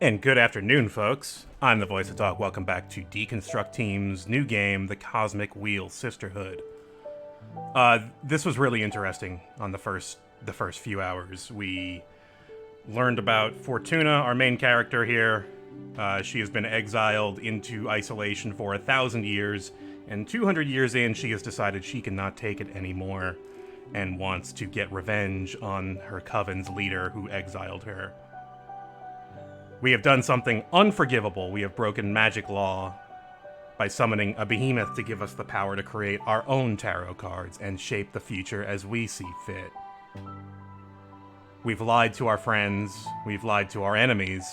And good afternoon, folks. I'm the voice of Dog. Welcome back to Deconstruct Team's new game, The Cosmic Wheel Sisterhood. This was really interesting on the first few hours. We learned about Fortuna, our main character here. She has been exiled into isolation for 1,000 years, and 200 years in, she has decided she cannot take it anymore and wants to get revenge on her coven's leader who exiled her. We have done something unforgivable. We have broken magic law by summoning a behemoth to give us the power to create our own tarot cards and shape the future as we see fit. We've lied to our friends, we've lied to our enemies,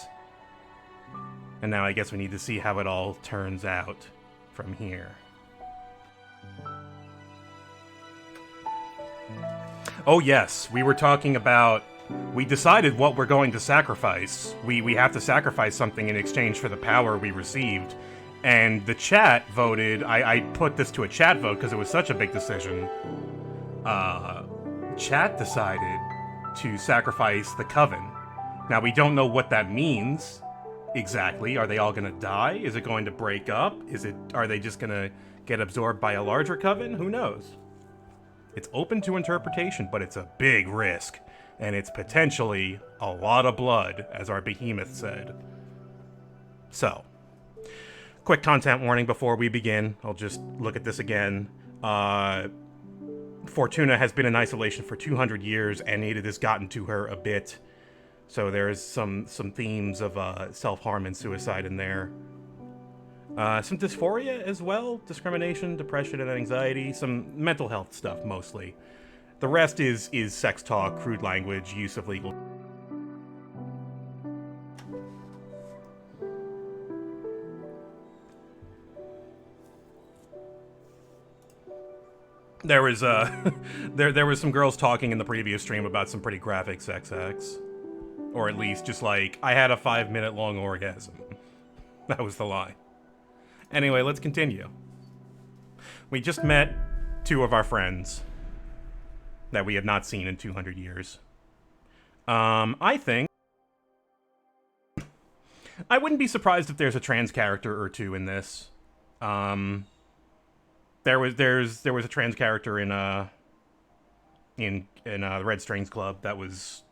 and now I guess we need to see how it all turns out from here. Oh yes, we were talking about... We decided what we're going to sacrifice. We have to sacrifice something in exchange for the power we received. And the chat voted... I put this to a chat vote because it was such a big decision. Chat decided to sacrifice the coven. Now, we don't know what that means exactly. Are they all going to die? Is it going to break up? Are they just going to get absorbed by a larger coven? Who knows? It's open to interpretation, but it's a big risk. And it's potentially a lot of blood, as our behemoth said. So, quick content warning before we begin. I'll just look at this again. Fortuna has been in isolation for 200 years, and it has gotten to her a bit. So there's some themes of self-harm and suicide in there. Some dysphoria as well, discrimination, depression, and anxiety. Some mental health stuff, mostly. The rest is sex talk, crude language, use of legal... There was there was some girls talking in the previous stream about some pretty graphic sex acts. Or at least just like, I had a 5-minute long orgasm. That was the line. Anyway, let's continue. We just met two of our friends that we have not seen in 200 years. I think... I wouldn't be surprised if there's a trans character or two in this. There was a trans character in the Red Strings Club that was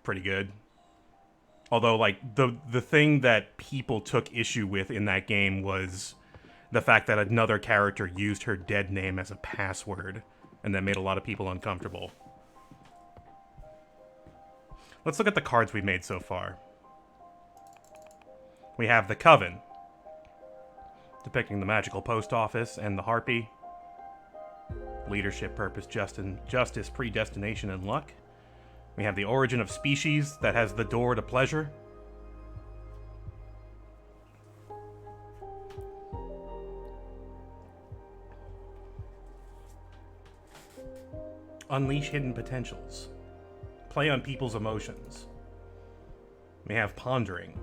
pretty good. Although, like, the thing that people took issue with in that game was the fact that another character used her dead name as a password, and that made a lot of people uncomfortable. Let's look at the cards we've made so far. We have the Coven, depicting the magical post office and the harpy. Leadership, purpose, justice, predestination, and luck. We have the origin of species that has the door to pleasure. Unleash hidden potentials. Play on people's emotions. We have pondering.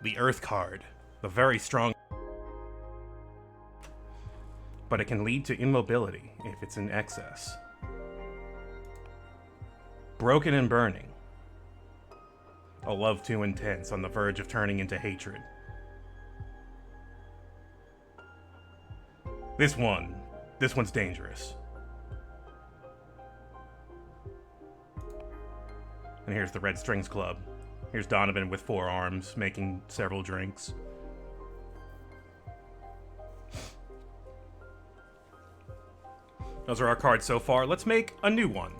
The Earth card. The very strong... But it can lead to immobility if it's in excess. Broken and burning. A love too intense, on the verge of turning into hatred. This one's dangerous. And here's the Red Strings Club. Here's Donovan with 4 arms, making several drinks. Those are our cards so far. Let's make a new one.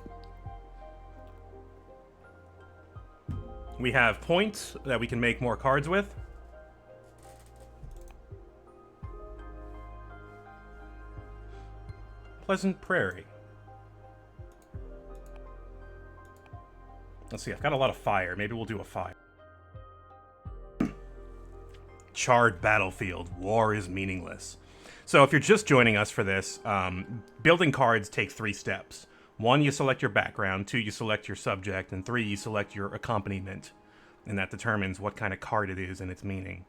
We have points that we can make more cards with. Pleasant Prairie. Let's see, I've got a lot of fire. Maybe we'll do a fire. Charred Battlefield. War is meaningless. So if you're just joining us for this, building cards takes 3 steps. 1, you select your background. 2, you select your subject. And 3, you select your accompaniment. And that determines what kind of card it is and its meaning.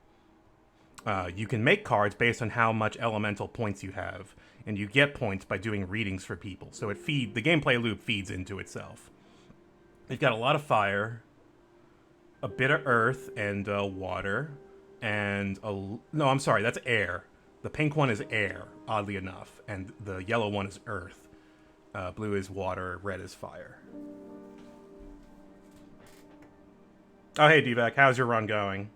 You can make cards based on how much elemental points you have. And you get points by doing readings for people. So the gameplay loop feeds into itself. We've got a lot of fire. a bit of earth and water, and no, I'm sorry, that's air. The pink one is air, oddly enough, and the yellow one is earth. Blue is water, red is fire. Oh, hey, D-Vac, how's your run going?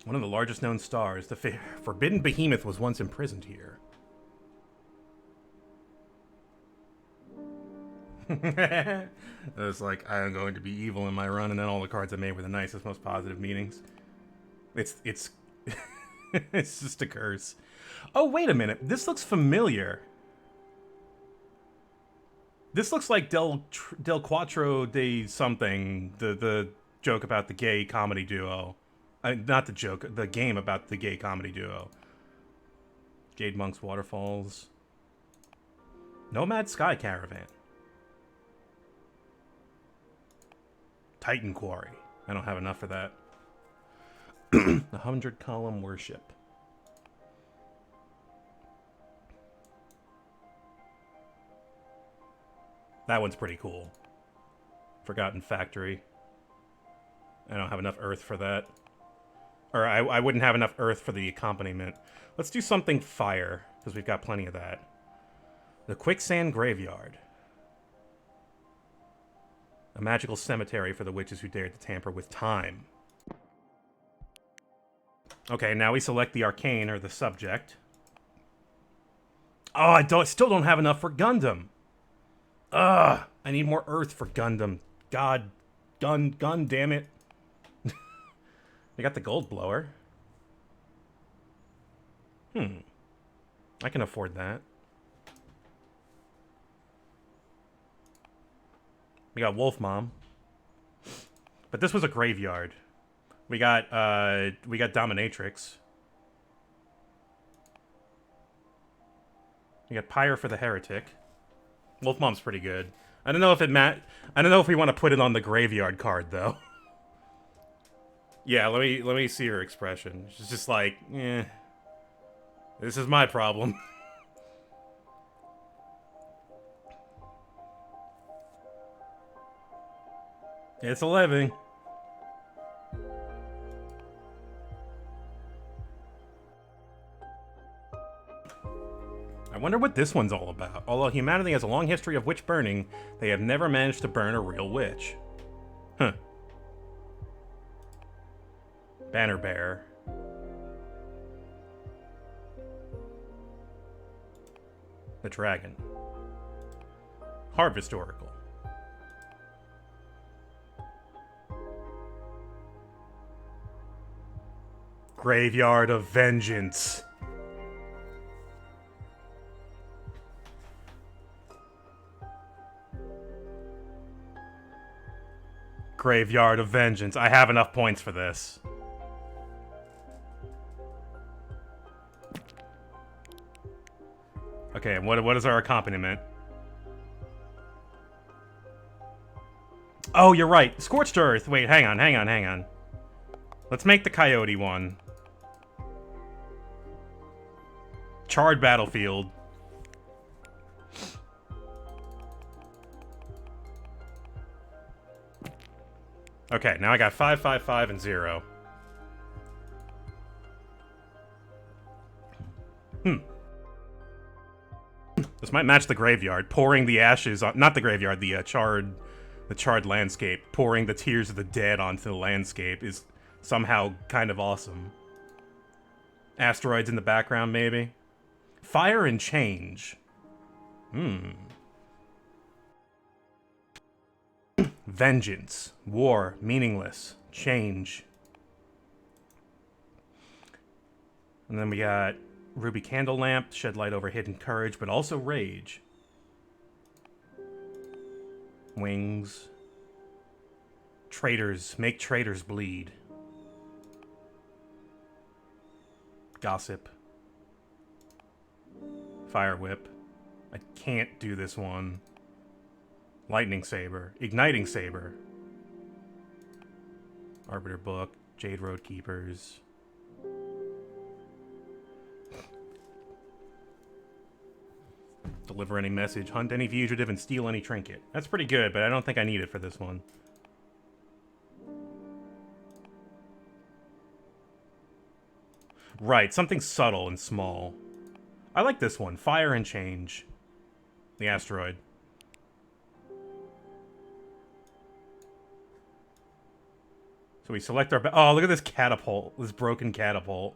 One of the largest known stars, the forbidden behemoth was once imprisoned here. It was like, I am going to be evil in my run, and then all the cards I made were the nicest, most positive meanings. It's it's just a curse. Oh, wait a minute. This looks familiar. This looks like Del Quattro de something, the joke about the gay comedy duo. Not the joke, the game about the gay comedy duo. Jade Monk's Waterfalls. Nomad Sky Caravan. Titan Quarry. I don't have enough for that. The 100-column Worship. That one's pretty cool. Forgotten Factory. I don't have enough earth for that. Or I wouldn't have enough earth for the accompaniment. Let's do something fire, because we've got plenty of that. The Quicksand Graveyard. A magical cemetery for the witches who dared to tamper with time. Okay, now we select the arcane, or the subject. Oh, I still don't have enough for Gundam. Ugh, I need more earth for Gundam. God, gun, damn it. They got the gold blower. I can afford that. We got Wolf Mom. But this was a graveyard. We got Dominatrix. We got Pyre for the Heretic. Wolf Mom's pretty good. I don't know if I don't know if we want to put it on the graveyard card though. Yeah, let me see her expression. She's just like, eh. This is my problem. It's 11. I wonder what this one's all about. Although humanity has a long history of witch burning, they have never managed to burn a real witch. Huh. Banner Bearer. The Dragon. Harvest Oracle. Graveyard of Vengeance. Graveyard of Vengeance. I have enough points for this. Okay, what is our accompaniment? Oh, you're right. Scorched Earth. Wait, hang on. Let's make the Coyote one. Charred Battlefield. Okay, now I got 5, 5, 5, and 0. This might match the graveyard. Pouring the ashes on... Not the graveyard, the charred landscape. Pouring the tears of the dead onto the landscape is somehow kind of awesome. Asteroids in the background, maybe? Fire and Change. Vengeance. War. Meaningless. Change. And then we got Ruby Candle Lamp. Shed light over hidden courage, but also rage. Wings. Traitors. Make traitors bleed. Gossip. Fire Whip. I can't do this one. Lightning Saber. Igniting Saber. Arbiter Book. Jade Road Keepers. deliver any message, hunt any fugitive, and steal any trinket. That's pretty good, but I don't think I need it for this one. Right, something subtle and small. I like this one. Fire and change. The asteroid. So we select our... Oh, look at this catapult. This broken catapult.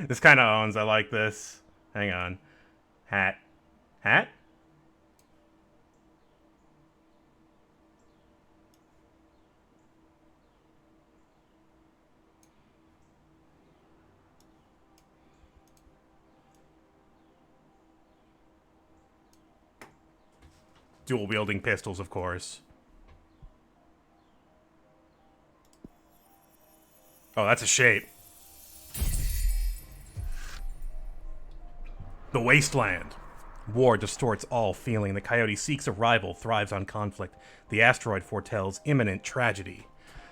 This kind of owns. I like this. Hang on. Hat. Hat? Dual-wielding pistols, of course. Oh, that's a shape. The Wasteland. War distorts all feeling. The coyote seeks a rival, thrives on conflict. The asteroid foretells imminent tragedy.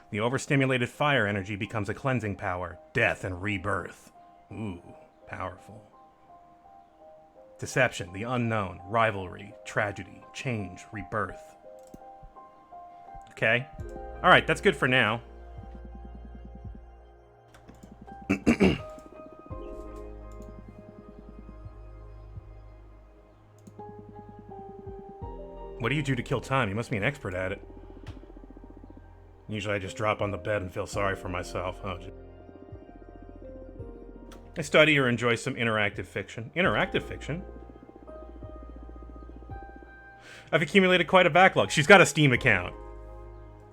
The overstimulated fire energy becomes a cleansing power. Death and rebirth. Ooh, powerful. Deception, the unknown, rivalry, tragedy, change, rebirth. Okay. Alright, that's good for now. What do you do to kill time? You must be an expert at it. Usually I just drop on the bed and feel sorry for myself. Oh, I study or enjoy some interactive fiction. Interactive fiction? I've accumulated quite a backlog. She's got a Steam account.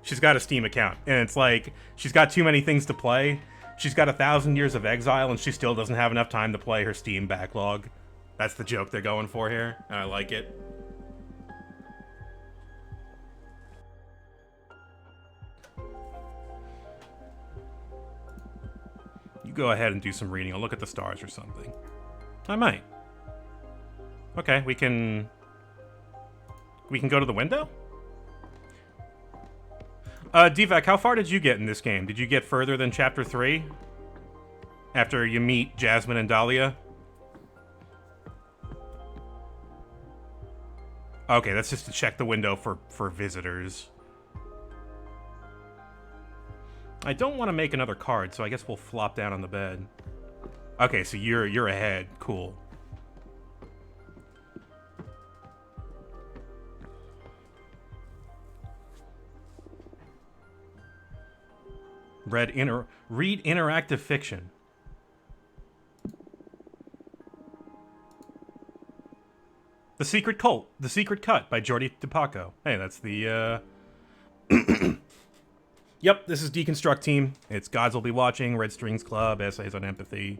She's got a Steam account. And it's like, she's got too many things to play. She's got 1,000 Years of Exile, and she still doesn't have enough time to play her Steam backlog. That's the joke they're going for here, and I like it. You go ahead and do some reading. I'll look at the stars or something. I might. Okay, we can go to the window? Divac, how far did you get in this game? Did you get further than Chapter 3? After you meet Jasmine and Dahlia? Okay, that's just to check the window for visitors. I don't want to make another card, so I guess we'll flop down on the bed. Okay, so you're ahead. Cool. Read interactive fiction. The Secret Cult. The Secret Cut by Jordi DePaco. Hey, that's the, Yep, this is Deconstruct Team. It's Gods Will Be Watching, Red Strings Club, Essays on Empathy.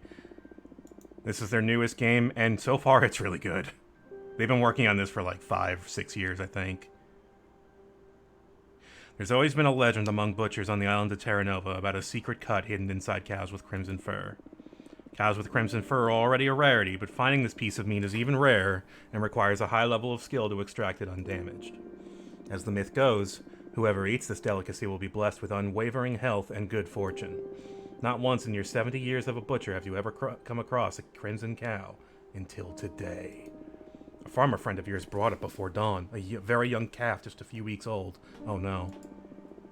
This is their newest game, and so far it's really good. They've been working on this for like 5-6 years, I think. There's always been a legend among butchers on the island of Terra Nova about a secret cut hidden inside cows with crimson fur. Cows with crimson fur are already a rarity, but finding this piece of meat is even rarer and requires a high level of skill to extract it undamaged. As the myth goes, whoever eats this delicacy will be blessed with unwavering health and good fortune. Not once in your 70 years of a butcher have you ever come across a crimson cow until today. A farmer friend of yours brought it before dawn, a very young calf just a few weeks old. Oh no.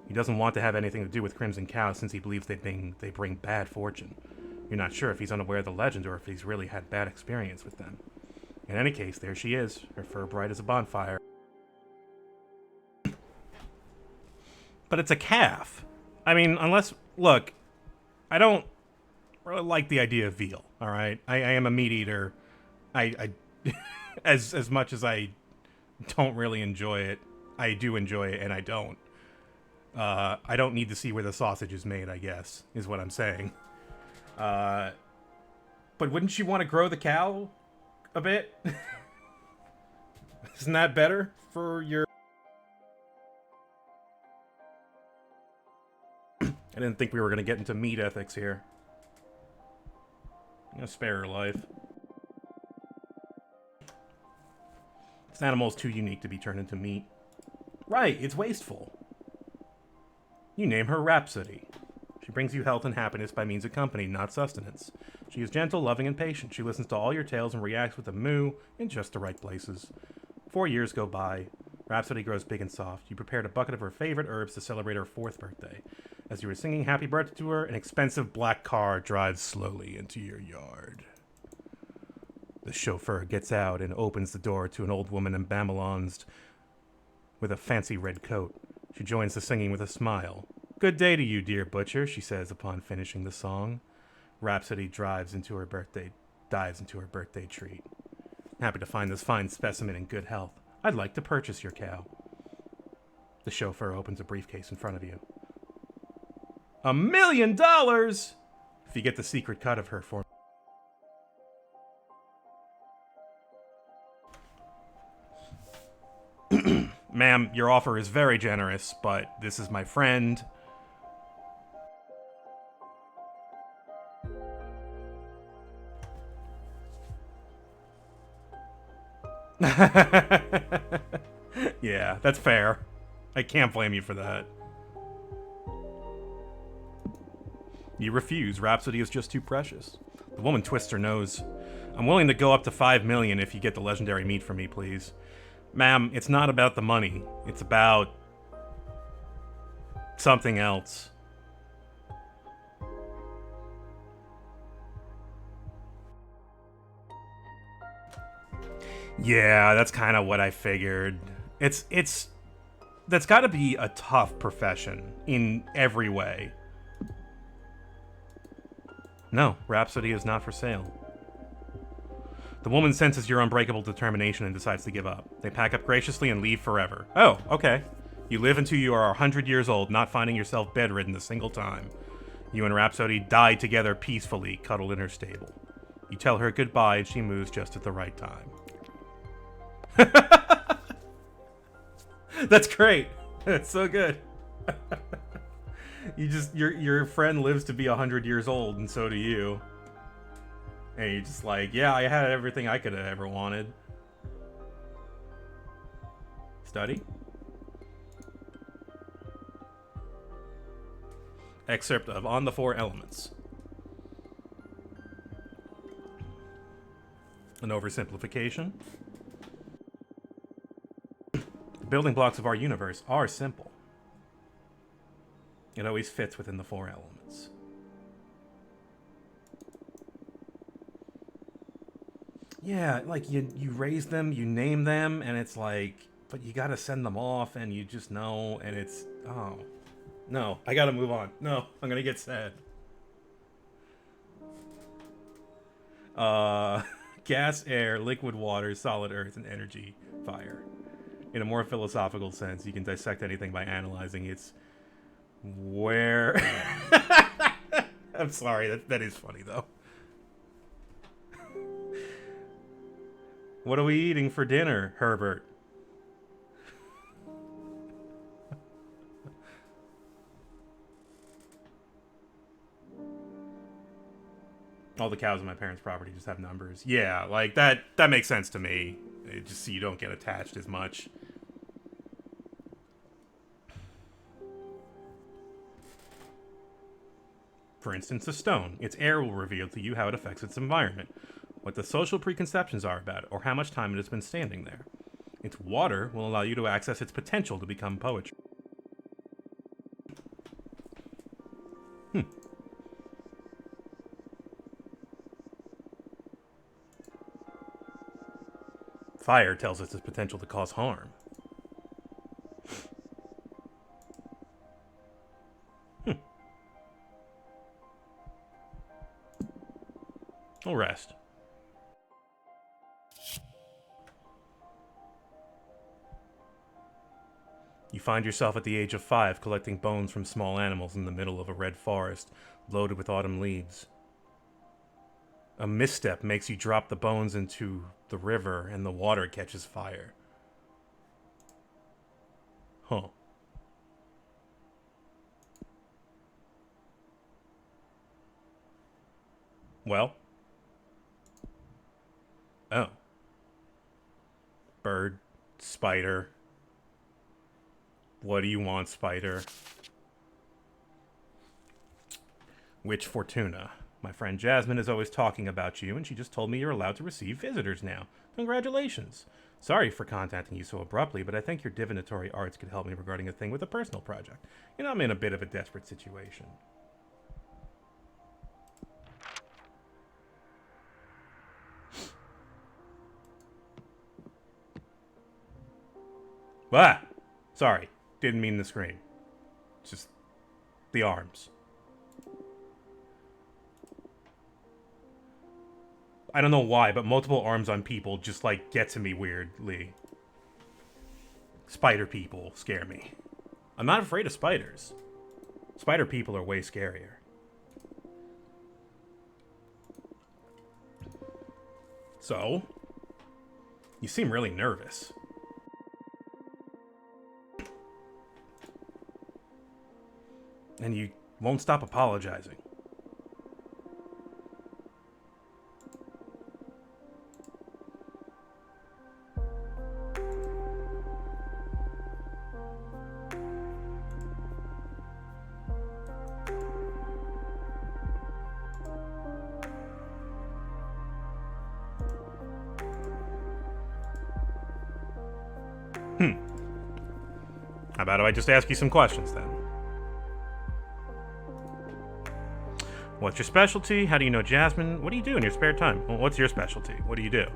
He doesn't want to have anything to do with crimson cows since he believes they bring bad fortune. You're not sure if he's unaware of the legend or if he's really had bad experience with them. In any case, there she is, her fur bright as a bonfire. But it's a calf. I mean, unless... Look, I don't really like the idea of veal. All right, I am a meat eater. I as much as I don't really enjoy it, I do enjoy it, and I don't. I don't need to see where the sausage is made, I guess, is what I'm saying. But wouldn't you want to grow the cow a bit? Isn't that better for your... I didn't think we were going to get into meat ethics here. I'm going to spare her life. This animal is too unique to be turned into meat. Right, it's wasteful. You name her Rhapsody. She brings you health and happiness by means of company, not sustenance. She is gentle, loving, and patient. She listens to all your tales and reacts with a moo in just the right places. 4 years go by. Rhapsody grows big and soft. You prepared a bucket of her favorite herbs to celebrate her 4th birthday. As you were singing happy birthday to her, an expensive black car drives slowly into your yard. The chauffeur gets out and opens the door to an old woman in Babylon's with a fancy red coat. She joins the singing with a smile. Good day to you, dear butcher, she says upon finishing the song. Rhapsody dives into her birthday treat. Happy to find this fine specimen in good health. I'd like to purchase your cow. The chauffeur opens a briefcase in front of you. $1 million! If you get the secret cut of her for me. Ma'am, your offer is very generous, but this is my friend. Yeah, that's fair. I can't blame you for that. You refuse. Rhapsody is just too precious. The woman twists her nose. I'm willing to go up to $5 million if you get the legendary meat for me, please. Ma'am, it's not about the money. It's about something else. Yeah, that's kind of what I figured. That's got to be a tough profession in every way. No, Rhapsody is not for sale. The woman senses your unbreakable determination and decides to give up. They pack up graciously and leave forever. Oh, okay. You live until you are 100 years old, not finding yourself bedridden a single time. You and Rhapsody die together peacefully, cuddled in her stable. You tell her goodbye and she moves just at the right time. That's great. That's so good. Your friend lives to be 100 years old, and so do you. And you're just like, yeah, I had everything I could have ever wanted. Study? Excerpt of On the Four Elements. An oversimplification. The building blocks of our universe are simple. It always fits within the 4 elements. Yeah, like you raise them, you name them, and it's like, but you gotta send them off, and you just know, and it's, oh. No, I gotta move on. No, I'm gonna get sad. Gas, air, liquid water, solid earth, and energy, fire. In a more philosophical sense, you can dissect anything by analyzing its where... I'm sorry, that is funny, though. What are we eating for dinner, Herbert? All the cows on my parents' property just have numbers. Yeah, like, that makes sense to me. It just so you don't get attached as much. For instance, a stone. Its air will reveal to you how it affects its environment, what the social preconceptions are about it, or how much time it has been standing there. Its water will allow you to access its potential to become poetry. Fire tells us its potential to cause harm. We'll rest. You find yourself at the age of 5 collecting bones from small animals in the middle of a red forest loaded with autumn leaves. A misstep makes you drop the bones into the river and the water catches fire. Huh. Well. Oh. Bird. Spider. What do you want, Spider? Witch Fortuna. My friend Jasmine is always talking about you, and she just told me you're allowed to receive visitors now. Congratulations. Sorry for contacting you so abruptly, but I think your divinatory arts could help me regarding a thing with a personal project. You know, I'm in a bit of a desperate situation. Ah! Sorry. Didn't mean to scream. Just the arms. I don't know why, but multiple arms on people just, like, get to me weirdly. Spider people scare me. I'm not afraid of spiders. Spider people are way scarier. So, you seem really nervous. And you won't stop apologizing. How about if I just ask you some questions then? What's your specialty? How do you know Jasmine? What do you do in your spare time? Well, what's your specialty? What do you do?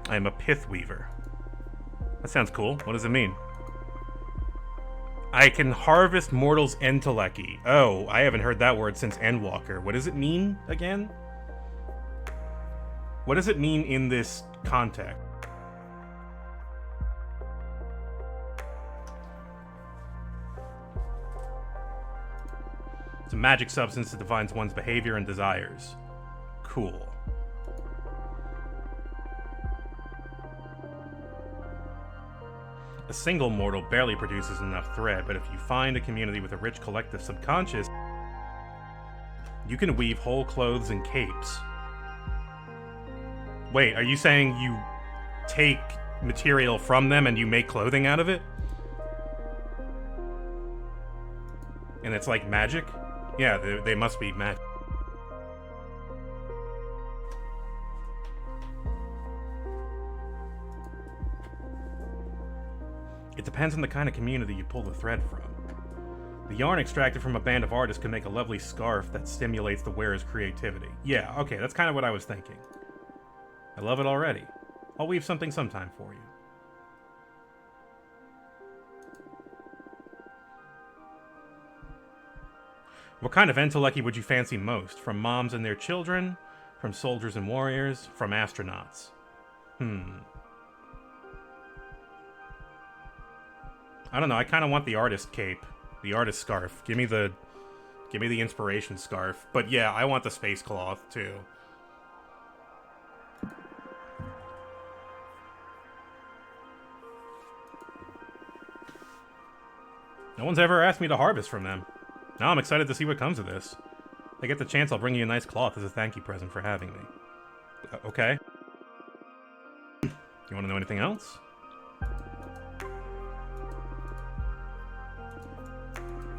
I am a pith weaver. That sounds cool. What does it mean? I can harvest mortals' entelechy. Oh, I haven't heard that word since Endwalker. What does it mean again? What does it mean in this context? It's a magic substance that defines one's behavior and desires. Cool. A single mortal barely produces enough thread, but if you find a community with a rich collective subconscious, you can weave whole clothes and capes. Wait, are you saying you take material from them and you make clothing out of it? And it's like magic? Yeah, they must be magic. It depends on the kind of community you pull the thread from. The yarn extracted from a band of artists can make a lovely scarf that stimulates the wearer's creativity. Yeah, okay, that's kind of what I was thinking. I love it already. I'll weave something sometime for you. What kind of entelechy would you fancy most? From moms and their children? From soldiers and warriors? From astronauts? I don't know, I kind of want the artist cape. The artist scarf. Give me the inspiration scarf. But yeah, I want the space cloth, too. No one's ever asked me to harvest from them. Now I'm excited to see what comes of this. If I get the chance, I'll bring you a nice cloth as a thank you present for having me. Okay. You want to know anything else?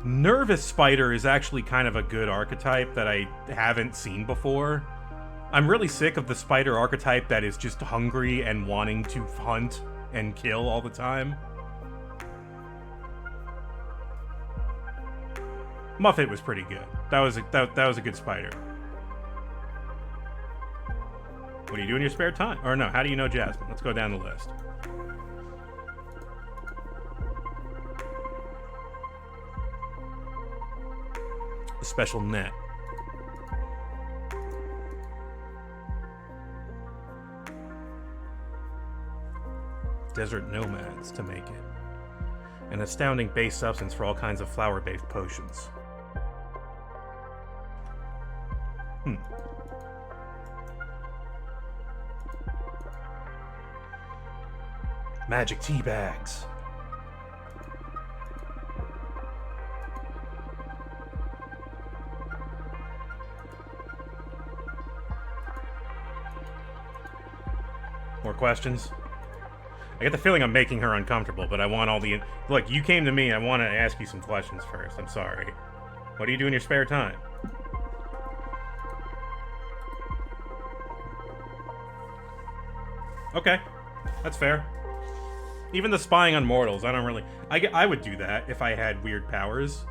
Nervous Spider is actually kind of a good archetype that I haven't seen before. I'm really sick of the spider archetype that is just hungry and wanting to hunt and kill all the time. Muffet was pretty good. That was a good spider. What do you do in your spare time? Or no, how do you know Jasmine? Let's go down the list. A special net. desert nomads to make it. An astounding base substance for all kinds of flower-based potions. Magic tea bags. More questions? I get the feeling I'm making her uncomfortable, but I want all the... Look, you came to me, I want to ask you some questions first. I'm sorry. What do you do in your spare time? Okay, that's fair. Even the spying on mortals, I don't really... I would do that if I had weird powers.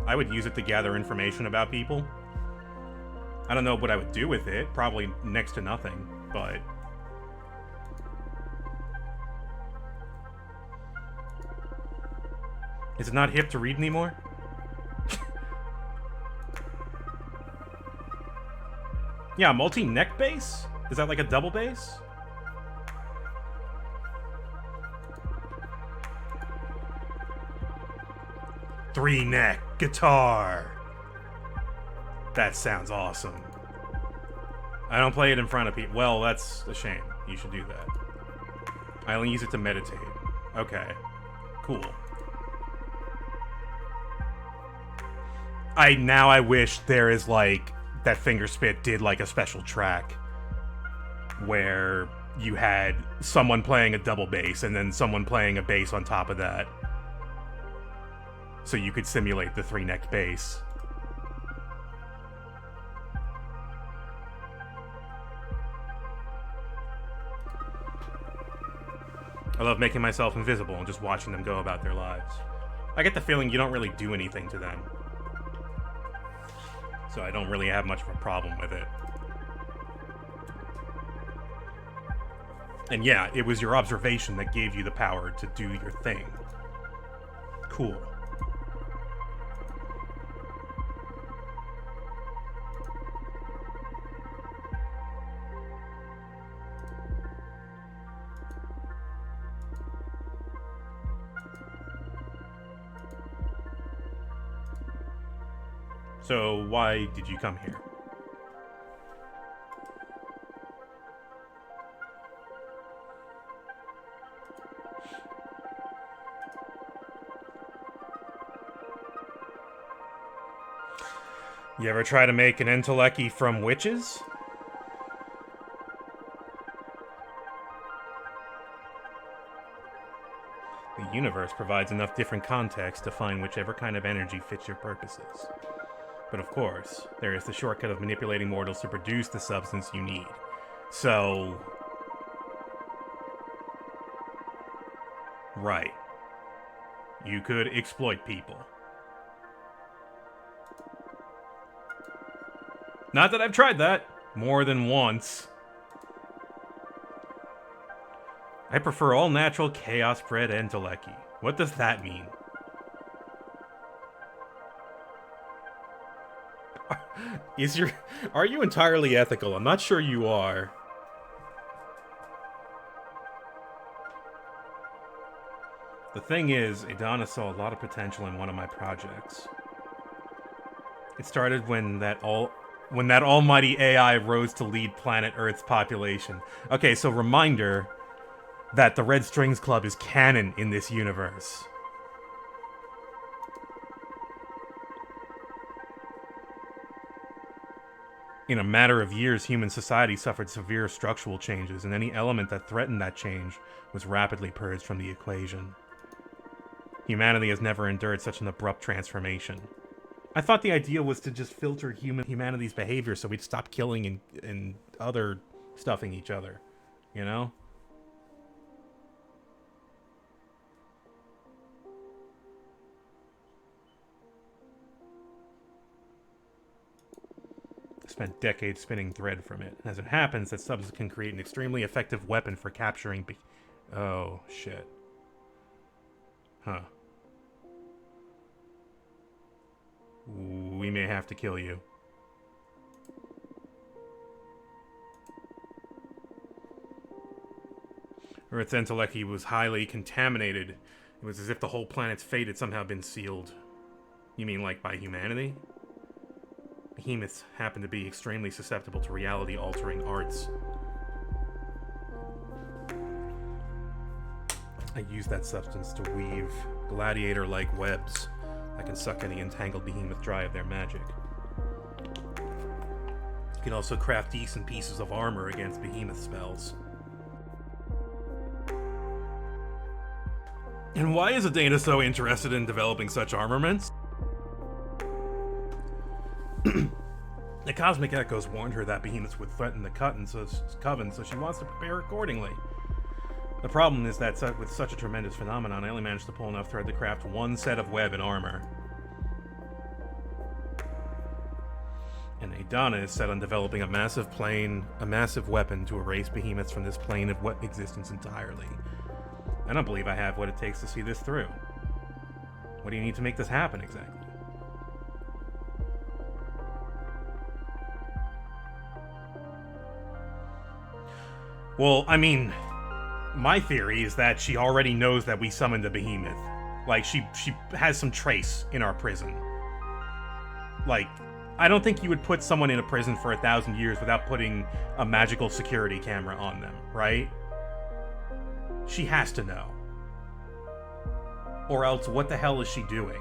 I would use it to gather information about people. I don't know what I would do with it. Probably next to nothing, but... Is it not hip to read anymore? Yeah, multi-neck base? Is that like a double bass? Three-neck guitar. That sounds awesome. I don't play it in front of people. Well, that's a shame. You should do that. I only use it to meditate. Okay. Cool. I wish there is like that Fingerspit did like a special track where you had someone playing a double bass and then someone playing a bass on top of that. So you could simulate the three-necked bass. I love making myself invisible and just watching them go about their lives. I get the feeling you don't really do anything to them. So I don't really have much of a problem with it. And yeah, it was your observation that gave you the power to do your thing. Cool. So, why did you come here? You ever try to make an Interrogating from witches? The universe provides enough different contexts to find whichever kind of energy fits your purposes. But of course, there is the shortcut of manipulating mortals to produce the substance you need. So... Right. You could exploit people. Not that I've tried that. More than once. I prefer all natural chaos-bred Enteleki. What does that mean? Are you entirely ethical? I'm not sure you are. The thing is, Adana saw a lot of potential in one of my projects. It started when that almighty AI rose to lead planet Earth's population. Okay, so reminder that the Red Strings Club is canon in this universe. In a matter of years, human society suffered severe structural changes, and any element that threatened that change was rapidly purged from the equation. Humanity has never endured such an abrupt transformation. I thought the idea was to just filter humanity's behavior so we'd stop killing and other stuffing each other, you know? Spent decades spinning thread from it. As it happens, that substance can create an extremely effective weapon for capturing oh, shit. Huh. We may have to kill you. Earth's intellect was highly contaminated. It was as if the whole planet's fate had somehow been sealed. You mean like by humanity? Behemoths happen to be extremely susceptible to reality-altering arts. I use that substance to weave gladiator-like webs that can suck any entangled behemoth dry of their magic. You can also craft decent pieces of armor against behemoth spells. And why is Adana so interested in developing such armaments? The Cosmic Echoes warned her that behemoths would threaten the coven, so she wants to prepare accordingly. The problem is that with such a tremendous phenomenon, I only managed to pull enough thread to craft one set of web and armor. And Adana is set on developing a massive weapon to erase behemoths from this plane of existence entirely. I don't believe I have what it takes to see this through. What do you need to make this happen, exactly? Well, I mean, my theory is that she already knows that we summoned a behemoth. Like, she has some trace in our prison. Like, I don't think you would put someone in a prison for 1,000 years without putting a magical security camera on them, right? She has to know. Or else, what the hell is she doing?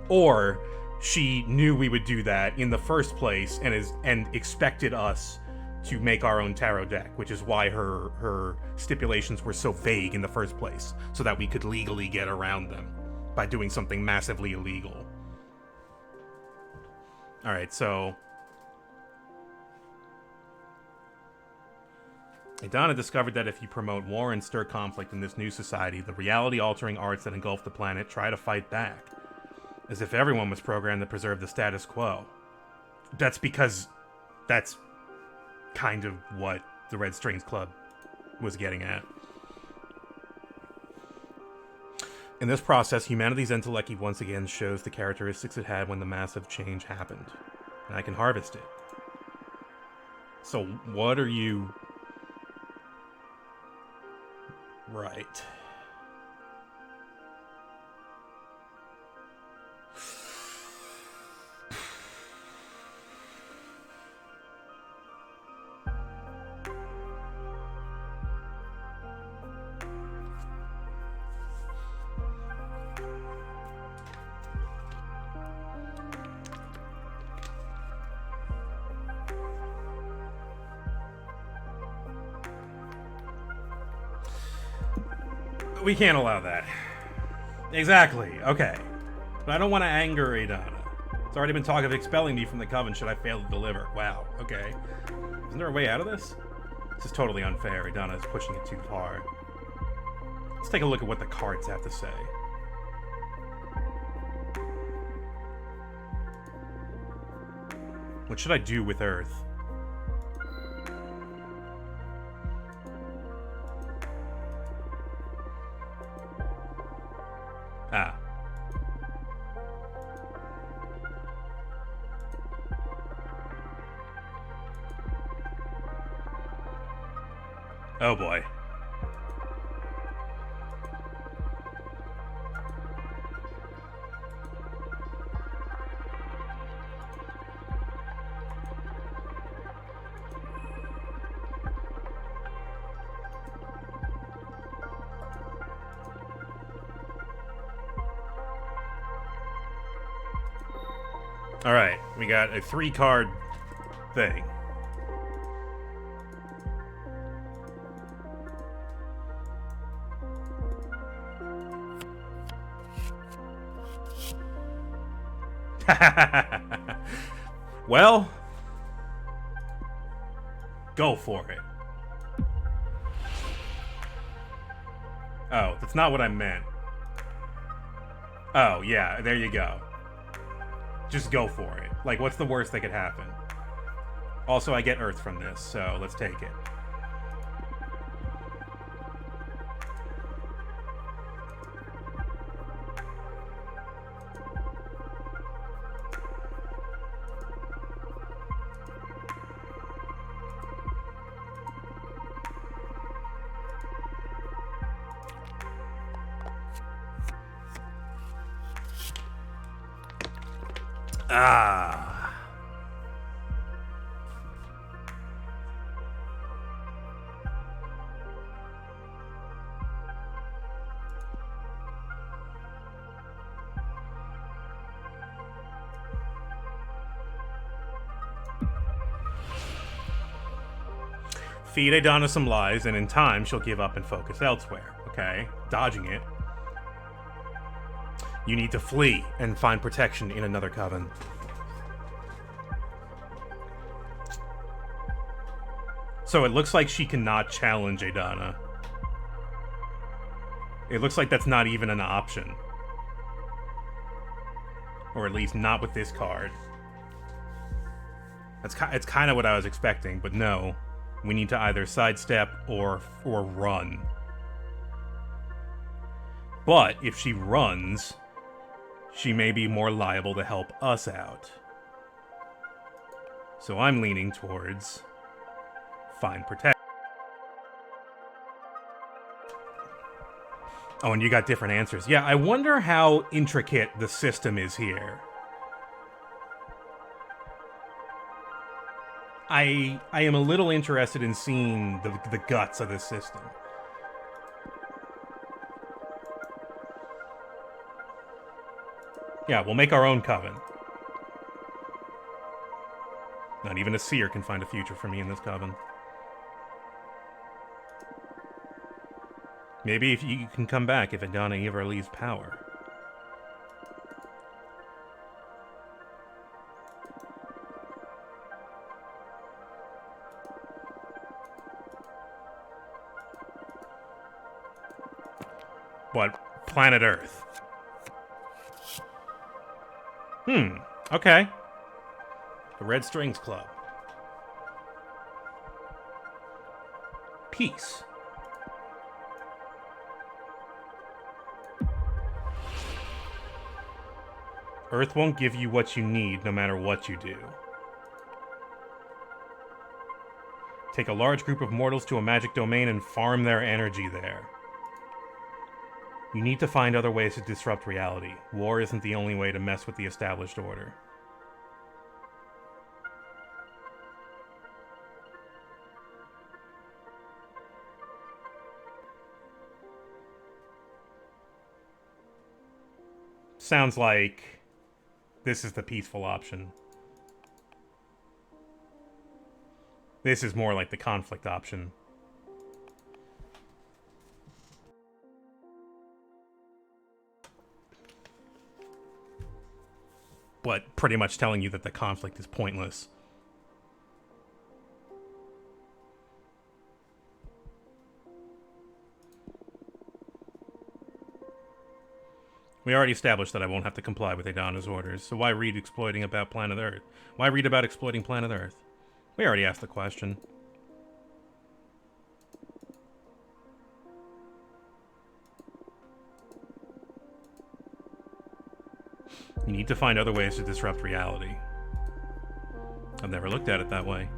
Or she knew we would do that in the first place and expected us to make our own tarot deck, which is why her stipulations were so vague in the first place, so that we could legally get around them by doing something massively illegal. Alright, so Adana discovered that if you promote war and stir conflict in this new society, the reality-altering arts that engulf the planet try to fight back, as if everyone was programmed to preserve the status quo. That's because that's kind of what the Red Strings Club was getting at. In this process, humanity's intellect once again shows the characteristics it had when the massive change happened, and I can harvest it. So what are you... Right. We can't allow that. Exactly. Okay. But I don't want to anger Adana. It's already been talk of expelling me from the coven should I fail to deliver. Wow. Okay. Isn't there a way out of this? This is totally unfair. Adana is pushing it too far. Let's take a look at what the cards have to say. What should I do with Earth? Ah. Oh boy. Alright, we got a 3-card thing. Well, go for it. Oh, that's not what I meant. Oh, yeah, there you go. Just go for it. Like, what's the worst that could happen? Also, I get Earth from this, so let's take it. Ah. Feed Adana some lies, and in time, she'll give up and focus elsewhere. Okay? Dodging it. You need to flee and find protection in another coven. So it looks like she cannot challenge Adana. It looks like that's not even an option. Or at least not with this card. It's kind of what I was expecting, but no. We need to either sidestep or run. But if she runs, she may be more liable to help us out. So I'm leaning towards find protect. Oh, and you got different answers. Yeah, I wonder how intricate the system is here. I am a little interested in seeing the guts of this system. Yeah, we'll make our own coven. Not even a seer can find a future for me in this coven. Maybe if you can come back if Adana ever leaves power. What? Planet Earth. Okay. The Red Strings Club. Peace. Earth won't give you what you need no matter what you do. Take a large group of mortals to a magic domain and farm their energy there. You need to find other ways to disrupt reality. War isn't the only way to mess with the established order. Sounds like this is the peaceful option. This is more like the conflict option. But pretty much telling you that the conflict is pointless. We already established that I won't have to comply with Adana's orders, so why read exploiting about planet Earth? Why read about exploiting planet Earth? We already asked the question. You need to find other ways to disrupt reality. I've never looked at it that way.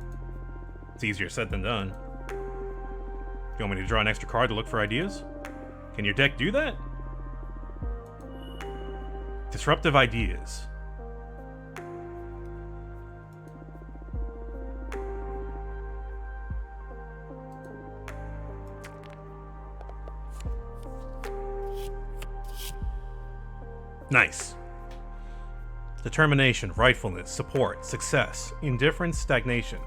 It's easier said than done. You want me to draw an extra card to look for ideas? Can your deck do that? Disruptive ideas. Nice. Determination, rightfulness, support, success, indifference, stagnation.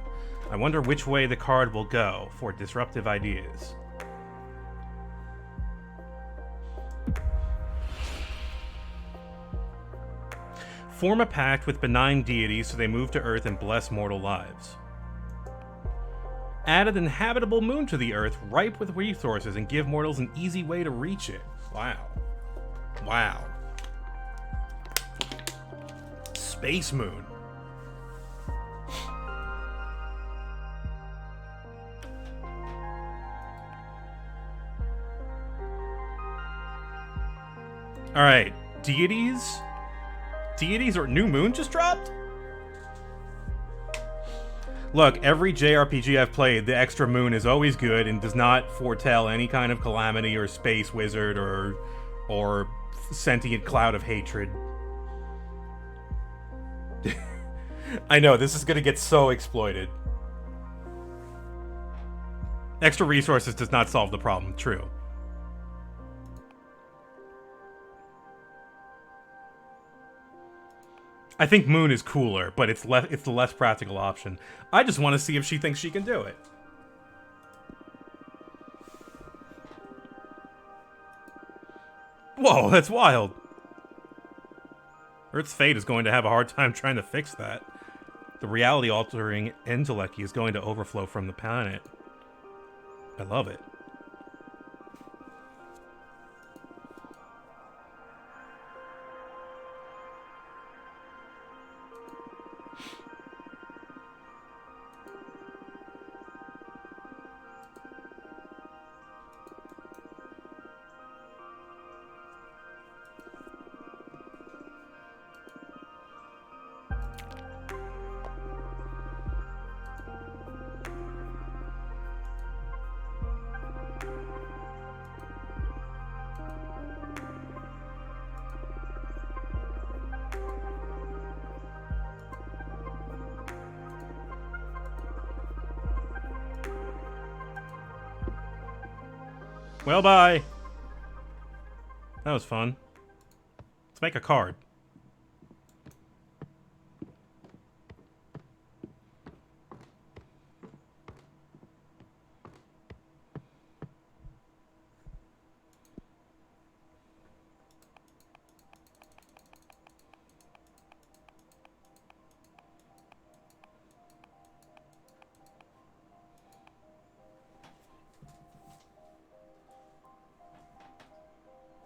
I wonder which way the card will go for disruptive ideas. Form a pact with benign deities so they move to Earth and bless mortal lives. Add an inhabitable moon to the Earth ripe with resources and give mortals an easy way to reach it. Wow. Wow. Space moon. Alright, deities? Deities or new moon just dropped? Look, every JRPG I've played, the extra moon is always good and does not foretell any kind of calamity or space wizard or sentient cloud of hatred. I know, this is gonna get so exploited. Extra resources does not solve the problem, true. I think Moon is cooler, but it's the less practical option. I just want to see if she thinks she can do it. Whoa, that's wild. Earth's fate is going to have a hard time trying to fix that. The reality-altering intellect is going to overflow from the planet. I love it. Well, bye. That was fun. Let's make a card.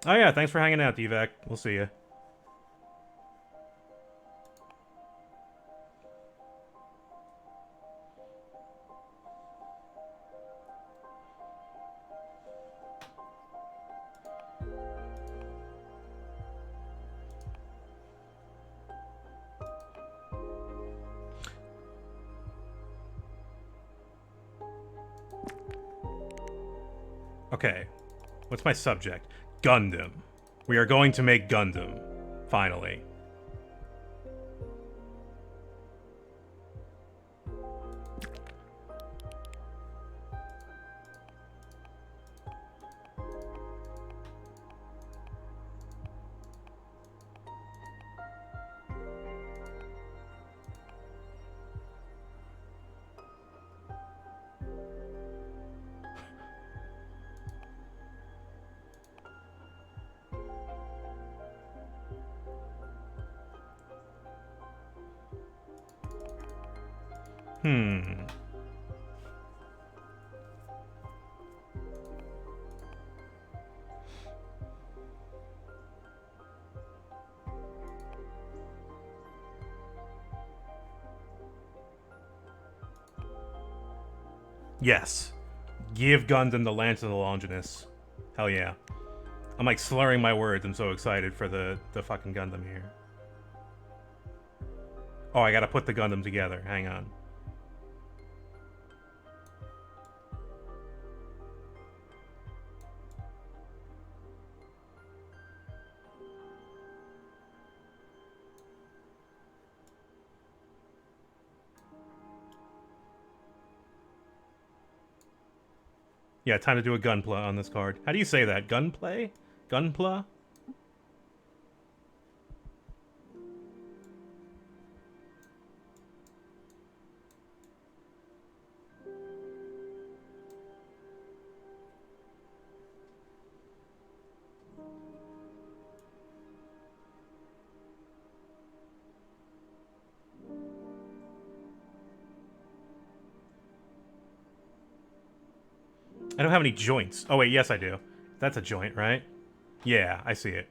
Oh yeah, thanks for hanging out, Devac. We'll see you. Okay, what's my subject? Gundam. We are going to make Gundam. Finally. Yes. Give Gundam the Lance of the Longinus. Hell yeah. I'm like slurring my words. I'm so excited for the fucking Gundam here. Oh, I gotta put the Gundam together. Hang on. Yeah, time to do a gunpla on this card. How do you say that? Gunplay? Gunpla? I don't have any joints. Oh wait, yes I do. That's a joint, right? Yeah, I see it.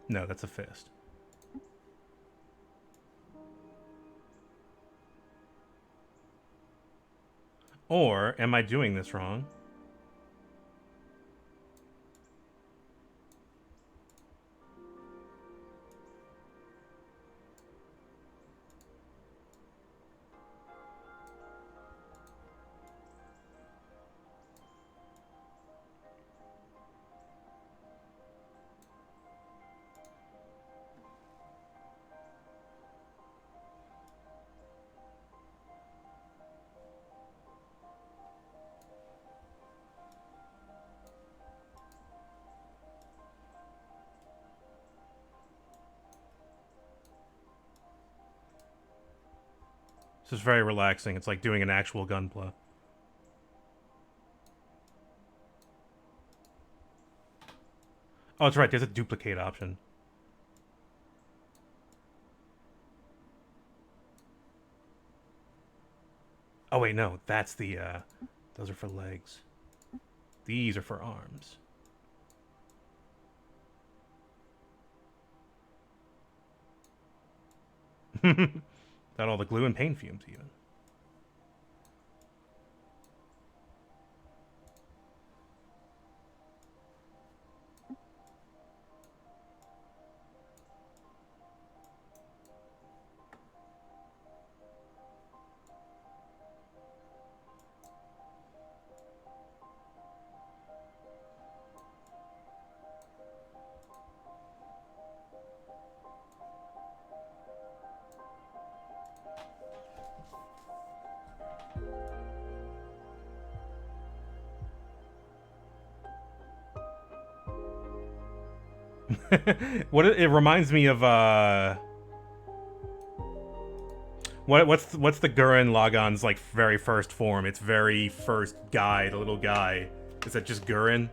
No, that's a fist. Or am I doing this wrong? This is very relaxing. It's like doing an actual gunplay. Oh, that's right. There's a duplicate option. Oh, wait, no. That's the, those are for legs. These are for arms. Got all the glue and paint fumes, even. What it reminds me of what's the Gurren Lagann's like very first form? Its very first guy, the little guy. Is that just Gurren?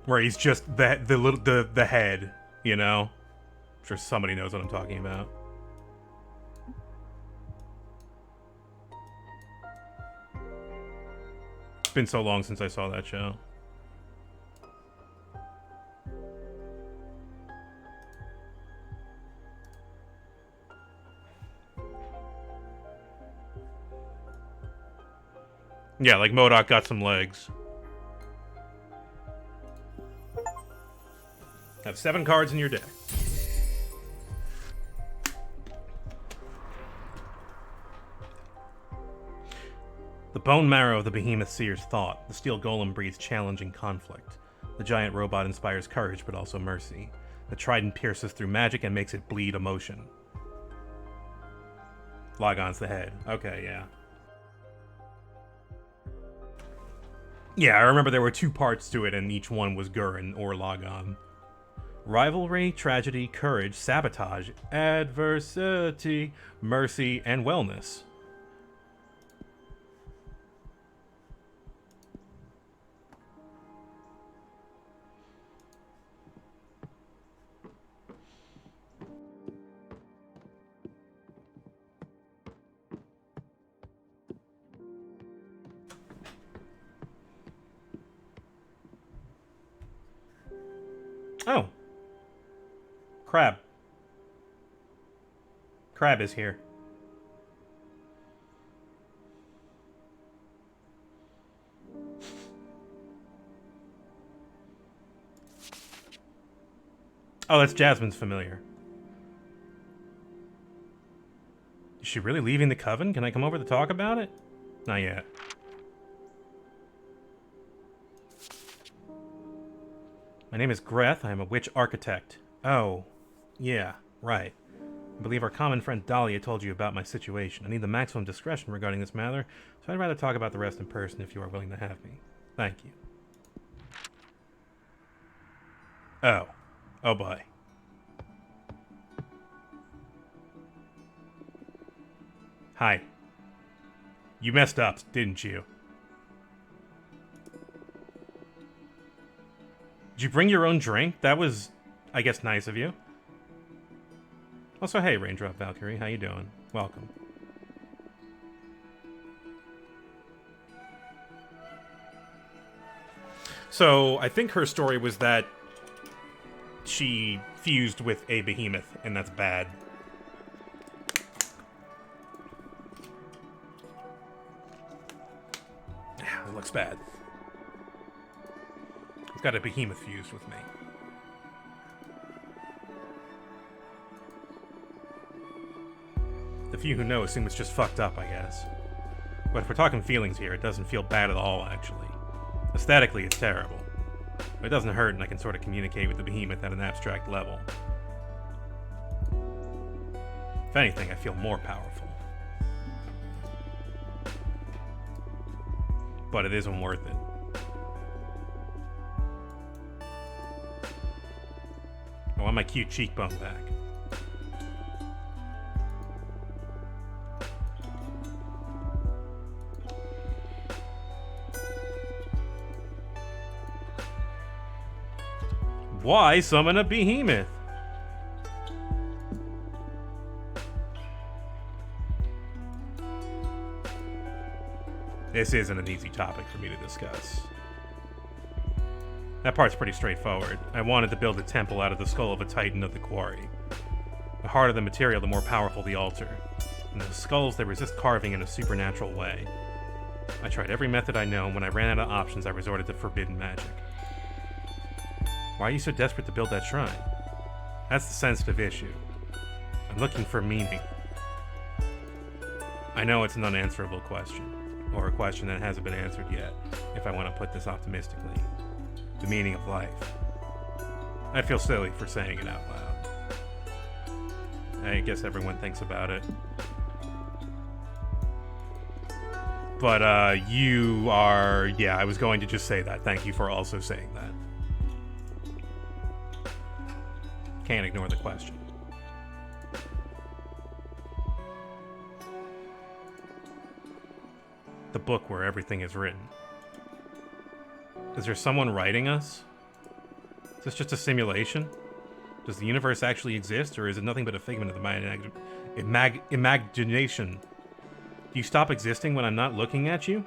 Where he's just the head, you know? I'm sure somebody knows what I'm talking about. It's been so long since I saw that show. Yeah, like MODOK got some legs. Have 7 cards in your deck. The bone marrow of the behemoth seer's thought. The steel golem breeds challenge and conflict. The giant robot inspires courage, but also mercy. The trident pierces through magic and makes it bleed emotion. Lagann's the head. Okay, yeah. Yeah, I remember there were 2 parts to it, and each one was Gurren or Lagann. Rivalry, tragedy, courage, sabotage, adversity, mercy, and wellness. Oh. Crab. Crab is here. Oh, that's Jasmine's familiar. Is she really leaving the coven? Can I come over to talk about it? Not yet. My name is Greth. I am a witch architect. Oh, yeah, right. I believe our common friend Dahlia told you about my situation. I need the maximum discretion regarding this matter, so I'd rather talk about the rest in person if you are willing to have me. Thank you. Oh. Oh boy. Hi. You messed up, didn't you? Did you bring your own drink? That was, I guess, nice of you. Also, hey, Raindrop Valkyrie, how you doing? Welcome. So, I think her story was that she fused with a behemoth, and that's bad. looks bad. I've got a behemoth fused with me. The few who know assume it's just fucked up, I guess. But if we're talking feelings here, it doesn't feel bad at all, actually. Aesthetically, it's terrible. But it doesn't hurt, and I can sort of communicate with the behemoth at an abstract level. If anything, I feel more powerful. But it isn't worth it. I want my cute cheekbone back. Why summon a behemoth? This isn't an easy topic for me to discuss. That part's pretty straightforward. I wanted to build a temple out of the skull of a titan of the quarry. The harder the material, the more powerful the altar. And the skulls, they resist carving in a supernatural way. I tried every method I know, and when I ran out of options, I resorted to forbidden magic. Why are you so desperate to build that shrine? That's the sensitive issue. I'm looking for meaning. I know it's an unanswerable question, or a question that hasn't been answered yet, if I want to put this optimistically. The meaning of life. I feel silly for saying it out loud. I guess everyone thinks about it. But, you are... Yeah, I was going to just say that. Thank you for also saying that. Can't ignore the question. The book where everything is written. Is there someone writing us? Is this just a simulation? Does the universe actually exist, or is it nothing but a figment of the mind imagination? Do you stop existing when I'm not looking at you?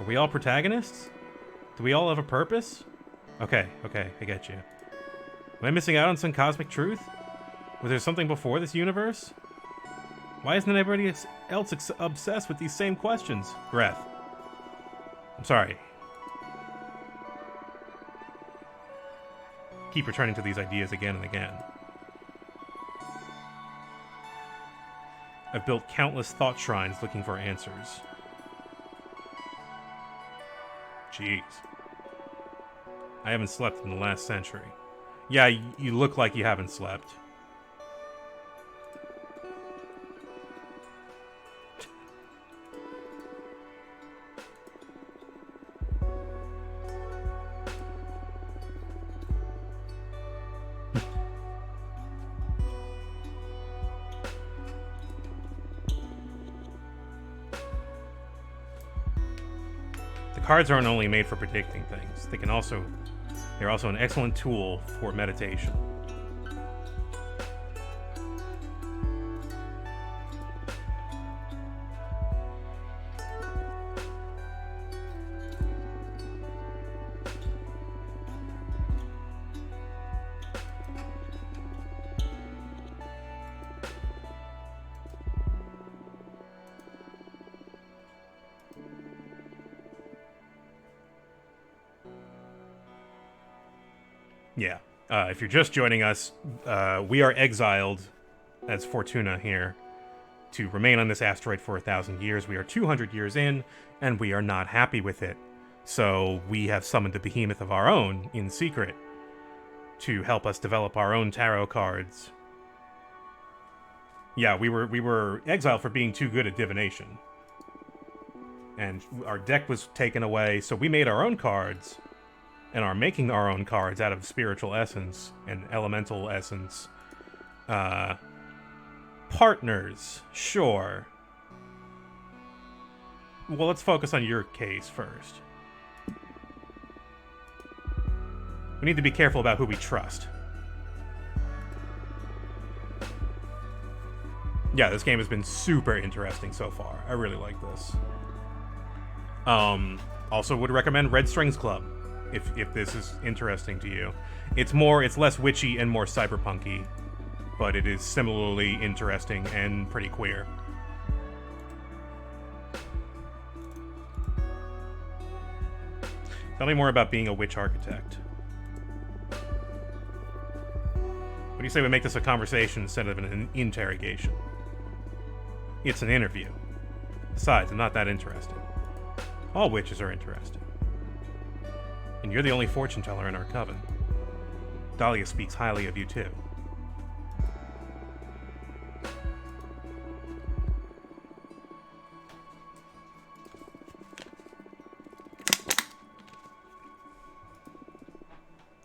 Are we all protagonists? Do we all have a purpose? Okay, I get you. Am I missing out on some cosmic truth? Was there something before this universe? Why isn't everybody else obsessed with these same questions? Greth. I'm sorry. Keep returning to these ideas again and again. I've built countless thought shrines looking for answers. Jeez. I haven't slept in the last century. Yeah, you look like you haven't slept. The cards aren't only made for predicting things. They're also an excellent tool for meditation. Yeah. If you're just joining us, we are exiled as Fortuna here to remain on this asteroid for 1,000 years. We are 200 years in, and we are not happy with it. So we have summoned a behemoth of our own in secret to help us develop our own tarot cards. Yeah, we were exiled for being too good at divination. And our deck was taken away, so we made our own cards. And are making our own cards out of spiritual essence and elemental essence. Partners, sure. Well, let's focus on your case first. We need to be careful about who we trust. Yeah, this game has been super interesting so far. I really like this. Also would recommend Red Strings Club. If this is interesting to you. It's less witchy and more cyberpunky, but it is similarly interesting and pretty queer. Tell me more about being a witch architect. What do you say we make this a conversation instead of an interrogation? It's an interview. Besides, I'm not that interested. All witches are interested. And you're the only fortune teller in our coven. Dahlia speaks highly of you, too.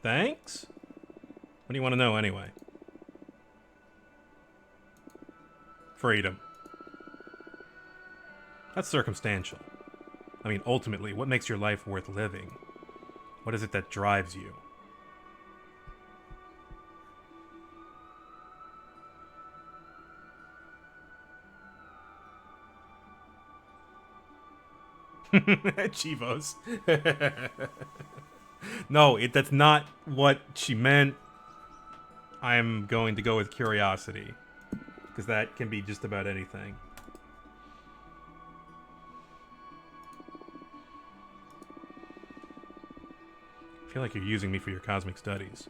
Thanks? What do you want to know, anyway? Freedom. That's circumstantial. I mean, ultimately, what makes your life worth living? What is it that drives you? Chivos. No, that's not what she meant. I'm going to go with curiosity. Because that can be just about anything. I feel like you're using me for your cosmic studies.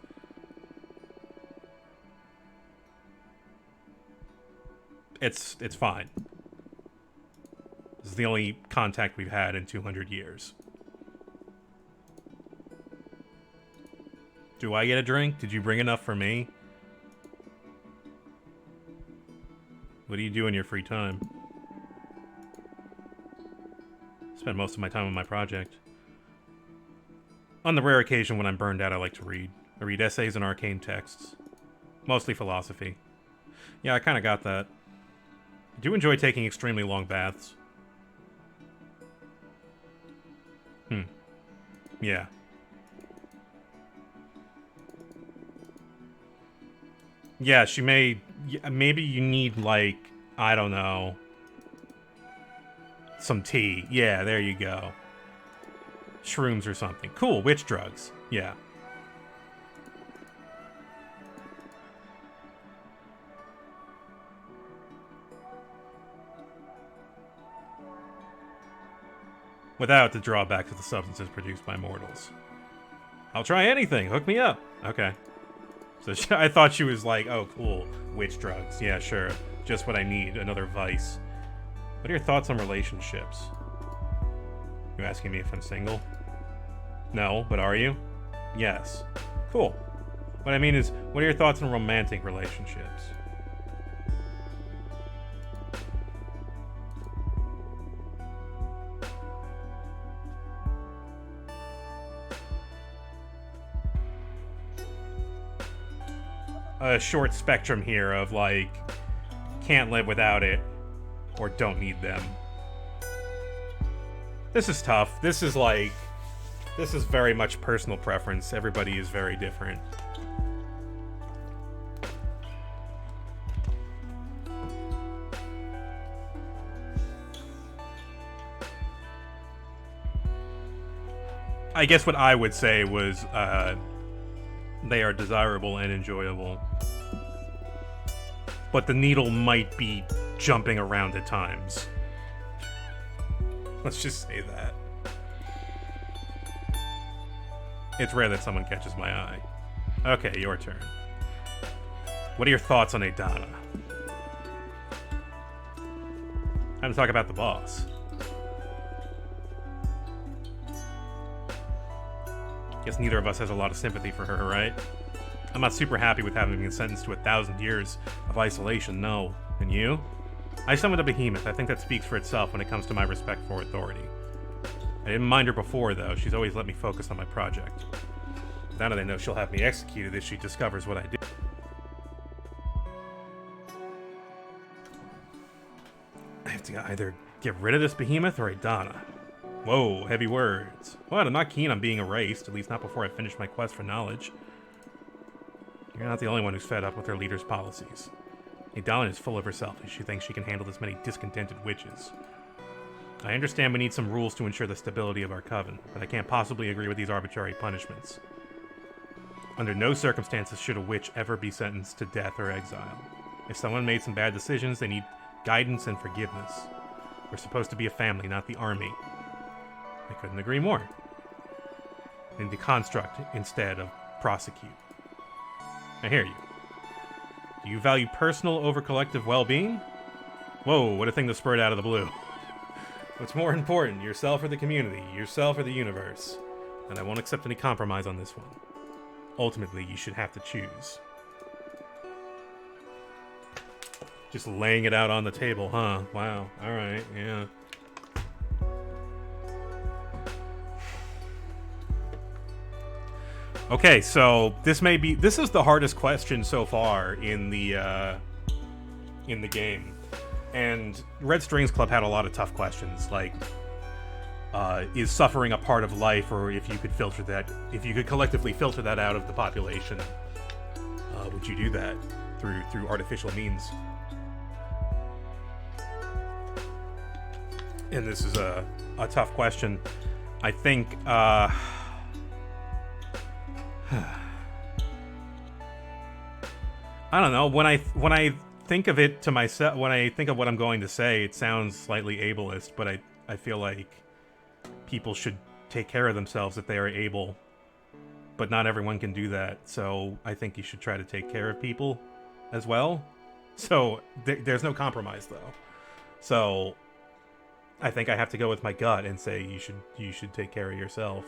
It's fine. This is the only contact we've had in 200 years. Do I get a drink? Did you bring enough for me? What do you do in your free time? Spend most of my time on my project. On the rare occasion when I'm burned out, I like to read. I read essays and arcane texts. Mostly philosophy. Yeah, I kind of got that. I do enjoy taking extremely long baths. Yeah. Yeah, she may... Maybe you need, like, I don't know, some tea. Yeah, there you go. Shrooms or something. Cool, witch drugs. Yeah. Without the drawbacks of the substances produced by mortals. I'll try anything. Hook me up. Okay. So I thought she was like, oh, cool. Witch drugs. Yeah, sure. Just what I need. Another vice. What are your thoughts on relationships? You asking me if I'm single? No, but are you? Yes. Cool. What I mean is, what are your thoughts on romantic relationships? A short spectrum here of, like, can't live without it, or don't need them. This is tough. This is very much personal preference. Everybody is very different. I guess what I would say was, they are desirable and enjoyable. But the needle might be jumping around at times. Let's just say that. It's rare that someone catches my eye. Okay, your turn. What are your thoughts on Adana? Time to talk about the boss. Guess neither of us has a lot of sympathy for her, right? I'm not super happy with having been sentenced to 1,000 years of isolation, no. And you? I summoned a behemoth. I think that speaks for itself when it comes to my respect for authority. I didn't mind her before, though. She's always let me focus on my project. Now that I know she'll have me executed if she discovers what I did. I have to either get rid of this behemoth or Adana. Whoa, heavy words. What? I'm not keen on being erased, at least not before I finish my quest for knowledge. You're not the only one who's fed up with her leader's policies. Adana is full of herself, and she thinks she can handle this many discontented witches. I understand we need some rules to ensure the stability of our coven, but I can't possibly agree with these arbitrary punishments. Under no circumstances should a witch ever be sentenced to death or exile. If someone made some bad decisions, they need guidance and forgiveness. We're supposed to be a family, not the army. I couldn't agree more. and to construct instead of prosecute. I hear you. Do you value personal over collective well-being? Whoa, what a thing to spurt out of the blue. What's more important, yourself or the community, yourself or the universe? And I won't accept any compromise on this one. Ultimately, you should have to choose. Just laying it out on the table, huh? Wow, alright, yeah. Okay, so this is the hardest question so far in the game. And Red Strings Club had a lot of tough questions, like, is suffering a part of life, or if you could collectively filter that out of the population, would you do that through artificial means? And this is a tough question. I think, I don't know. When I think of it to myself, when I think of what I'm going to say, it sounds slightly ableist, but I feel like people should take care of themselves if they are able, but not everyone can do that. So I think you should try to take care of people as well. So there's no compromise though. So I think I have to go with my gut and say you should take care of yourself.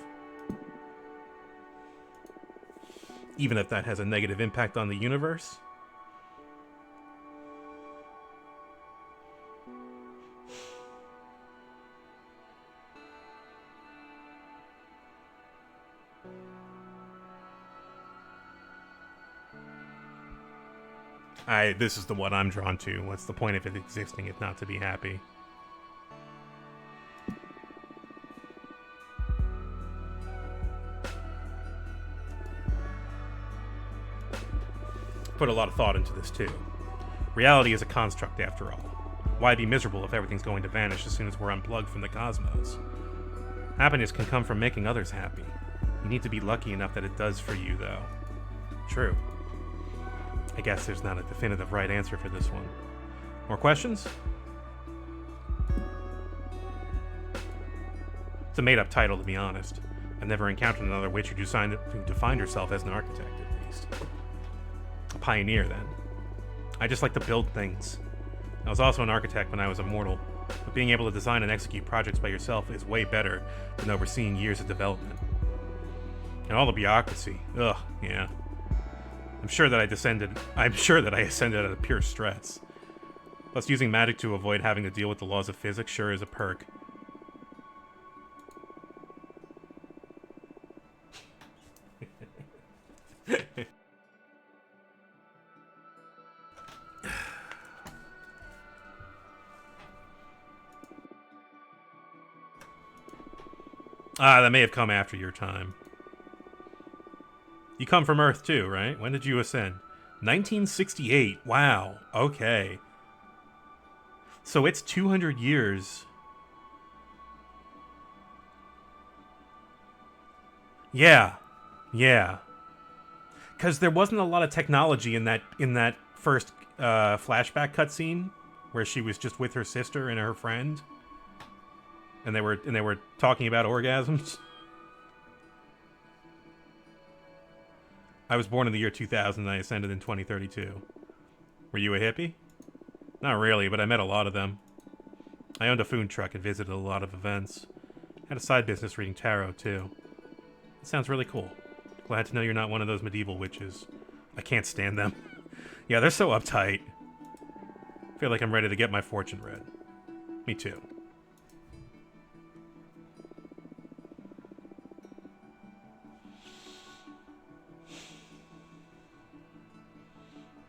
Even if that has a negative impact on the universe. This is the one I'm drawn to. What's the point of it existing if not to be happy? Put a lot of thought into this too. Reality is a construct after all. Why be miserable if everything's going to vanish as soon as we're unplugged from the cosmos? Happiness can come from making others happy. You need to be lucky enough that it does for you, though. True. I guess there's not a definitive right answer for this one. More questions? It's a made-up title, to be honest. I've never encountered another witch who defined herself as an architect, at least. A pioneer, then. I just like to build things. I was also an architect when I was a mortal, but being able to design and execute projects by yourself is way better than overseeing years of development. And all the bureaucracy. Ugh, yeah. I'm sure that I ascended out of pure stress. Plus, using magic to avoid having to deal with the laws of physics sure is a perk. That may have come after your time. You come from Earth too, right? When did you ascend? 1968. Wow. Okay. So it's 200 years. Yeah. Yeah. Because there wasn't a lot of technology in that first flashback cutscene where she was just with her sister and her friend. And they were talking about orgasms. I was born in the year 2000 and I ascended in 2032. Were you a hippie? Not really, but I met a lot of them. I owned a food truck and visited a lot of events. Had a side business reading tarot, too. It sounds really cool. Glad to know you're not one of those medieval witches. I can't stand them. Yeah, they're so uptight. Feel like I'm ready to get my fortune read. Me too.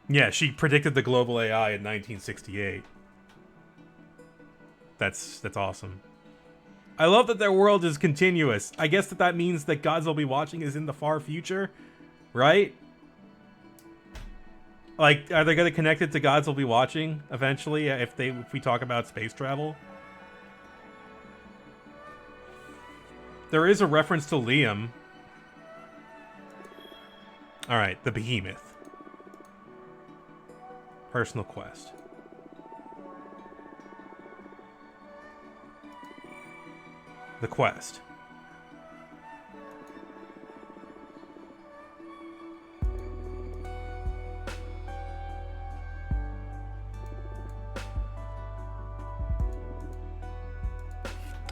Yeah, she predicted the global AI in 1968. That's awesome. I love that their world is continuous. I guess that means that Gods Will Be Watching is in the far future, right? Like, are they going to connect it to Gods Will Be Watching eventually if we talk about space travel? There is a reference to Liam. All right, the behemoth. Personal quest. The quest.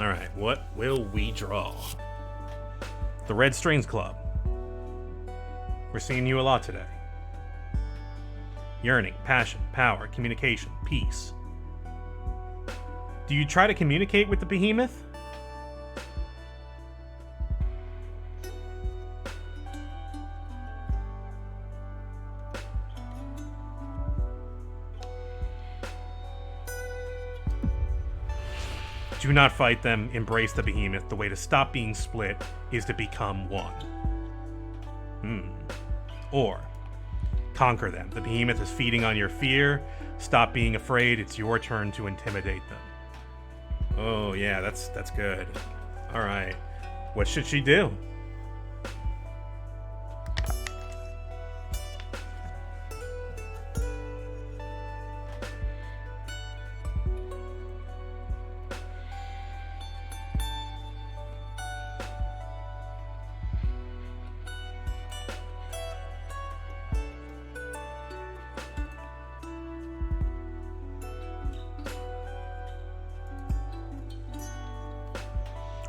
Alright, what will we draw? The Red Strings Club. We're seeing you a lot today. Yearning, passion, power, communication, peace. Do you try to communicate with the behemoth? Do not fight them, embrace the behemoth. The way to stop being split is to become one. Or, conquer them. The behemoth is feeding on your fear. Stop being afraid. It's your turn to intimidate them. Oh, yeah, that's good. Alright. What should she do?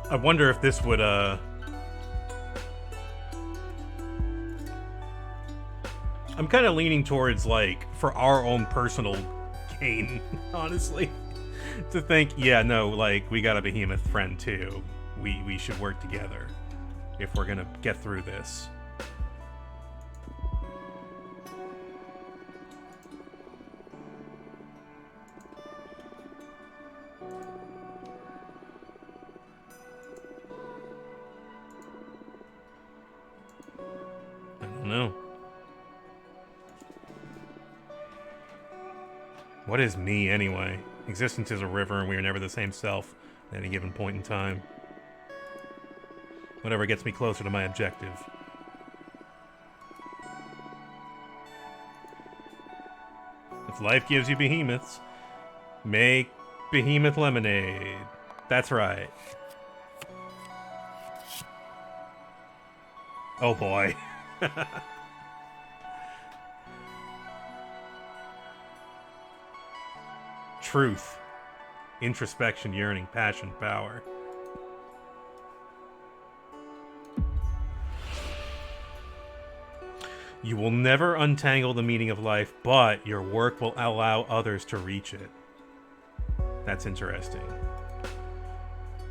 I wonder if this would, I'm kind of leaning towards, like, for our own personal gain, honestly. To think, yeah, no, like, we got a behemoth friend, too. We should work together if we're gonna get through this. No. What is me, anyway? Existence is a river, and we are never the same self at any given point in time. Whatever gets me closer to my objective. If life gives you behemoths, make behemoth lemonade. That's right. Oh boy. Truth, introspection, yearning, passion, power. You will never untangle the meaning of life, but your work will allow others to reach it. That's interesting.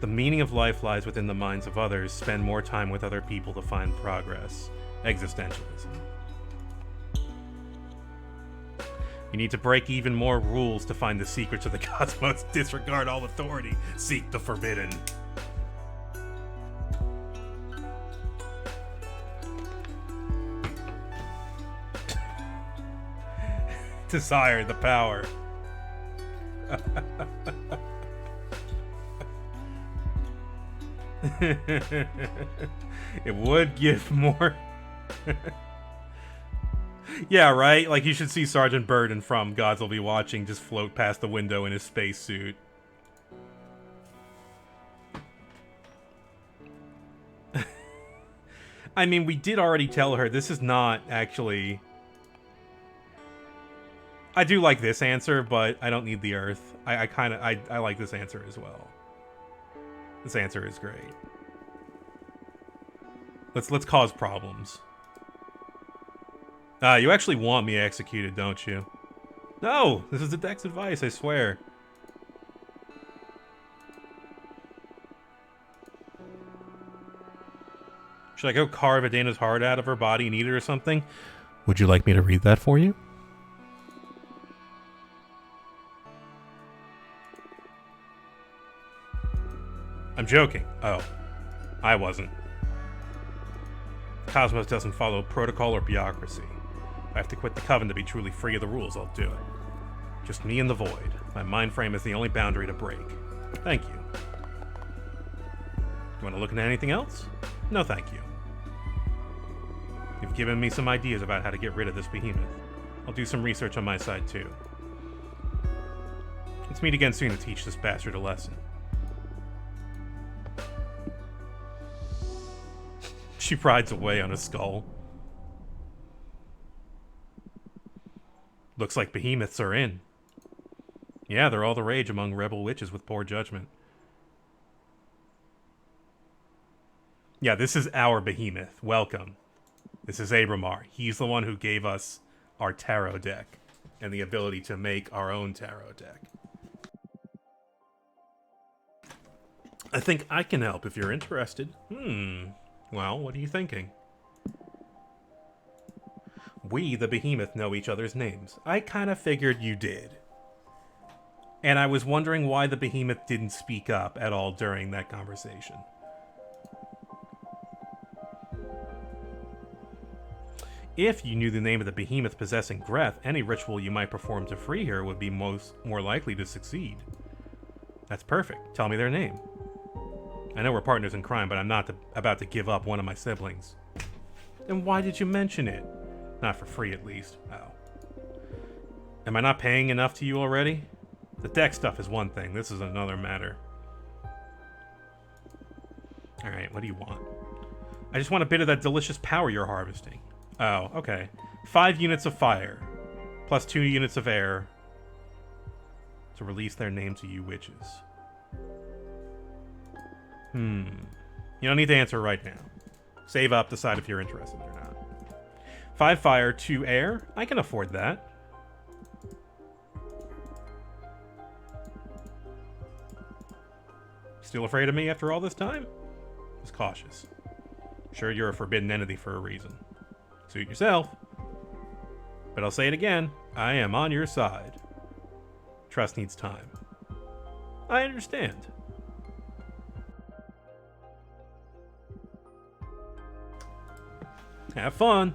The meaning of life lies within the minds of others. Spend more time with other people to find progress. Existentialism. You need to break even more rules to find the secrets of the cosmos. Disregard all authority. Seek the forbidden. Desire the power. It would give more. Yeah, right? Like, you should see Sergeant Burden from Gods Will Be Watching just float past the window in his spacesuit. I mean, we did already tell her this is not actually... I do like this answer, but I don't need the Earth. I like this answer as well. This answer is great. Let's cause problems. You actually want me executed, don't you? No! This is the Deck's advice, I swear. Should I go carve Adana's heart out of her body and eat it or something? Would you like me to read that for you? I'm joking. Oh. I wasn't. Cosmos doesn't follow protocol or bureaucracy. If I have to quit the coven to be truly free of the rules, I'll do it. Just me and the void. My mind frame is the only boundary to break. Thank you. You want to look into anything else? No, thank you. You've given me some ideas about how to get rid of this behemoth. I'll do some research on my side, too. Let's meet again soon to teach this bastard a lesson. She rides away on a skull. Looks like behemoths are in. Yeah, they're all the rage among rebel witches with poor judgment. Yeah, this is our behemoth. Welcome. This is Abramar. He's the one who gave us our tarot deck and the ability to make our own tarot deck. I think I can help if you're interested. Well, what are you thinking? We, the behemoth, know each other's names. I kind of figured you did. And I was wondering why the behemoth didn't speak up at all during that conversation. If you knew the name of the behemoth possessing Greth, any ritual you might perform to free her would be more likely to succeed. That's perfect. Tell me their name. I know we're partners in crime, but I'm not about to give up one of my siblings. Then why did you mention it? Not for free, at least. Oh. Am I not paying enough to you already? The deck stuff is one thing. This is another matter. Alright, what do you want? I just want a bit of that delicious power you're harvesting. Oh, okay. 5 units of fire, plus 2 units of air to release their name to you witches. You don't need to answer right now. Save up, decide if you're interested or not. 5 fire, 2 air. I can afford that. Still afraid of me after all this time? Just cautious. Sure, you're a forbidden entity for a reason. Suit yourself. But I'll say it again. I am on your side. Trust needs time. I understand. Have fun.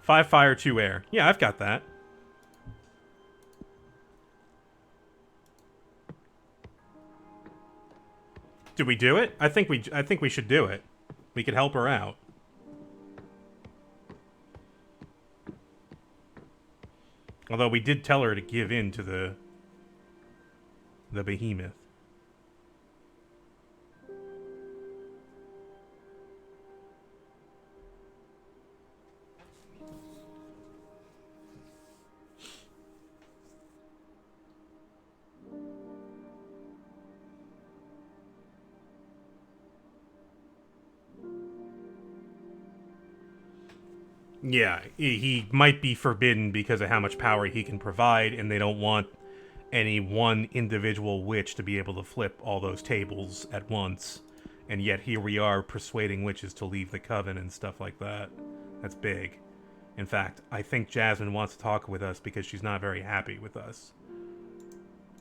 Five fire, 2 air. Yeah, I've got that. Did we do it? I think we should do it. We could help her out. Although we did tell her to give in to the behemoth. Yeah, he might be forbidden because of how much power he can provide, and they don't want any one individual witch to be able to flip all those tables at once. And yet here we are persuading witches to leave the coven and stuff like that. That's big. In fact, I think Jasmine wants to talk with us because she's not very happy with us.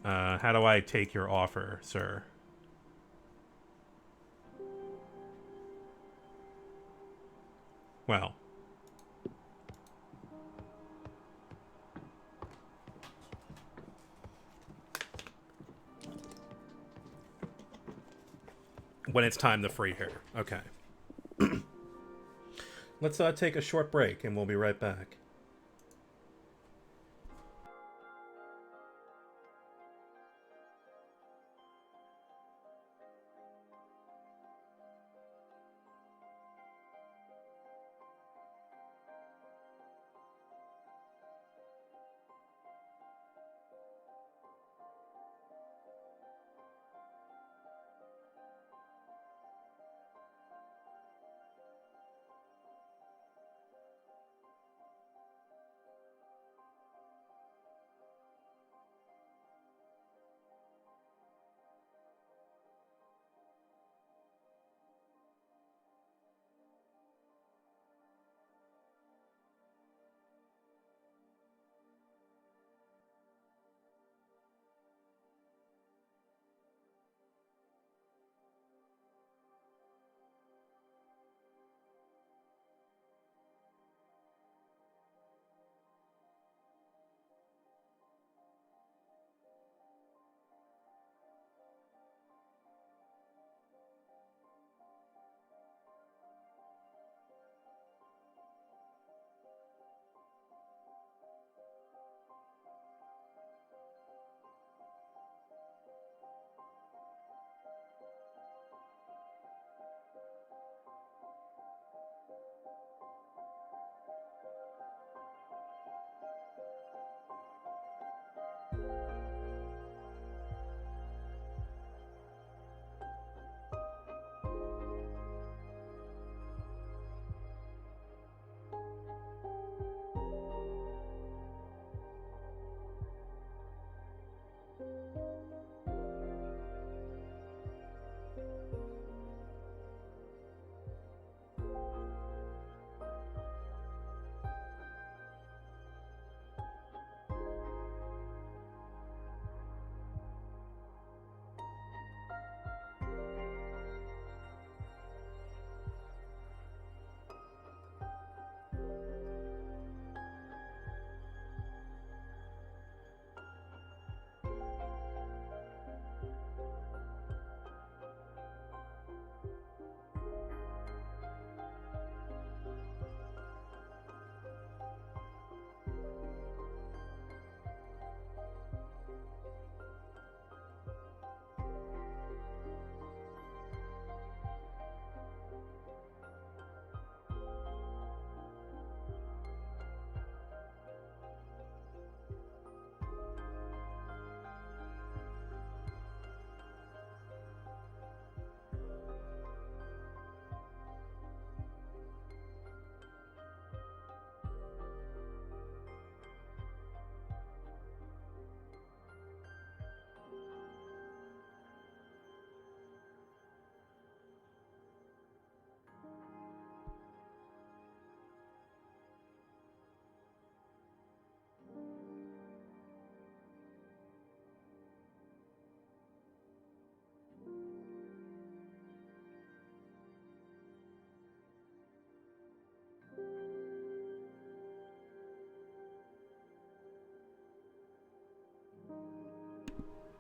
How do I take your offer, sir? Well... when it's time to free her. Okay. Let's take a short break, and we'll be right back.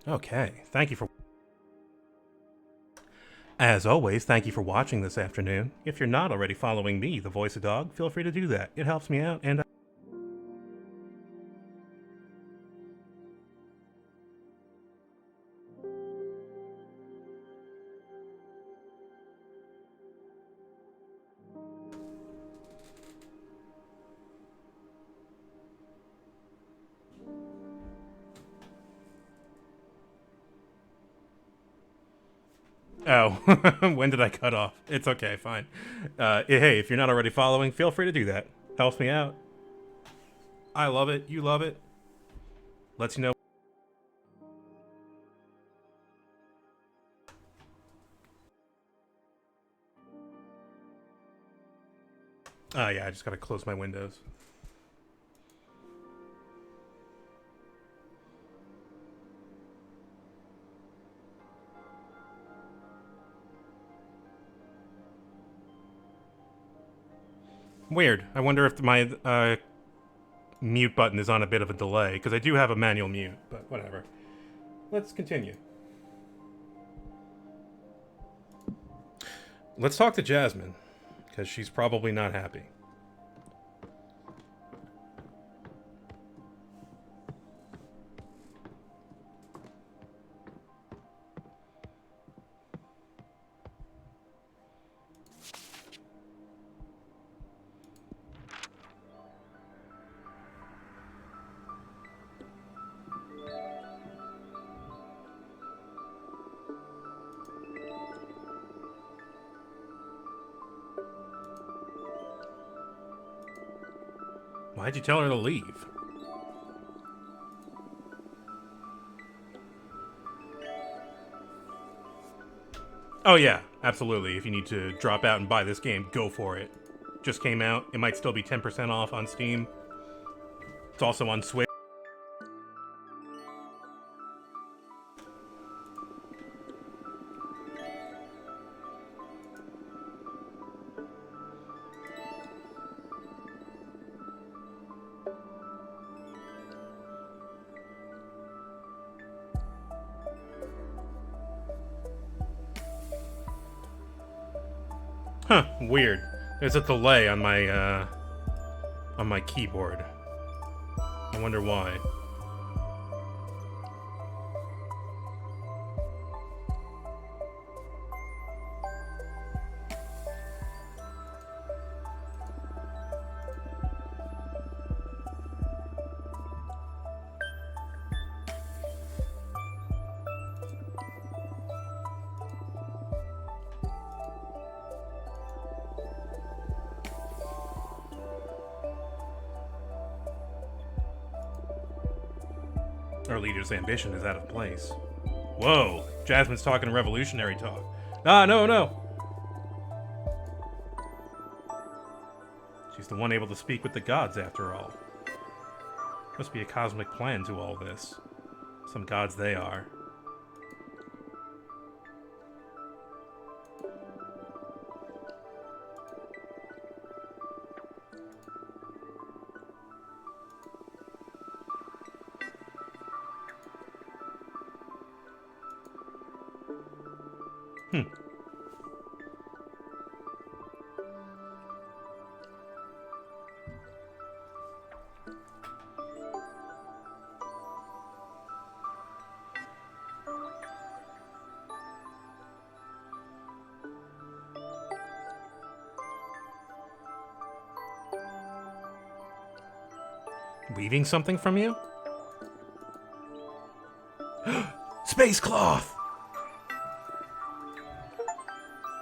Okay, thank you for... As always, thank you for watching this afternoon. If you're not already following me, the Voice of Dog, feel free to do that. It helps me out, and... Oh, when did I cut off? It's okay, fine. Hey, if you're not already following, feel free to do that. Helps me out. I love it. You love it. Lets you know. Oh, yeah, I just gotta close my windows. Weird. I wonder if my mute button is on a bit of a delay, because I do have a manual mute, but whatever. Let's continue. Let's talk to Jasmine, because she's probably not happy. Why'd you tell her to leave? Oh yeah, absolutely. If you need to drop out and buy this game, go for it. Just came out. It might still be 10% off on Steam. It's also on Switch. Huh, weird. There's a delay on my keyboard. I wonder why. Our leader's ambition is out of place. Whoa, Jasmine's talking revolutionary talk. Ah, no, no. She's the one able to speak with the gods, after all. Must be a cosmic plan to all this. Some gods they are. Weaving something from you? Space cloth!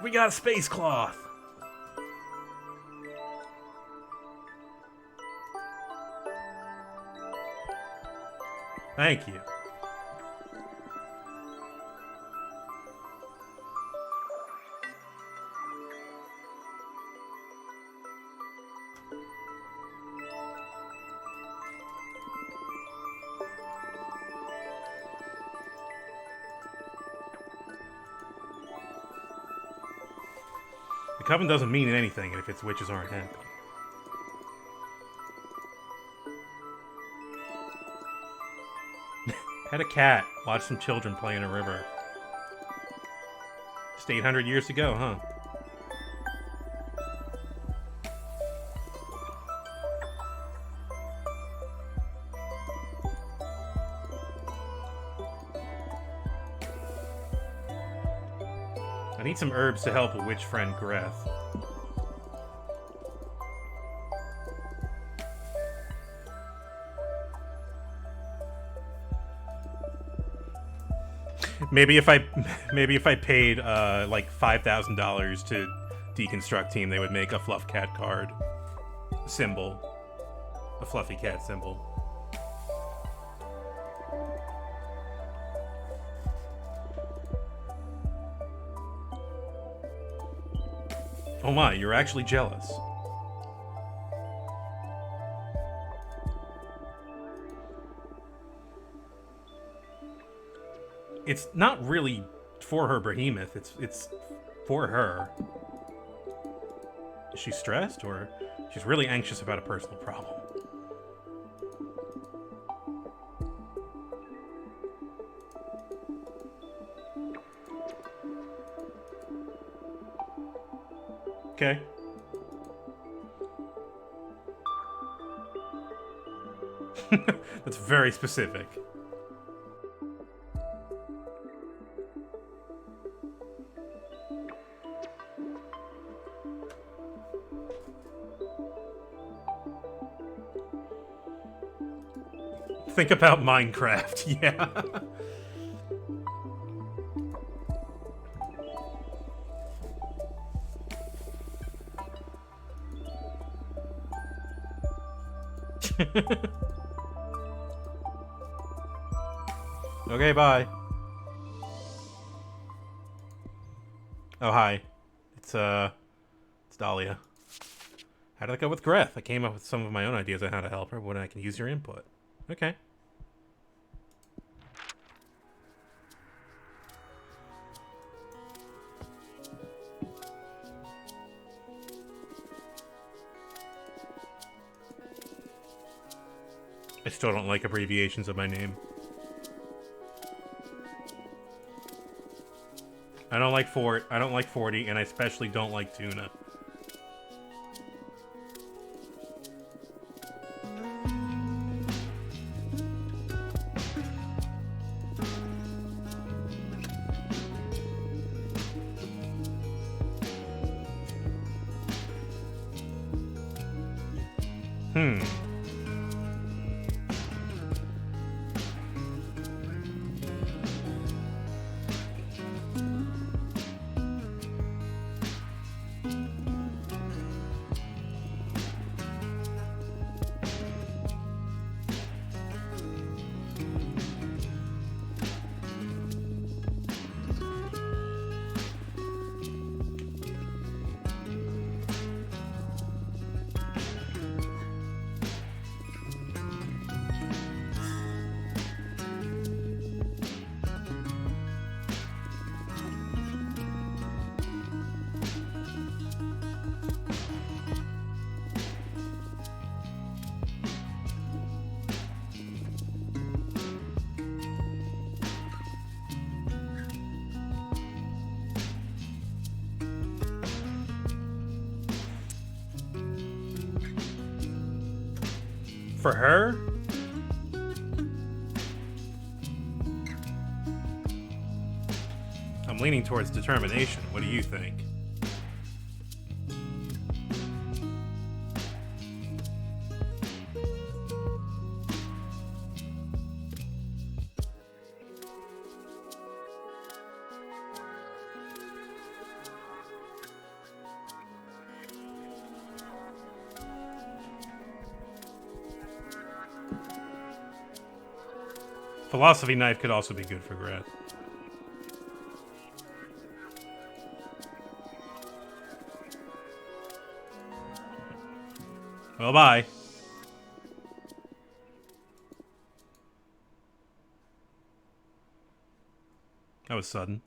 We got a space cloth! Thank you. The coven doesn't mean anything if its witches aren't happy. Pet a cat. Watch some children play in a river. Just 800 years to go, huh? I need some herbs to help a witch friend, Greth. Maybe if I paid like $5,000 to Deconstruct Team, they would make a fluff cat card symbol, a fluffy cat symbol. Oh my, you're actually jealous. It's not really for her behemoth, it's for her. Is she stressed, or she's really anxious about a personal problem? Okay. That's very specific. Think about Minecraft, yeah. Okay, bye. Oh, hi. It's Dahlia. How did that go with Greth? I came up with some of my own ideas on how to help her when I can use your input. Okay. I still don't like abbreviations of my name. I don't like Fort. I don't like 40, and I especially don't like tuna. For her? I'm leaning towards determination. What do you think? Philosophy knife could also be good for Gret. Well, bye. That was sudden.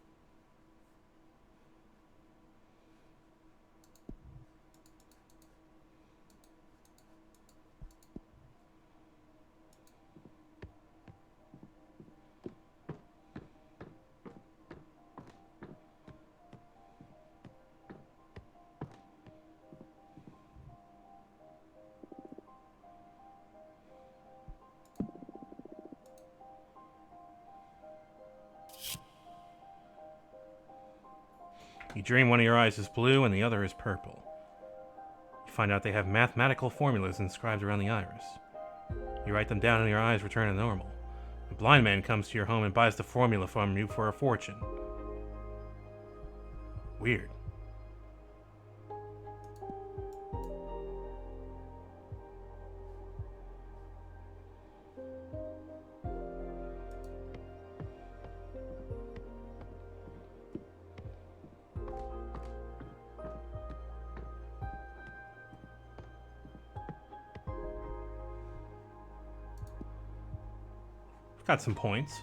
You dream one of your eyes is blue and the other is purple. You find out they have mathematical formulas inscribed around the iris. You write them down and your eyes return to normal. A blind man comes to your home and buys the formula from you for a fortune. Weird. Got some points.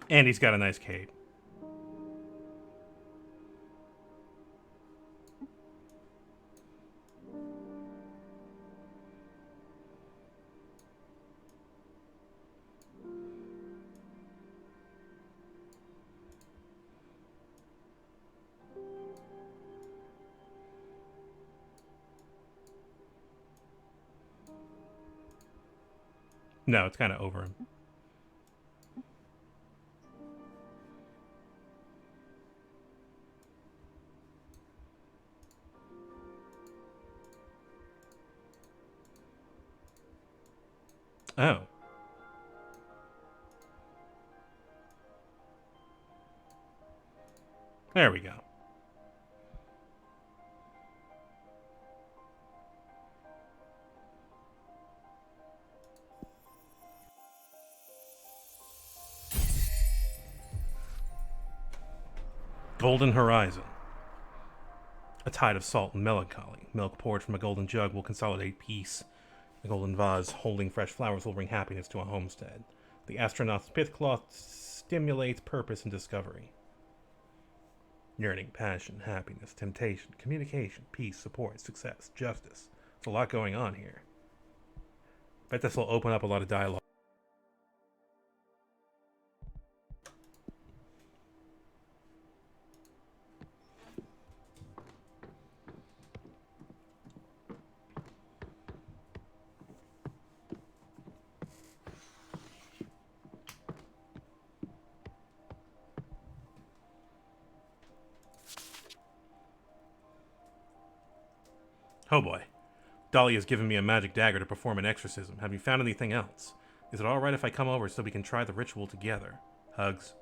And he's got a nice cape. No, it's kind of over him. Oh. There we go. Golden Horizon. A tide of salt and melancholy. Milk poured from a golden jug will consolidate peace. A golden vase holding fresh flowers will bring happiness to a homestead. The astronaut's pith cloth stimulates purpose and discovery. Yearning, passion, happiness, temptation, communication, peace, support, success, justice. There's a lot going on here. Bet this will open up a lot of dialogue. Oh boy. Dolly has given me a magic dagger to perform an exorcism. Have you found anything else? Is it alright if I come over so we can try the ritual together? Hugs.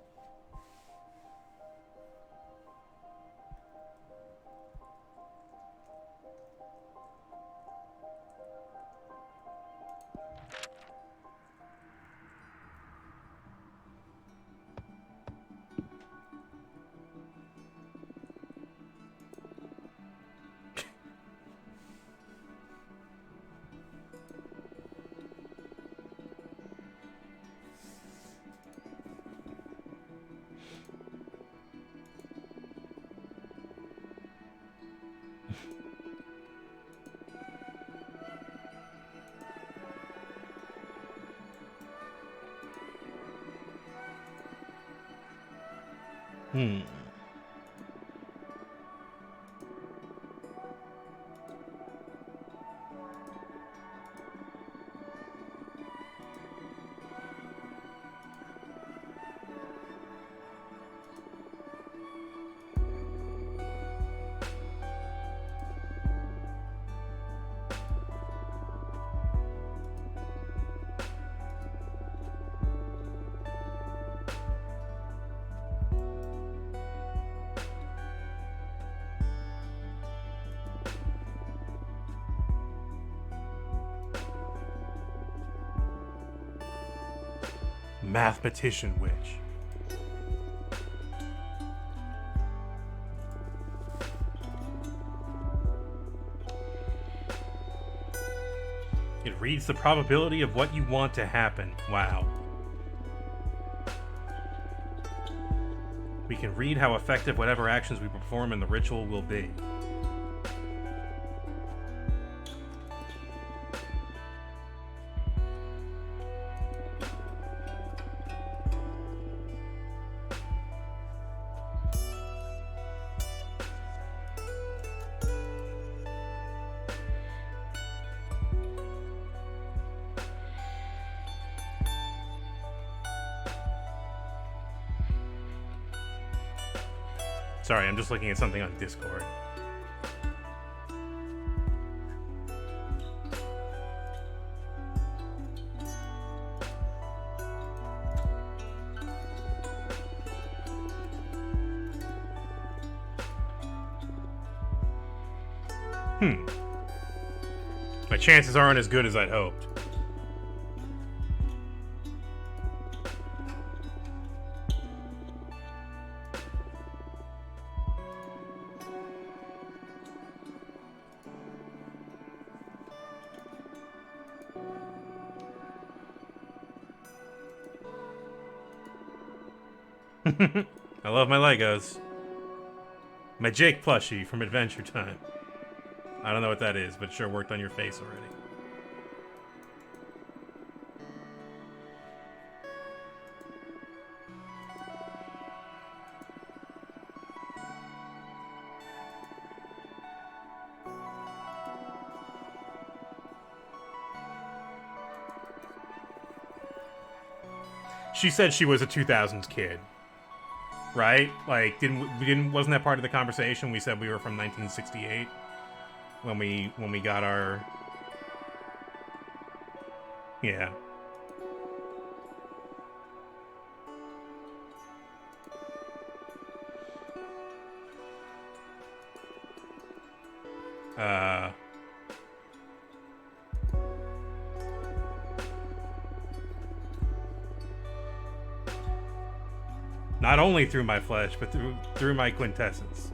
Mathematician witch. It reads the probability of what you want to happen. Wow. We can read how effective whatever actions we perform in the ritual will be. Sorry, I'm just looking at something on Discord. My chances aren't as good as I'd hoped. I love my Legos. My Jake plushie from Adventure Time. I don't know what that is, but it sure worked on your face already. She said she was a 2000s kid. Right? Like, wasn't that part of the conversation? We said we were from 1968 when we got our... Yeah. Not only through my flesh, but through my quintessence.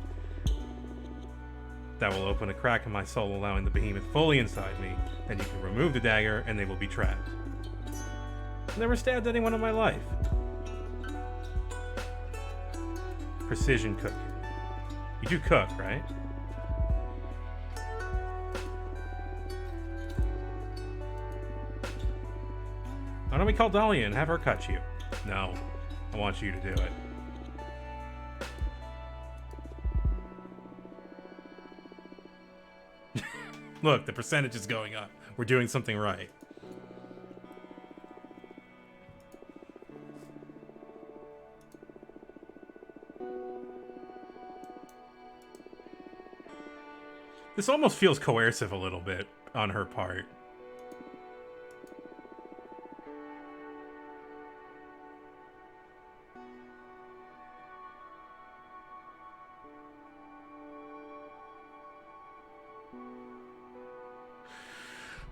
That will open a crack in my soul, allowing the behemoth fully inside me. Then you can remove the dagger, and they will be trapped. Never stabbed anyone in my life. Precision cooking. You do cook, right? Why don't we call Dahlia and have her cut you? No. I want you to do it. Look, the percentage is going up. We're doing something right. This almost feels coercive a little bit on her part.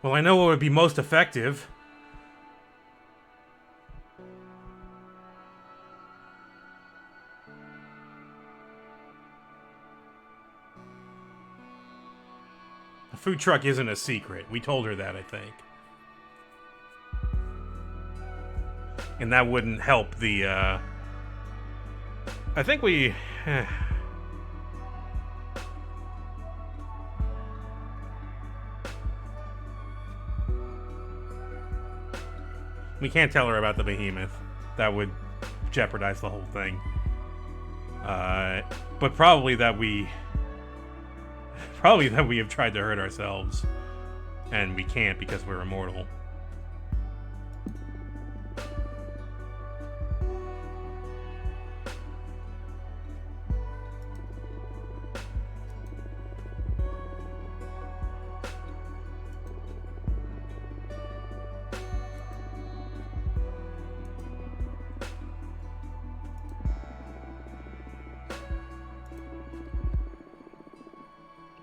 Well, I know what would be most effective. A food truck isn't a secret. We told her that, I think. And that wouldn't help the, I think we... We can't tell her about the behemoth. That would jeopardize the whole thing. But probably that we have tried to hurt ourselves. And we can't because we're immortal.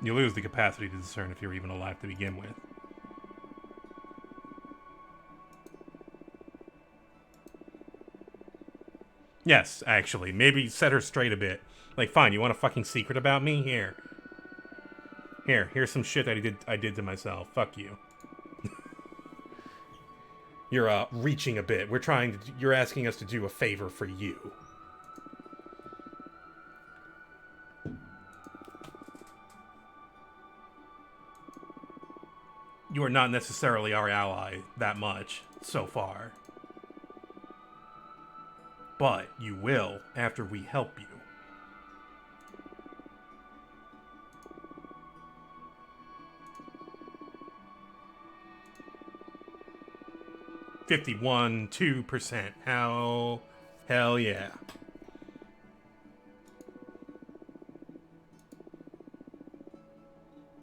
You lose the capacity to discern if you're even alive to begin with. Yes, actually. Maybe set her straight a bit. Like, fine, you want a fucking secret about me? Here. Here's some shit I did to myself. Fuck you. You're, reaching a bit. You're asking us to do a favor for you. You are not necessarily our ally that much, so far. But you will after we help you. $51.2%. How? Hell yeah.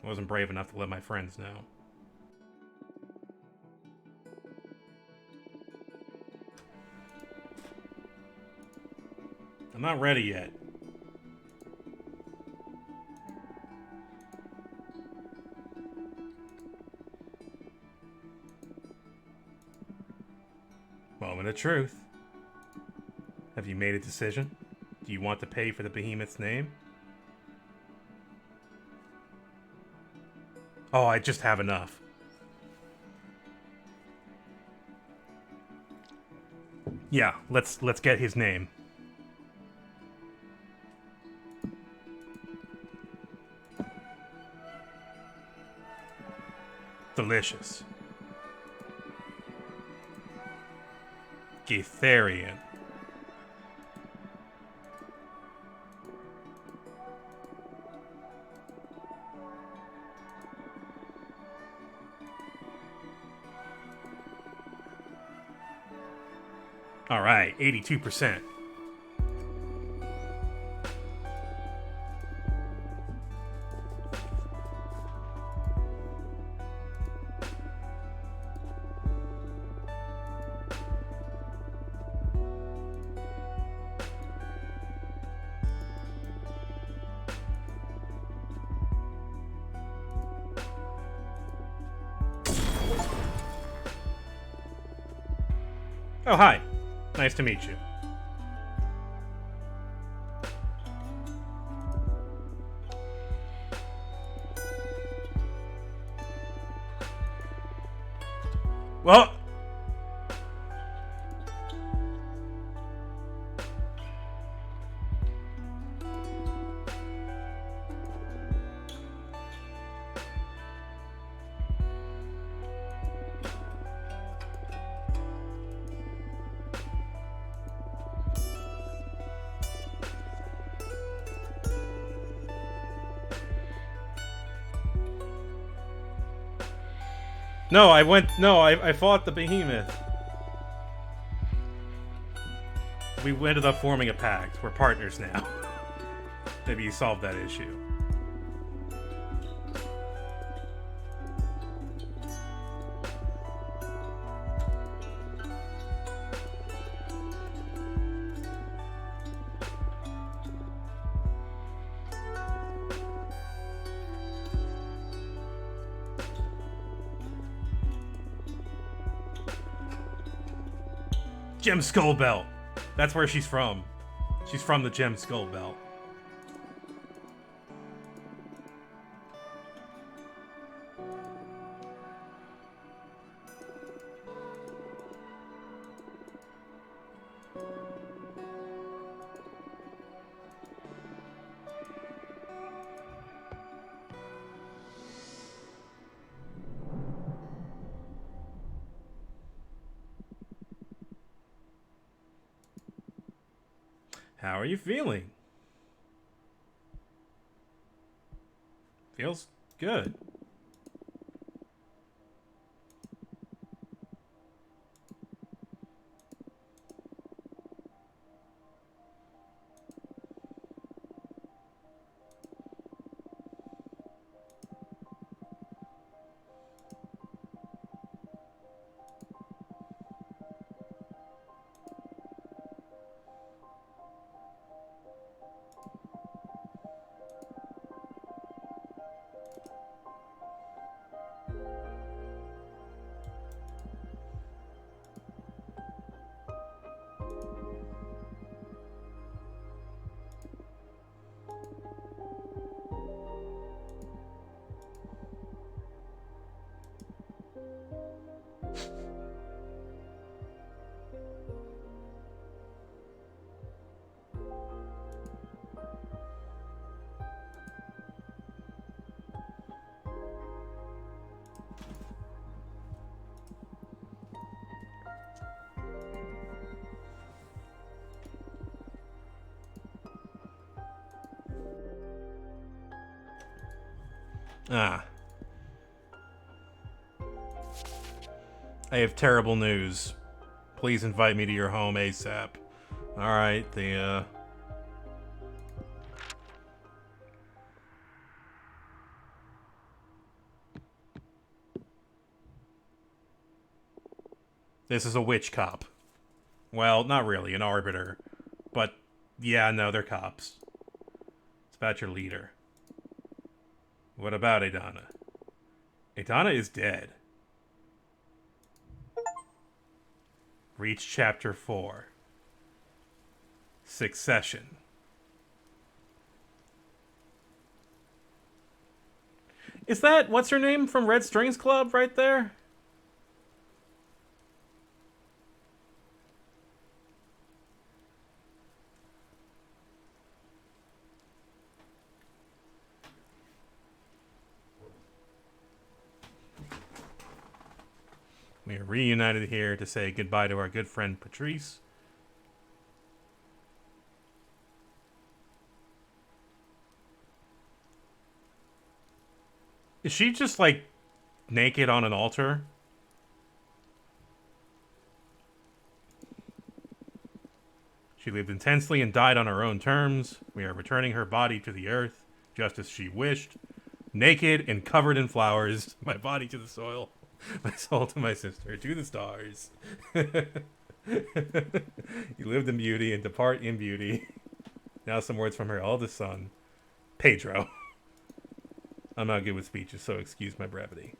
I wasn't brave enough to let my friends know. I'm not ready yet. Moment of truth. Have you made a decision? Do you want to pay for the behemoth's name? Oh, I just have enough. Yeah, let's get his name. Delicious. Githerian. All right, 82%. Oh, hi. Nice to meet you. Well, no, I went. No, I fought the behemoth. We ended up forming a pact. We're partners now. Maybe you solved that issue. Gem Skull Belt. That's where she's from. She's from the Gem Skull Belt. How are you feeling? Feels good. Ah. I have terrible news. Please invite me to your home ASAP. Alright, This is a witch cop. Well, not really, an arbiter. But, yeah, no, they're cops. It's about your leader. What about Adana? Adana is dead. Reach chapter 4. Succession. Is that, what's her name from Red Strings Club right there? We are reunited here to say goodbye to our good friend Patrice. Is she just like naked on an altar? She lived intensely and died on her own terms. We are returning her body to the earth, just as she wished. Naked and covered in flowers, my body to the soil, my soul to my sister, to the stars. You lived in beauty and depart in beauty. Now some words from her eldest son, Pedro. I'm not good with speeches, so excuse my brevity.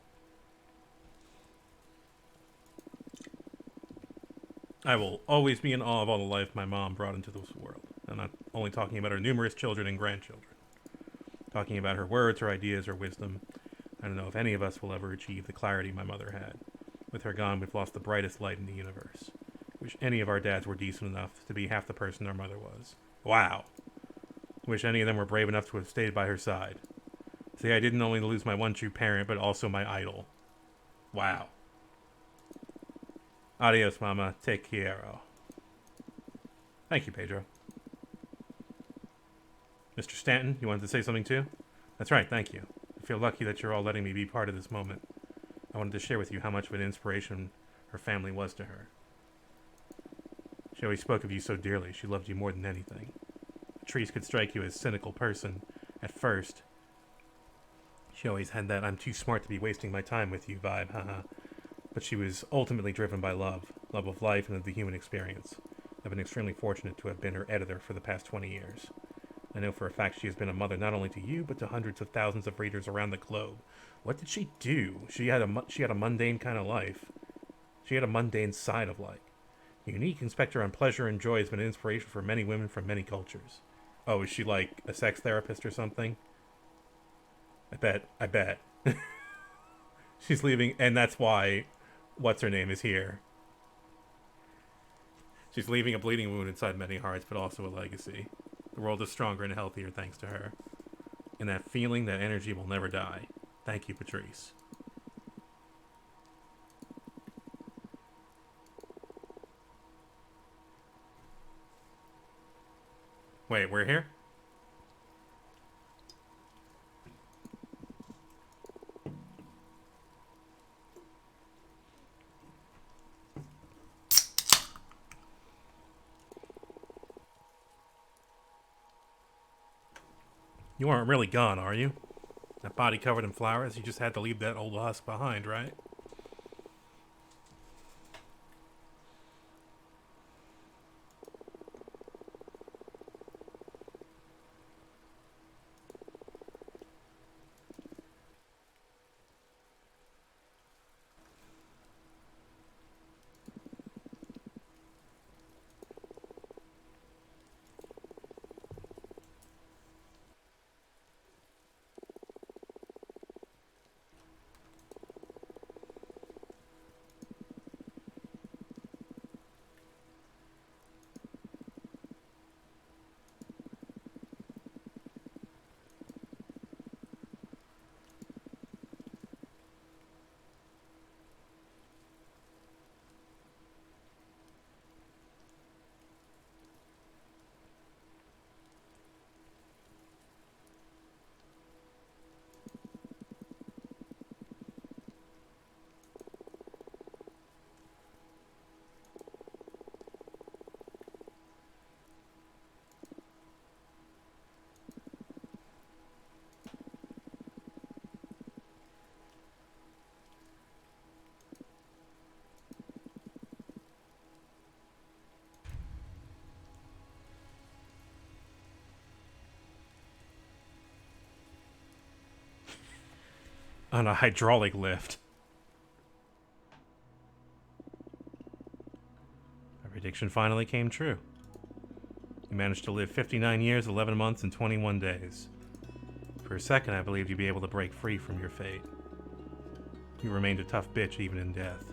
I will always be in awe of all the life my mom brought into this world. I'm not only talking about her numerous children and grandchildren. Talking about her words, her ideas, her wisdom. I don't know if any of us will ever achieve the clarity my mother had. With her gone, we've lost the brightest light in the universe. Wish any of our dads were decent enough to be half the person our mother was. Wow. Wish any of them were brave enough to have stayed by her side. See, I didn't only lose my one true parent, but also my idol. Wow. Adios, Mama. Take care. Thank you, Pedro. Mr. Stanton, you wanted to say something too? That's right, thank you. I feel lucky that you're all letting me be part of this moment. I wanted to share with you how much of an inspiration her family was to her. She always spoke of you so dearly. She loved you more than anything. Patrice could strike you as a cynical person at first. She always had that I'm too smart to be wasting my time with you vibe, haha. But she was ultimately driven by love of life and of the human experience. I've been extremely fortunate to have been her editor for the past 20 years. I know for a fact she has been a mother not only to you, but to hundreds of thousands of readers around the globe. What did she do? She had a mundane kind of life. She had a mundane side of life. A unique inspector on pleasure and joy has been an inspiration for many women from many cultures. Oh, is she like a sex therapist or something? I bet. She's leaving, and that's why what's-her-name is here. She's leaving a bleeding wound inside many hearts, but also a legacy. The world is stronger and healthier thanks to her. And that feeling, that energy will never die. Thank you, Patrice. Wait, we're here? You aren't really gone, are you? That body covered in flowers, you just had to leave that old husk behind, right? On a hydraulic lift. My prediction finally came true. You managed to live 59 years, 11 months, and 21 days. For a second, I believed you'd be able to break free from your fate. You remained a tough bitch even in death.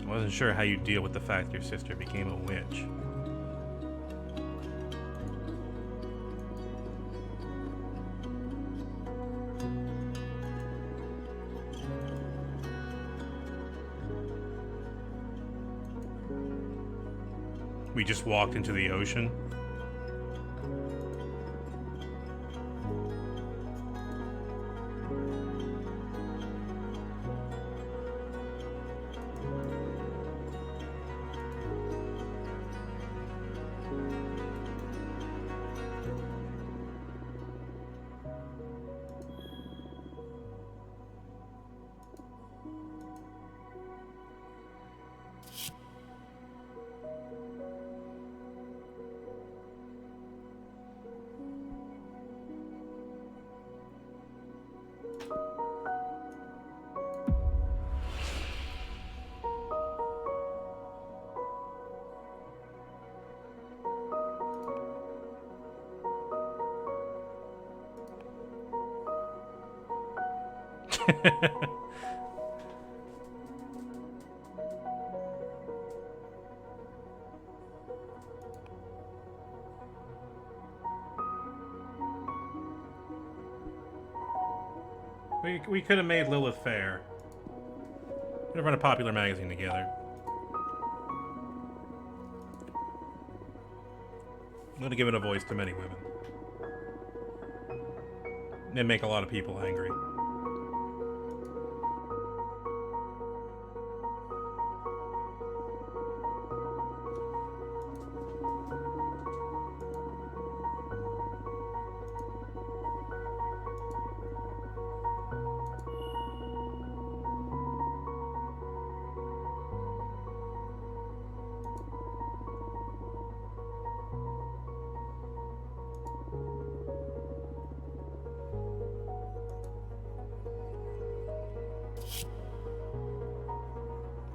I wasn't sure how you'd deal with the fact your sister became a witch. We just walked into the ocean. We could have made Lilith fair. Could have run a popular magazine together. Would have given a voice to many women. And make a lot of people angry.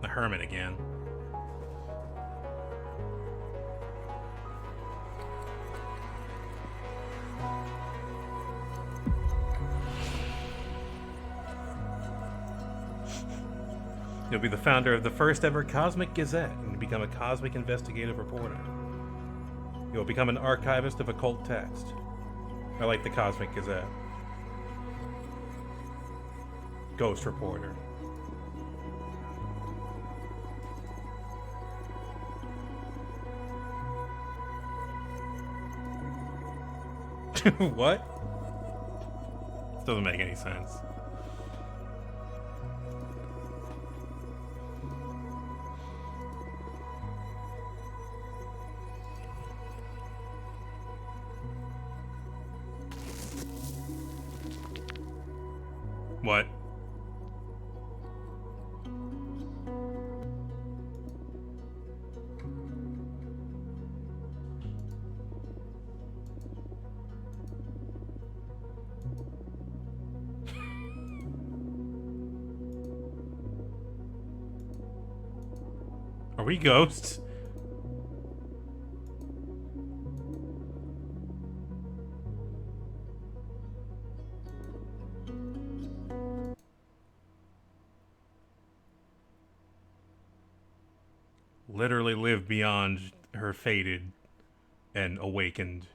The hermit again. You'll be the founder of the first ever Cosmic Gazette and become a cosmic investigative reporter. You'll become an archivist of occult text. I like the Cosmic Gazette. Ghost reporter. What? Doesn't make any sense. What? Are we ghosts? Literally lived beyond her fated and awakened.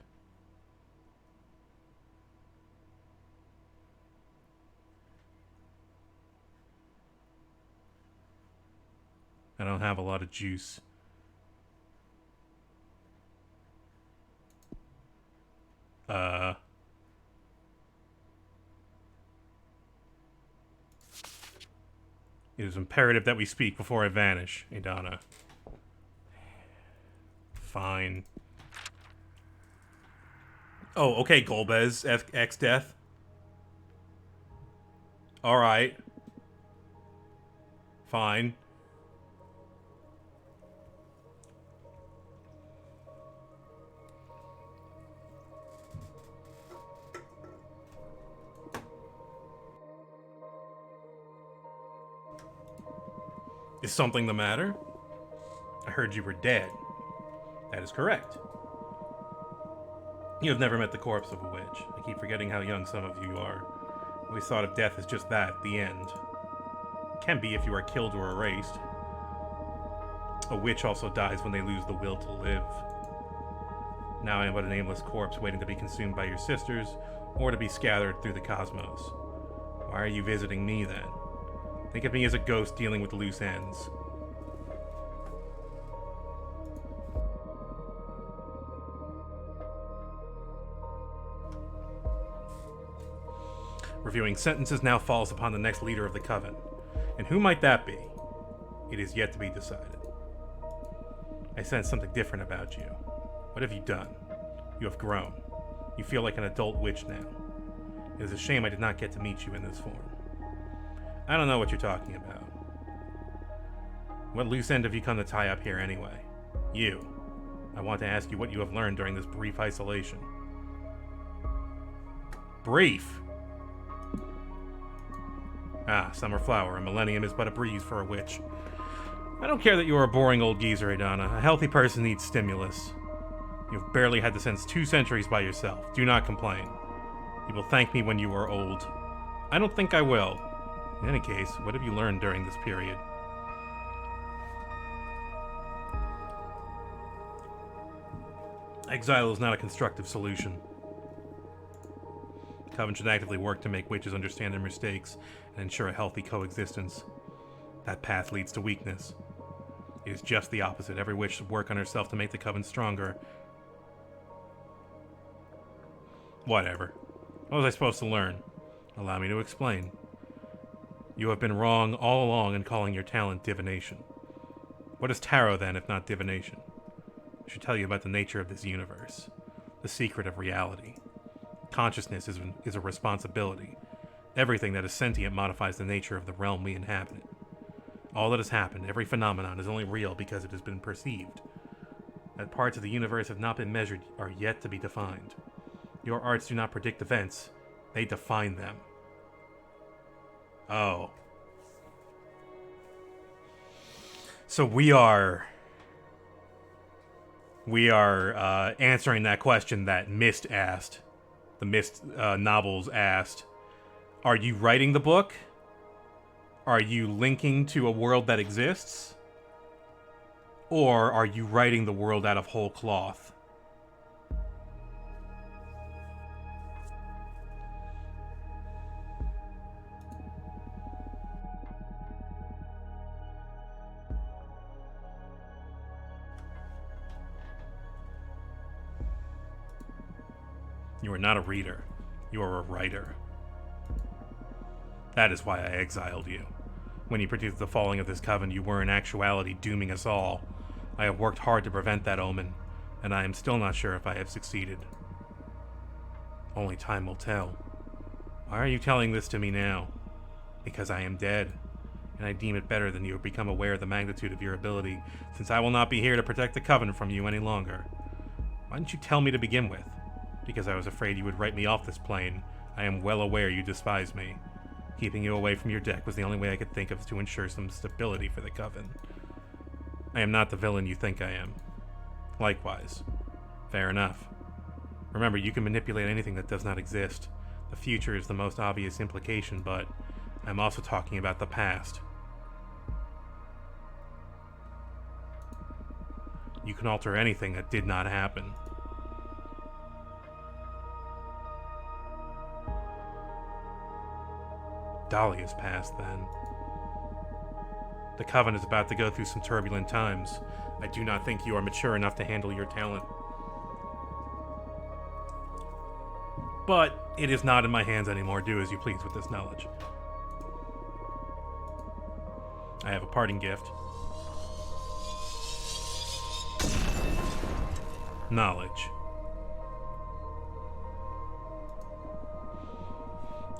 I don't have a lot of juice. It is imperative that we speak before I vanish, Adana. Fine. Oh, okay, Golbez, X-Death. Alright. Fine. Is something the matter? I heard you were dead. That is correct. You have never met the corpse of a witch. I keep forgetting how young some of you are. I always thought of death as just that, the end. It can be if you are killed or erased. A witch also dies when they lose the will to live. Now I am but a nameless corpse waiting to be consumed by your sisters, or to be scattered through the cosmos. Why are you visiting me then? Think of me as a ghost dealing with loose ends. Reviewing sentences now falls upon the next leader of the coven. And who might that be? It is yet to be decided. I sense something different about you. What have you done? You have grown. You feel like an adult witch now. It is a shame I did not get to meet you in this form. I don't know what you're talking about. What loose end have you come to tie up here anyway? You. I want to ask you what you have learned during this brief isolation. Brief? Ah, summer flower. A millennium is but a breeze for a witch. I don't care that you are a boring old geezer, Adana. A healthy person needs stimulus. You've barely had to sense 2 centuries by yourself. Do not complain. You will thank me when you are old. I don't think I will. In any case, what have you learned during this period? Exile is not a constructive solution. The Coven should actively work to make witches understand their mistakes and ensure a healthy coexistence. That path leads to weakness. It is just the opposite. Every witch should work on herself to make the Coven stronger. Whatever. What was I supposed to learn? Allow me to explain. You have been wrong all along in calling your talent divination. What is tarot, then, if not divination? I should tell you about the nature of this universe, the secret of reality. Consciousness is a responsibility. Everything that is sentient modifies the nature of the realm we inhabit. All that has happened, every phenomenon, is only real because it has been perceived. That parts of the universe have not been measured are yet to be defined. Your arts do not predict events, they define them. Oh. So we are answering that question that Mist asked. The Mist novels asked. Are you writing the book? Are you linking to a world that exists? Or are you writing the world out of whole cloth? You are not a reader. You are a writer. That is why I exiled you. When you predicted the falling of this coven, you were in actuality dooming us all. I have worked hard to prevent that omen, and I am still not sure if I have succeeded. Only time will tell. Why are you telling this to me now? Because I am dead, and I deem it better than you have become aware of the magnitude of your ability, since I will not be here to protect the coven from you any longer. Why didn't you tell me to begin with? Because I was afraid you would write me off this plane. I am well aware you despise me. Keeping you away from your deck was the only way I could think of to ensure some stability for the Coven. I am not the villain you think I am. Likewise. Fair enough. Remember, you can manipulate anything that does not exist. The future is the most obvious implication, but I'm also talking about the past. You can alter anything that did not happen. Dahlia's past, then. The Coven is about to go through some turbulent times. I do not think you are mature enough to handle your talent. But it is not in my hands anymore. Do as you please with this knowledge. I have a parting gift. Knowledge.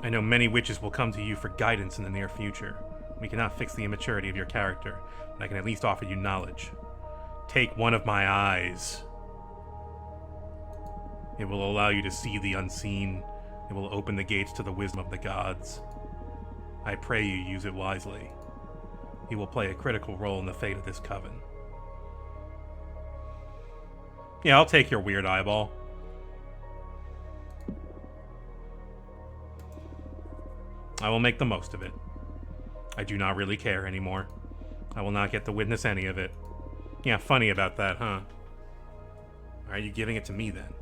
I know many witches will come to you for guidance in the near future. We cannot fix the immaturity of your character, but I can at least offer you knowledge. Take one of my eyes. It will allow you to see the unseen. It will open the gates to the wisdom of the gods. I pray you use it wisely. He will play a critical role in the fate of this coven. Yeah, I'll take your weird eyeball. I will make the most of it. I do not really care anymore. I will not get to witness any of it. Yeah, funny about that, huh? Are you giving it to me, then?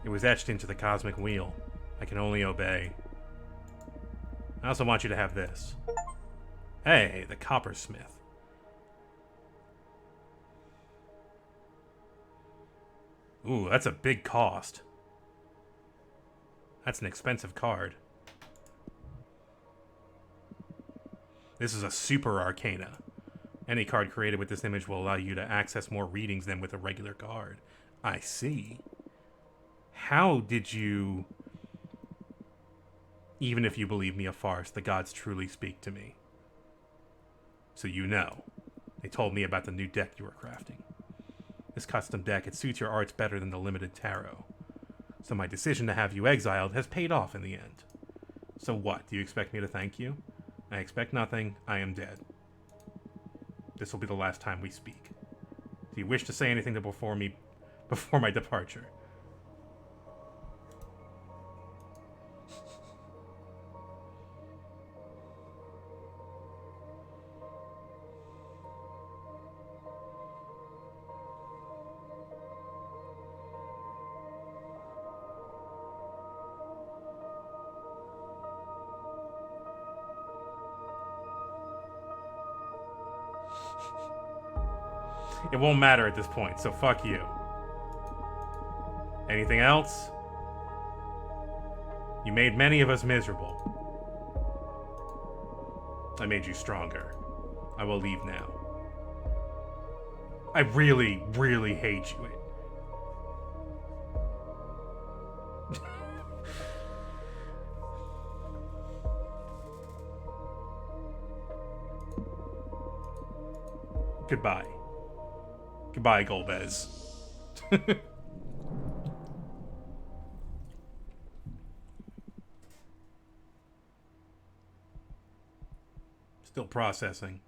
It was etched into the cosmic wheel. I can only obey. I also want you to have this. Hey, the coppersmith. Ooh, that's a big cost. That's an expensive card. This is a super arcana. Any card created with this image will allow you to access more readings than with a regular card. I see. How did you... Even if you believe me a farce, the gods truly speak to me. So you know. They told me about the new deck you were crafting. This custom deck, it suits your arts better than the limited tarot. So my decision to have you exiled has paid off in the end. So what, do you expect me to thank you? I expect nothing. I am dead. This will be the last time we speak. Do you wish to say anything before my departure? It won't matter at this point, so fuck you. Anything else? You made many of us miserable. I made you stronger. I will leave now. I really, really hate you. Goodbye. Goodbye, Golbez. Still processing.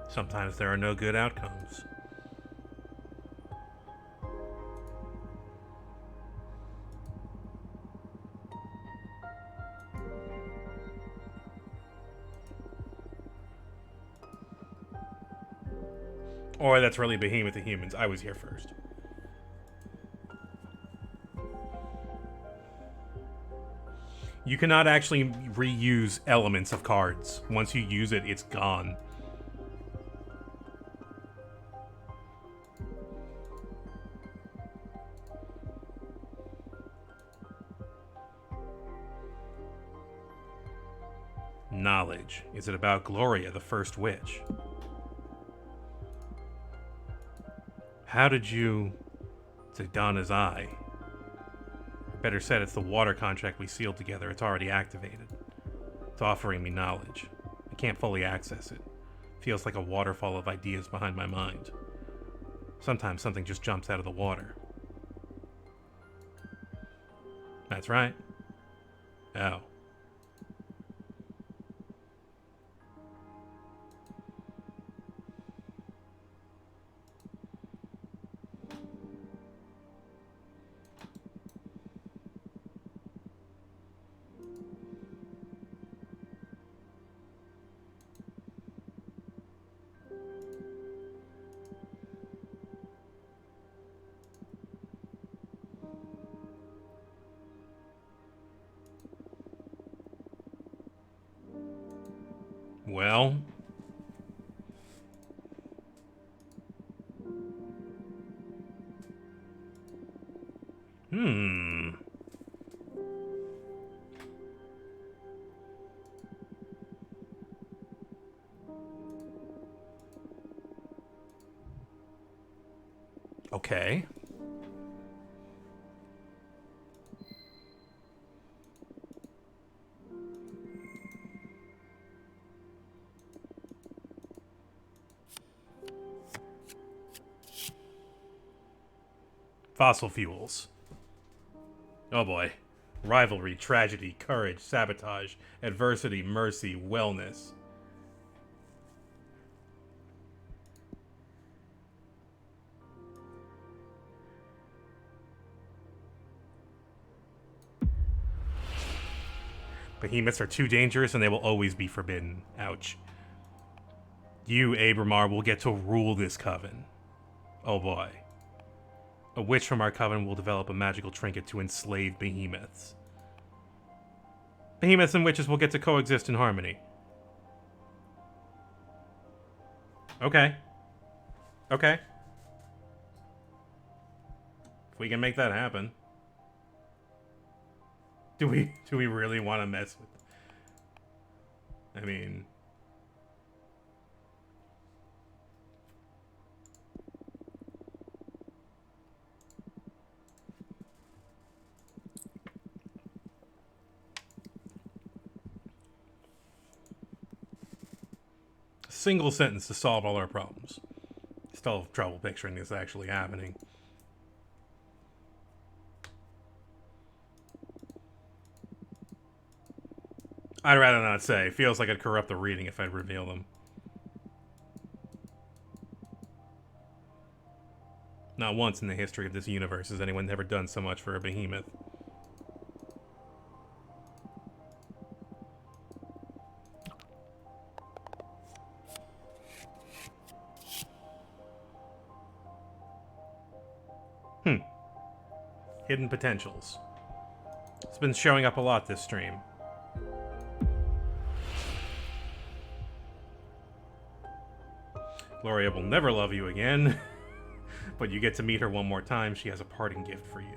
Sometimes there are no good outcomes. Or that's really Behemoth of Humans. I was here first. You cannot actually reuse elements of cards. Once you use it, it's gone. Knowledge. Is it about Gloria, the first witch? How did you... It's Adana's eye. Better said, it's the water contract we sealed together. It's already activated. It's offering me knowledge. I can't fully access it. Feels like a waterfall of ideas behind my mind. Sometimes something just jumps out of the water. That's right. Oh. Well... Okay. Fossil fuels. Oh boy. Rivalry, tragedy, courage, sabotage, adversity, mercy, wellness. Behemoths are too dangerous and they will always be forbidden. Ouch. You, Abramar, will get to rule this coven. Oh boy. A witch from our coven will develop a magical trinket to enslave behemoths. Behemoths and witches will get to coexist in harmony. Okay. Okay. If we can make that happen. Do we really want to mess with... I mean... single sentence to solve all our problems. Still have trouble picturing this actually happening. I'd rather not say. It feels like I'd corrupt the reading if I'd reveal them. Not once in the history of this universe has anyone ever done so much for a behemoth. Hidden potentials. It's been showing up a lot this stream. Gloria will never love you again, but you get to meet her one more time. She has a parting gift for you.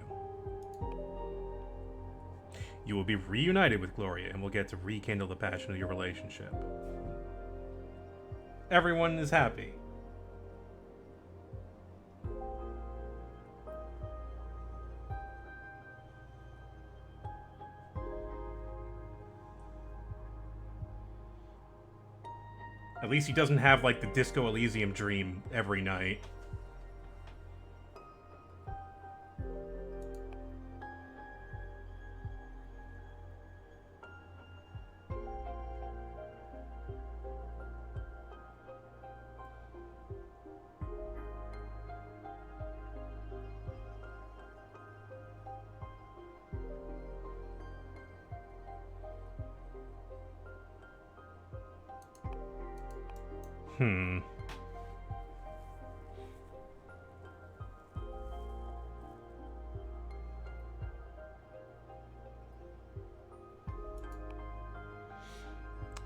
You will be reunited with Gloria and will get to rekindle the passion of your relationship. Everyone is happy. At least he doesn't have, like, the Disco Elysium dream every night.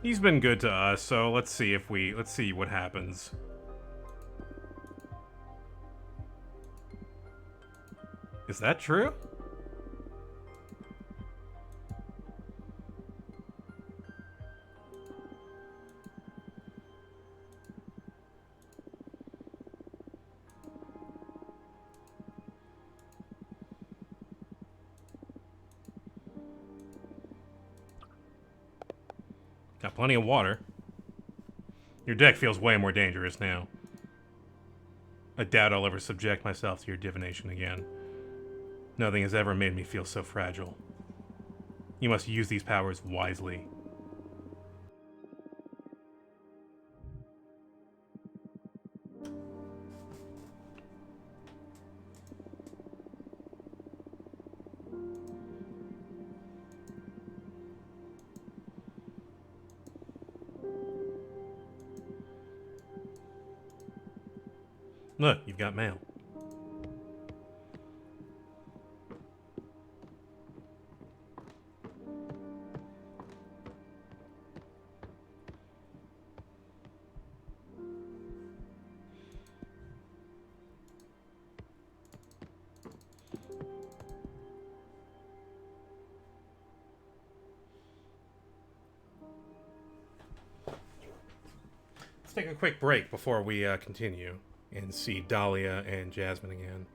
He's been good to us, so let's see what happens. Is that true? Got plenty of water. Your deck feels way more dangerous now. I doubt I'll ever subject myself to your divination again. Nothing has ever made me feel so fragile. You must use these powers wisely. Look, you've got mail. Let's take a quick break before we continue and see Dahlia and Jasmine again.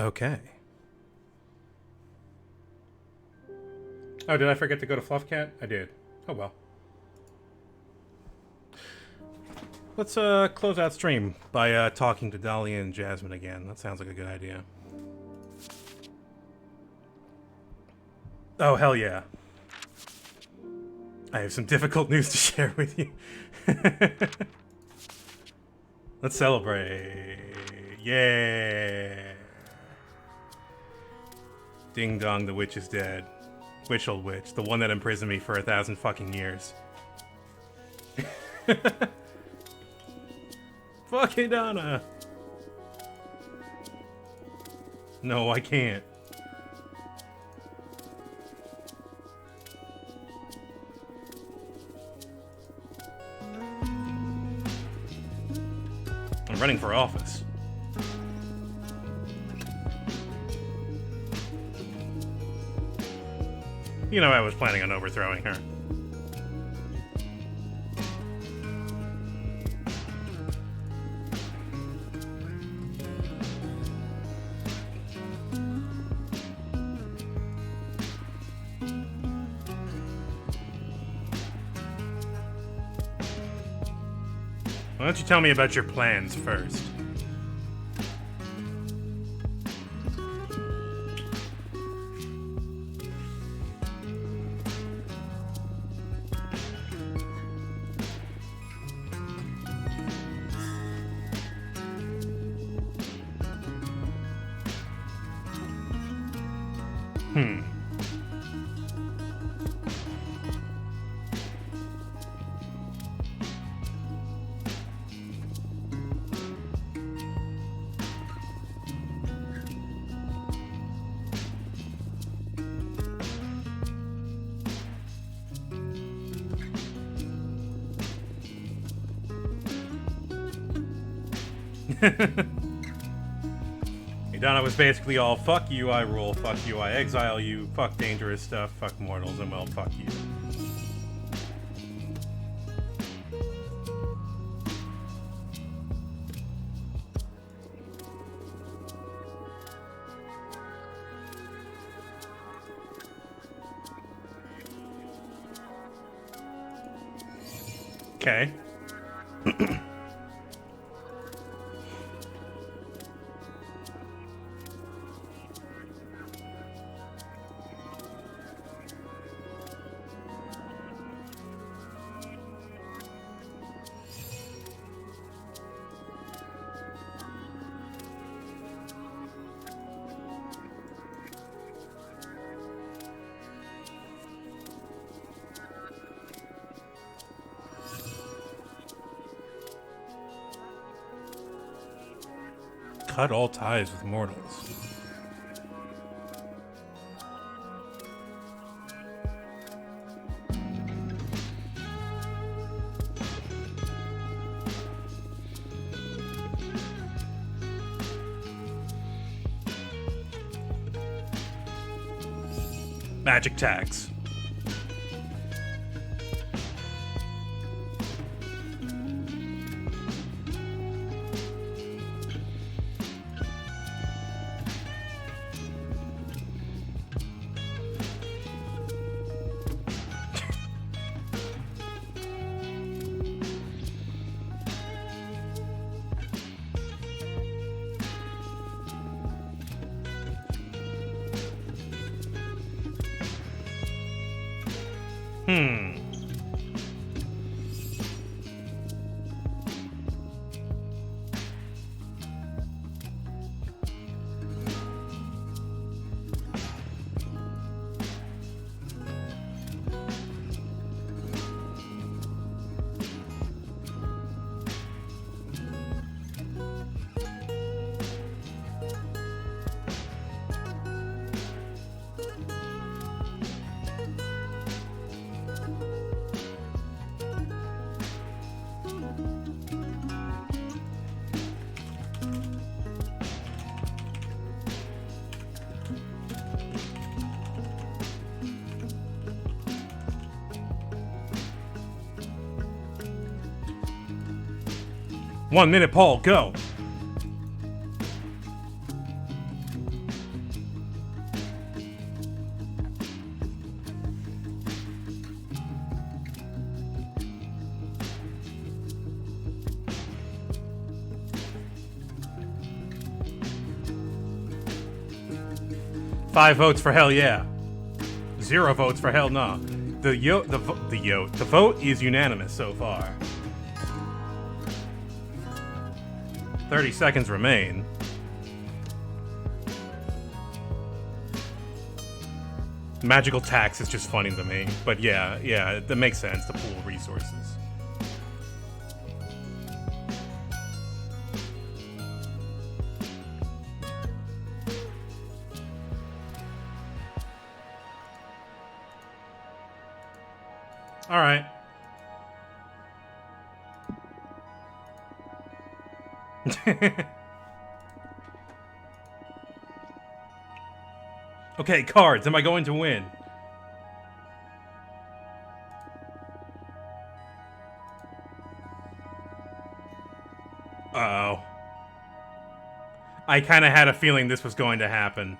Okay. Oh, did I forget to go to Fluffcat? I did. Oh well. Let's close out stream by talking to Dahlia and Jasmine again. That sounds like a good idea. Oh, hell yeah. I have some difficult news to share with you. Let's celebrate. Yeah. Ding dong, the witch is dead. Which old witch? The one that imprisoned me for 1,000 fucking years. Fuck Adana! No, I can't. I'm running for office. You know I was planning on overthrowing her. Why don't you tell me about your plans first? Adana was basically all, fuck you, I rule, fuck you, I exile you, fuck dangerous stuff, fuck mortals, and well, fuck you. Okay. Cut all ties with mortals. Magic tags. One minute, Paul, go. 5 votes for hell yeah. 0 votes for hell no. The vote is unanimous so far. 30 seconds remain. Magical tax is just funny to me, but yeah, that makes sense to pool resources. All right. Okay, cards. Am I going to win? Uh-oh. I kind of had a feeling this was going to happen.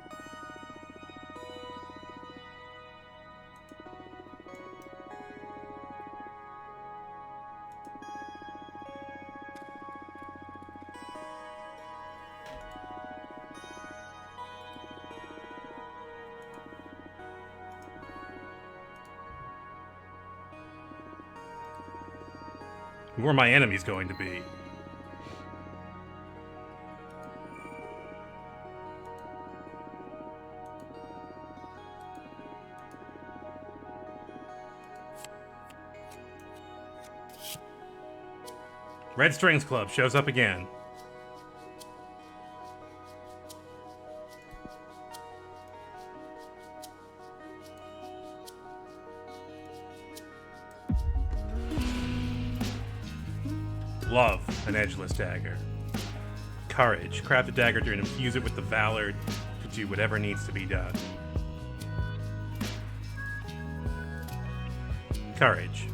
Who are my enemies going to be? Red Strings Club shows up again. Love, an edgeless dagger. Courage, craft a dagger to infuse it with the valor to do whatever needs to be done. Courage.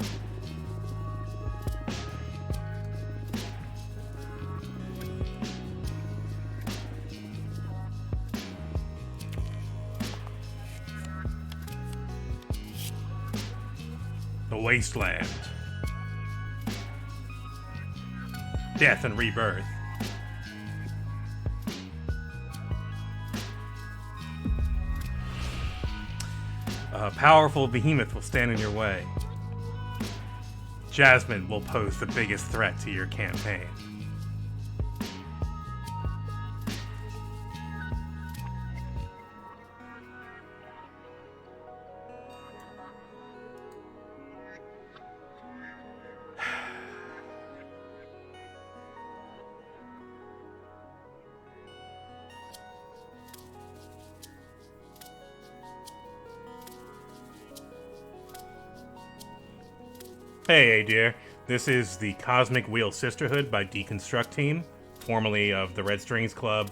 The Wasteland. Death and rebirth. A powerful behemoth will stand in your way. Jasmine will pose the biggest threat to your campaign. Hey, dear. This is the Cosmic Wheel Sisterhood by Deconstruct, formerly of the Red Strings Club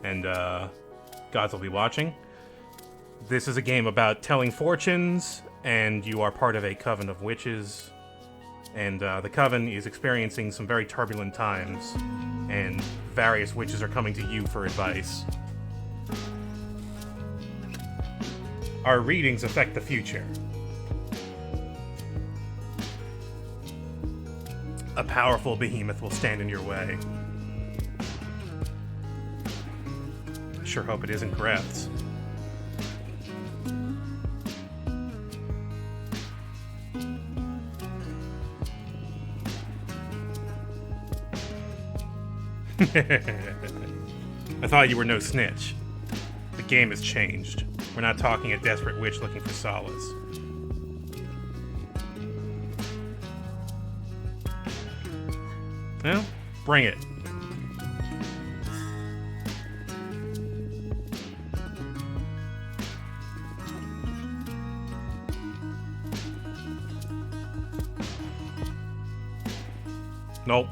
and Gods Will Be Watching. This is a game about telling fortunes, and you are part of a coven of witches. And the coven is experiencing some very turbulent times, and various witches are coming to you for advice. Our readings affect the future. A powerful behemoth will stand in your way. I sure hope it isn't Greth's. I thought you were no snitch. The game has changed. We're not talking a desperate witch looking for solace. Well, bring it. Nope.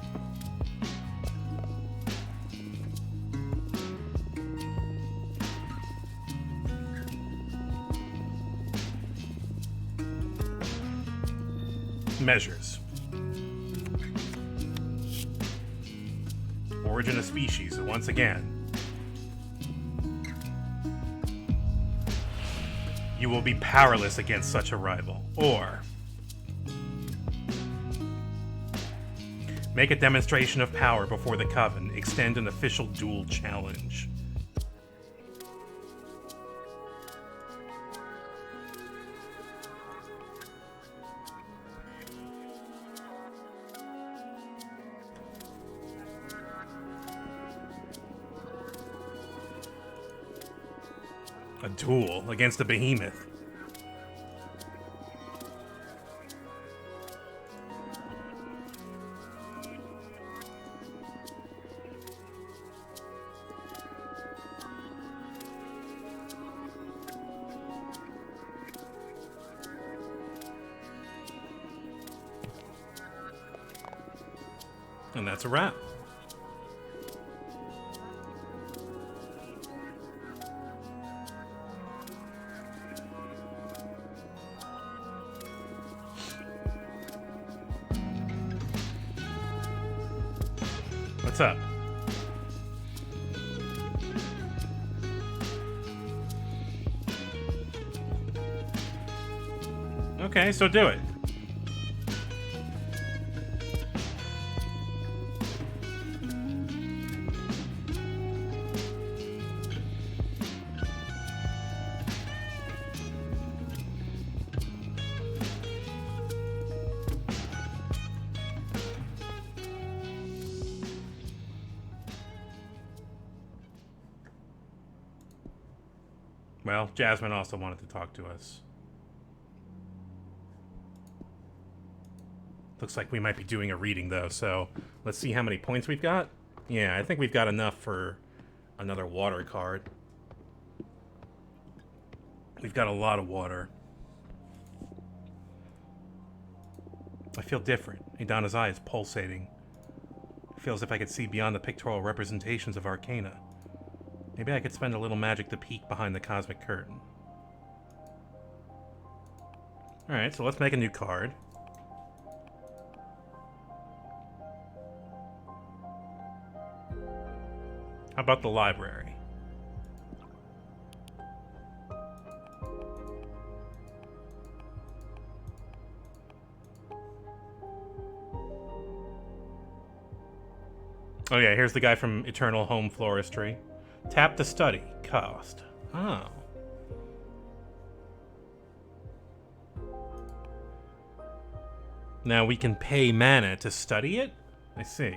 Measures. Origin of species, once again. You will be powerless against such a rival. Or make a demonstration of power before the Coven. Extend an official duel challenge. A duel against a behemoth. And that's a wrap. What's up? Okay, so do it. Well, Jasmine also wanted to talk to us. Looks like we might be doing a reading, though, so let's see how many points we've got. Yeah, I think we've got enough for another water card. We've got a lot of water. I feel different. Adana's eye is pulsating. I feel as if I could see beyond the pictorial representations of arcana. Maybe I could spend a little magic to peek behind the cosmic curtain. Alright, so let's make a new card. How about the library? Oh yeah, here's the guy from Eternal Home Floristry. Tap to study. Cost. Oh. Now we can pay mana to study it? I see.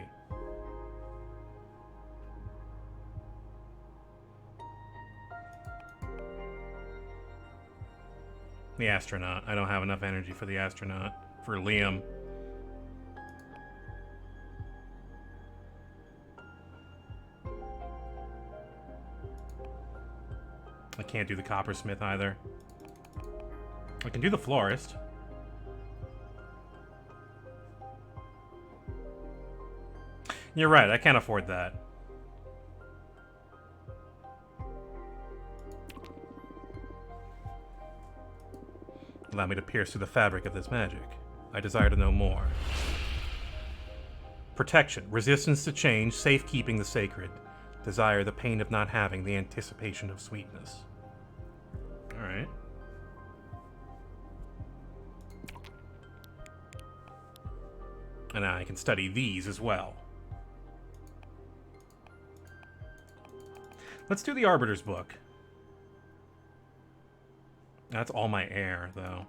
The astronaut. I don't have enough energy for the astronaut. For Liam. I can't do the coppersmith either. I can do the florist. You're right, I can't afford that. Allow me to pierce through the fabric of this magic. I desire to know more. Protection. Resistance to change. Safekeeping the sacred. Desire the pain of not having, the anticipation of sweetness. Alright. And now I can study these as well. Let's do the Arbiter's Book. That's all my air, though.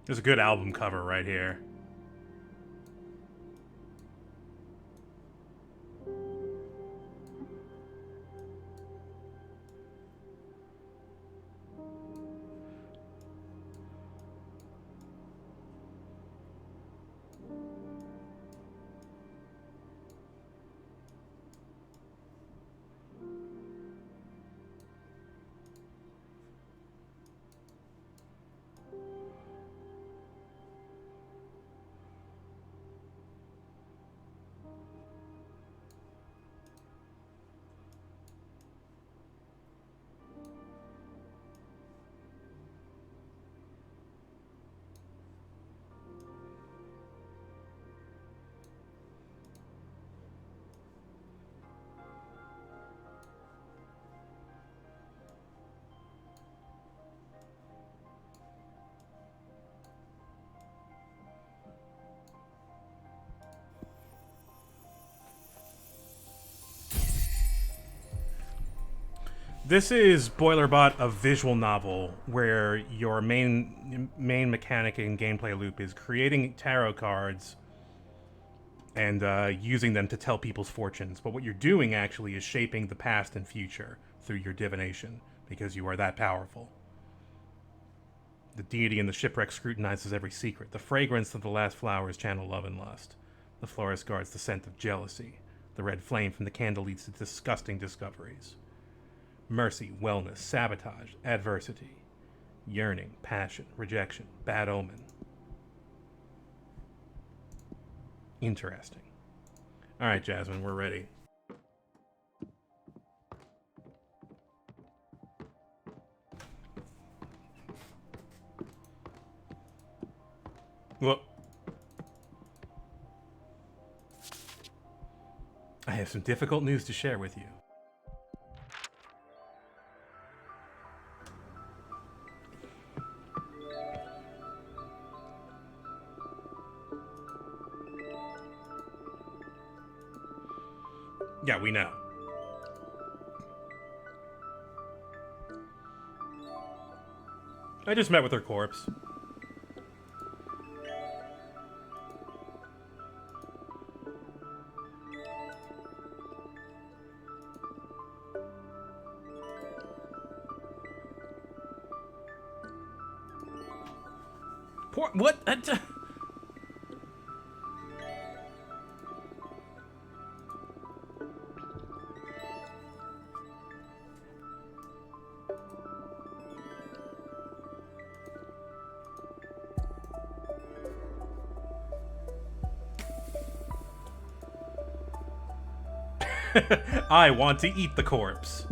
There's a good album cover right here. This is Boilerbot, a visual novel where your main mechanic and gameplay loop is creating tarot cards and using them to tell people's fortunes. But what you're doing actually is shaping the past and future through your divination, because you are that powerful. The deity in the shipwreck scrutinizes every secret. The fragrance of the last flowers channel love and lust. The florist guards the scent of jealousy. The red flame from the candle leads to disgusting discoveries. Mercy, wellness, sabotage, adversity, yearning, passion, rejection, bad omen. Interesting. All right, Jasmine, we're ready. Well, I have some difficult news to share with you. Yeah, we know. I just met with her corpse. Poor, what? I want to eat the corpse.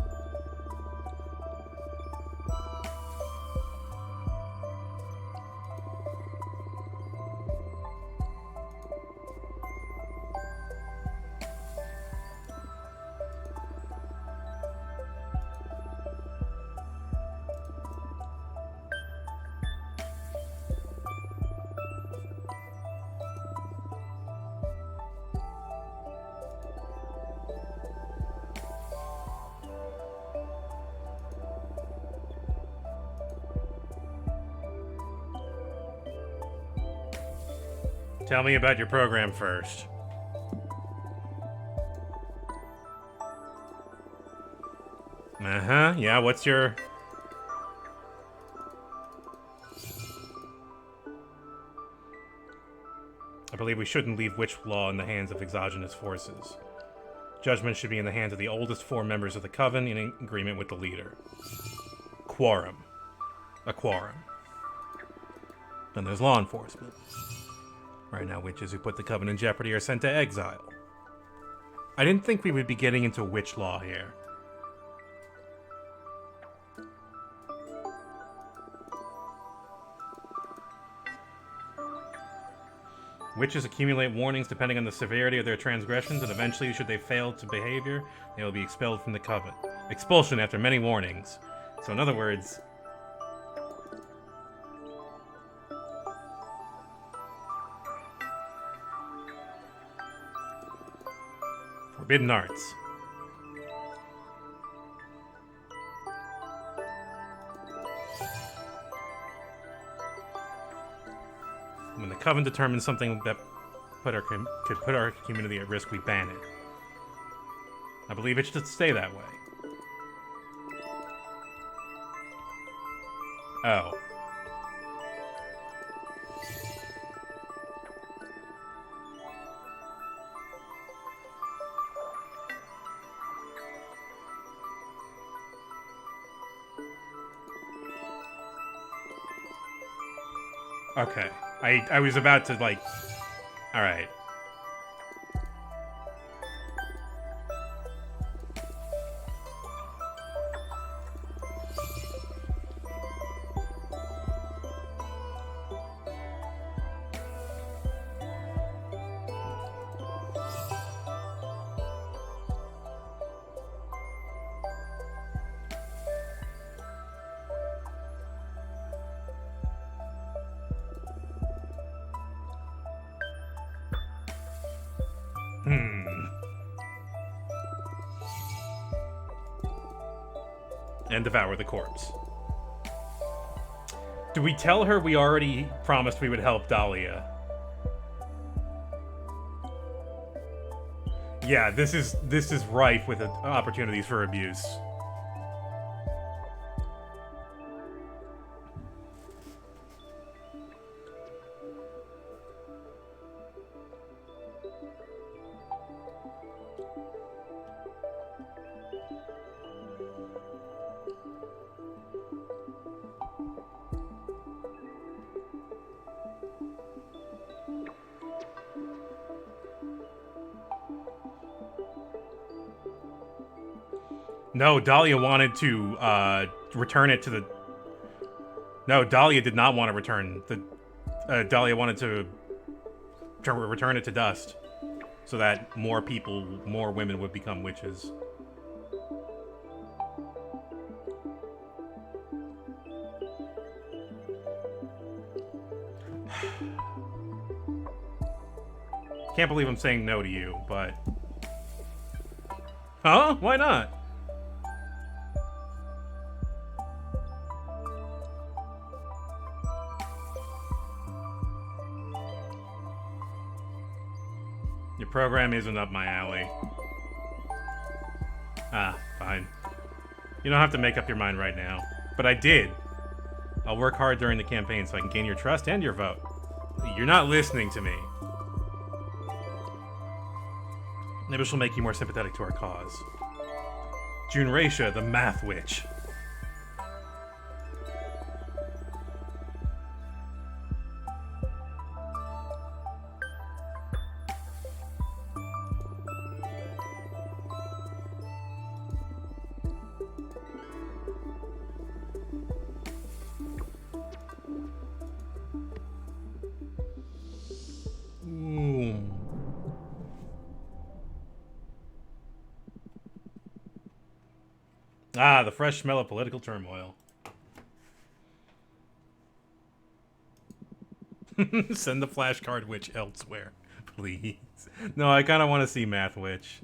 Tell me about your program first. Uh-huh, yeah, what's your... I believe we shouldn't leave witch law in the hands of exogenous forces. Judgment should be in the hands of the oldest 4 members of the coven in agreement with the leader. Quorum. A quorum. Then there's law enforcement. Right now, witches who put the coven in jeopardy are sent to exile. I didn't think we would be getting into witch law here. Witches accumulate warnings depending on the severity of their transgressions, and eventually, should they fail to behavior, they will be expelled from the coven. Expulsion after many warnings. So in other words... Forbidden arts. When the coven determines something that could put our community at risk, we ban it. I believe it should stay that way. Oh. Okay. I was about to, like... Alright. and devour the corpse. Do we tell her we already promised we would help Dahlia? Yeah, this is rife with opportunities for abuse. No, Dahlia wanted to return it to the... No, Dahlia did not want to return the... Dahlia wanted to return it to dust so that more people, more women would become witches. Can't believe I'm saying no to you, but... Huh? Why not? Your program isn't up my alley. Ah, fine. You don't have to make up your mind right now. But I did. I'll work hard during the campaign so I can gain your trust and your vote. You're not listening to me. Maybe she'll make you more sympathetic to our cause. June Raisha, the math witch. Ah, the fresh smell of political turmoil. Send the flashcard witch elsewhere, please. No, I kind of want to see Math Witch.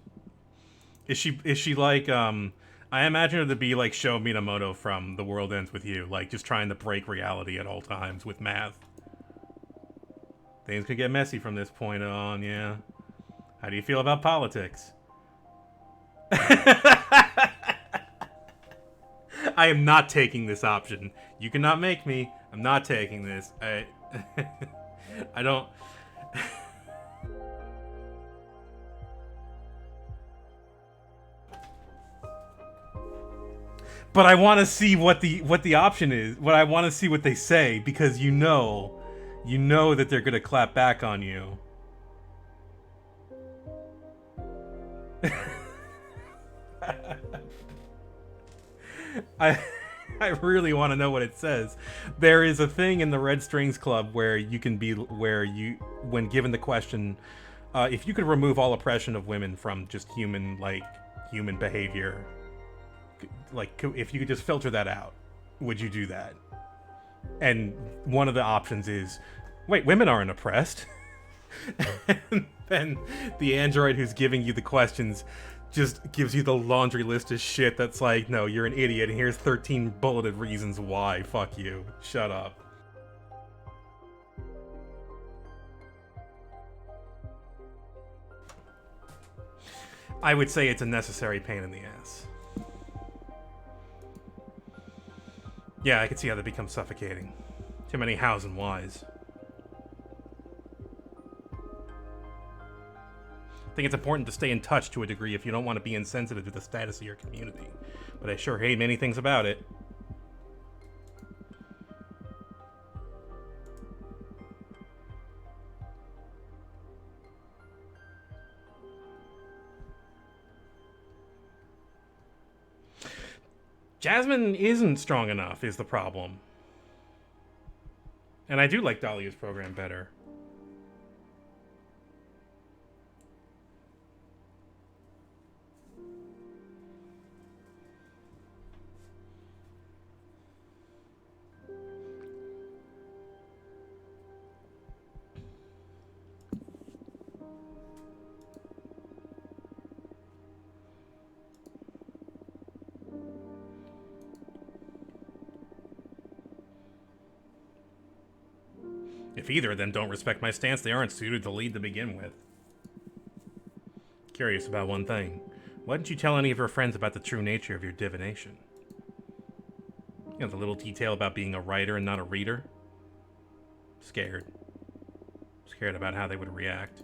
Is she like, I imagine her to be like Sho Minamoto from The World Ends With You, like just trying to break reality at all times with math. Things could get messy from this point on, yeah. How do you feel about politics? I am not taking this option. You cannot make me. I'm not taking this. I don't... But I want to see what the option is. What I want to see what they say, because you know that they're gonna clap back on you. I really want to know what it says. There is a thing in the Red Strings Club where you can be when given the question, if you could remove all oppression of women from just human behavior, like if you could just filter that out, would you do that? And one of the options is, wait, women aren't oppressed. And then the android who's giving you the questions just gives you the laundry list of shit that's like, no, you're an idiot, and here's 13 bulleted reasons why. Fuck you. Shut up. I would say it's a necessary pain in the ass. Yeah, I could see how that becomes suffocating. Too many hows and whys. I think it's important to stay in touch to a degree if you don't want to be insensitive to the status of your community. But I sure hate many things about it. Jasmine isn't strong enough is the problem. And I do like Dahlia's program better. If either of them don't respect my stance, they aren't suited to lead to begin with. Curious about one thing. Why didn't you tell any of your friends about the true nature of your divination? You know, the little detail about being a writer and not a reader? Scared. Scared about how they would react.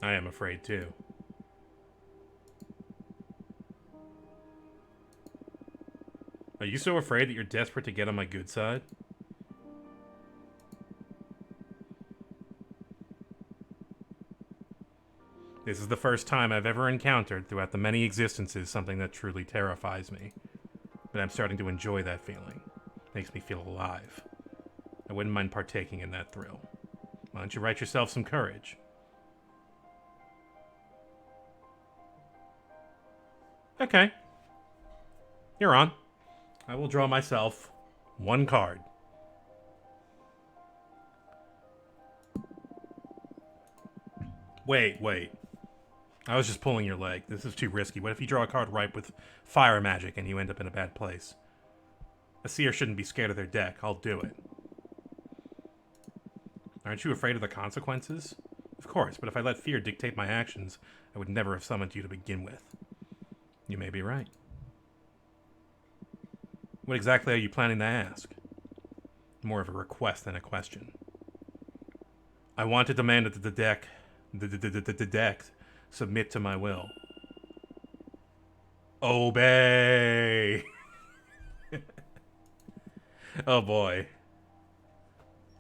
I am afraid too. Are you so afraid that you're desperate to get on my good side? This is the first time I've ever encountered throughout the many existences something that truly terrifies me. But I'm starting to enjoy that feeling. Makes me feel alive. I wouldn't mind partaking in that thrill. Why don't you write yourself some courage? Okay. You're on. I will draw myself one card. Wait. I was just pulling your leg. This is too risky. What if you draw a card ripe with fire magic and you end up in a bad place? A seer shouldn't be scared of their deck. I'll do it. Aren't you afraid of the consequences? Of course, but if I let fear dictate my actions, I would never have summoned you to begin with. You may be right. What exactly are you planning to ask? More of a request than a question. I want to demand that the deck submit to my will. Obey! Oh boy.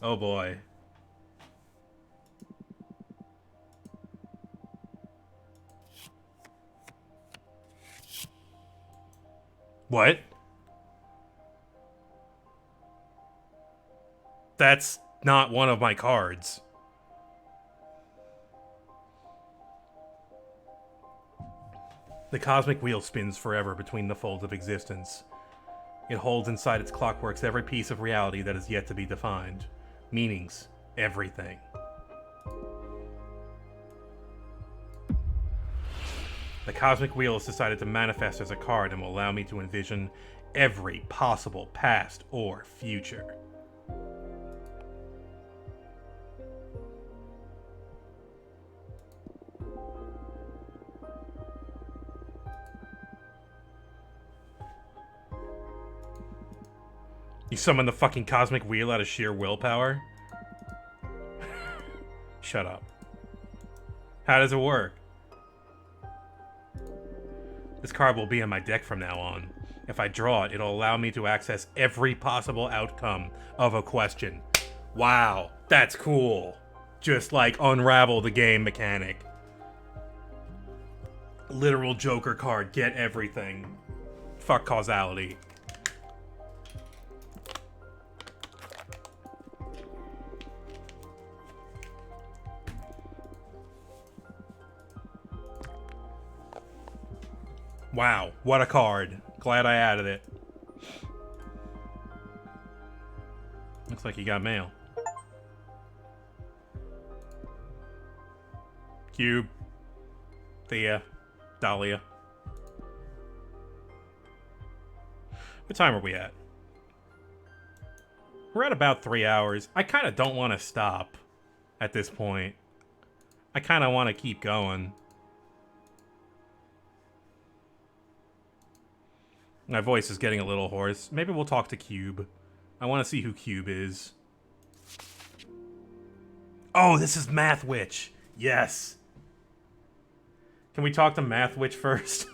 Oh boy. What? That's not one of my cards. The cosmic wheel spins forever between the folds of existence. It holds inside its clockworks every piece of reality that is yet to be defined. Meanings. Everything. The cosmic wheel has decided to manifest as a card and will allow me to envision every possible past or future. You summon the fucking cosmic wheel out of sheer willpower? Shut up. How does it work? This card will be in my deck from now on. If I draw it, it'll allow me to access every possible outcome of a question. Wow, that's cool. Just like unravel the game mechanic. Literal Joker card, get everything. Fuck causality. Wow, what a card. Glad I added it. Looks like you got mail. Cube. Thea. Dahlia. What time are we at? We're at about 3 hours. I kind of don't want to stop at this point. I kind of want to keep going. My voice is getting a little hoarse. Maybe we'll talk to Cube. I want to see who Cube is. Oh, this is Math Witch. Yes. Can we talk to Math Witch first?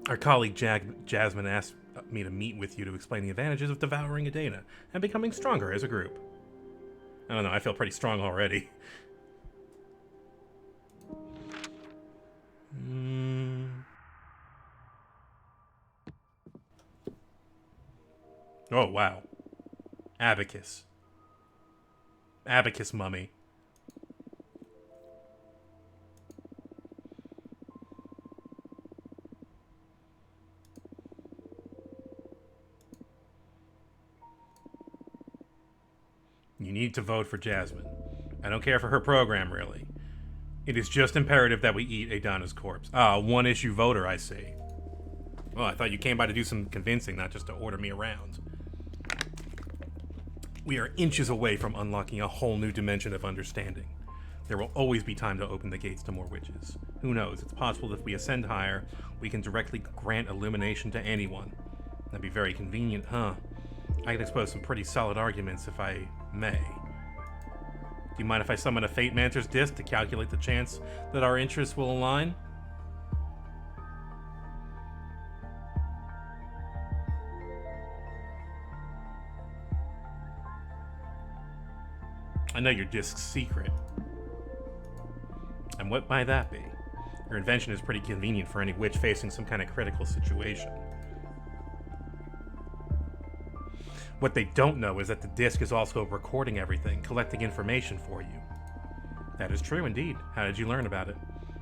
Our colleague Jasmine asked me to meet with you to explain the advantages of devouring Adana and becoming stronger as a group. I don't know, I feel pretty strong already. Oh, wow. Abacus. Abacus mummy. You need to vote for Jasmine. I don't care for her program, really. It is just imperative that we eat Adana's corpse. Ah, one-issue voter, I see. Well, I thought you came by to do some convincing, not just to order me around. We are inches away from unlocking a whole new dimension of understanding. There will always be time to open the gates to more witches. Who knows, it's possible that if we ascend higher, we can directly grant illumination to anyone. That'd be very convenient, huh? I can expose some pretty solid arguments if I may. Do you mind if I summon a Fate Mancer's disc to calculate the chance that our interests will align? I know your disc's secret. And what might that be? Your invention is pretty convenient for any witch facing some kind of critical situation. What they don't know is that the disc is also recording everything, collecting information for you. That is true indeed. How did you learn about it?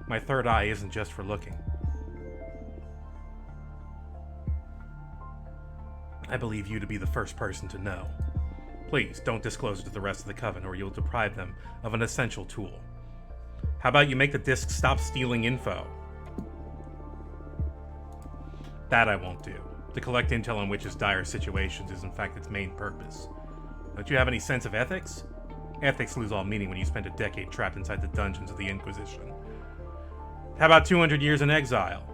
My third eye isn't just for looking. I believe you to be the first person to know. Please, don't disclose it to the rest of the coven or you'll deprive them of an essential tool. How about you make the disc stop stealing info? That I won't do. To collect intel on witches' dire situations is in fact its main purpose. Don't you have any sense of ethics? Ethics lose all meaning when you spend a decade trapped inside the dungeons of the Inquisition. How about 200 years in exile?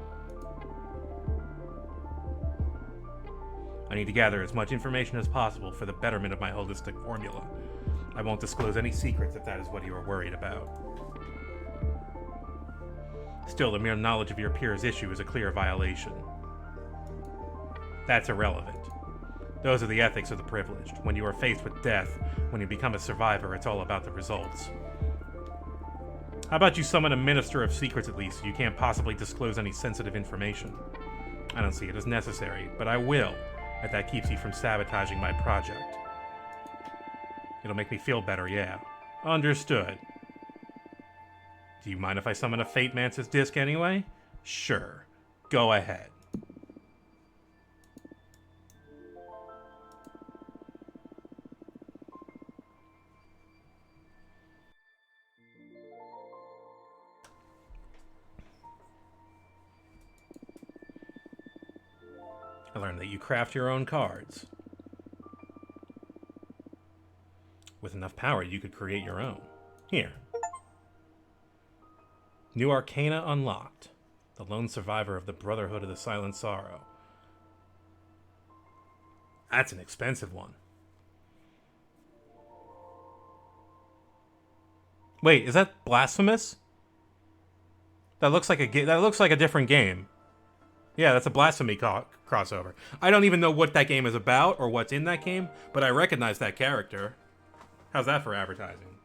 I need to gather as much information as possible for the betterment of my holistic formula. I won't disclose any secrets if that is what you are worried about. Still, the mere knowledge of your peer's issue is a clear violation. That's irrelevant. Those are the ethics of the privileged. When you are faced with death, when you become a survivor, it's all about the results. How about you summon a Minister of Secrets at least, so you can't possibly disclose any sensitive information? I don't see it as necessary, but I will, if that keeps you from sabotaging my project. It'll make me feel better, yeah. Understood. Do you mind if I summon a Fate Mancer's disc anyway? Sure. Go ahead. I learned that you craft your own cards. With enough power, you could create your own. Here. New Arcana unlocked. The lone survivor of the Brotherhood of the Silent Sorrow. That's an expensive one. Wait, is that blasphemous? That looks like a different game. Yeah, that's a blasphemy crossover. I don't even know what that game is about or what's in that game, but I recognize that character. How's that for advertising?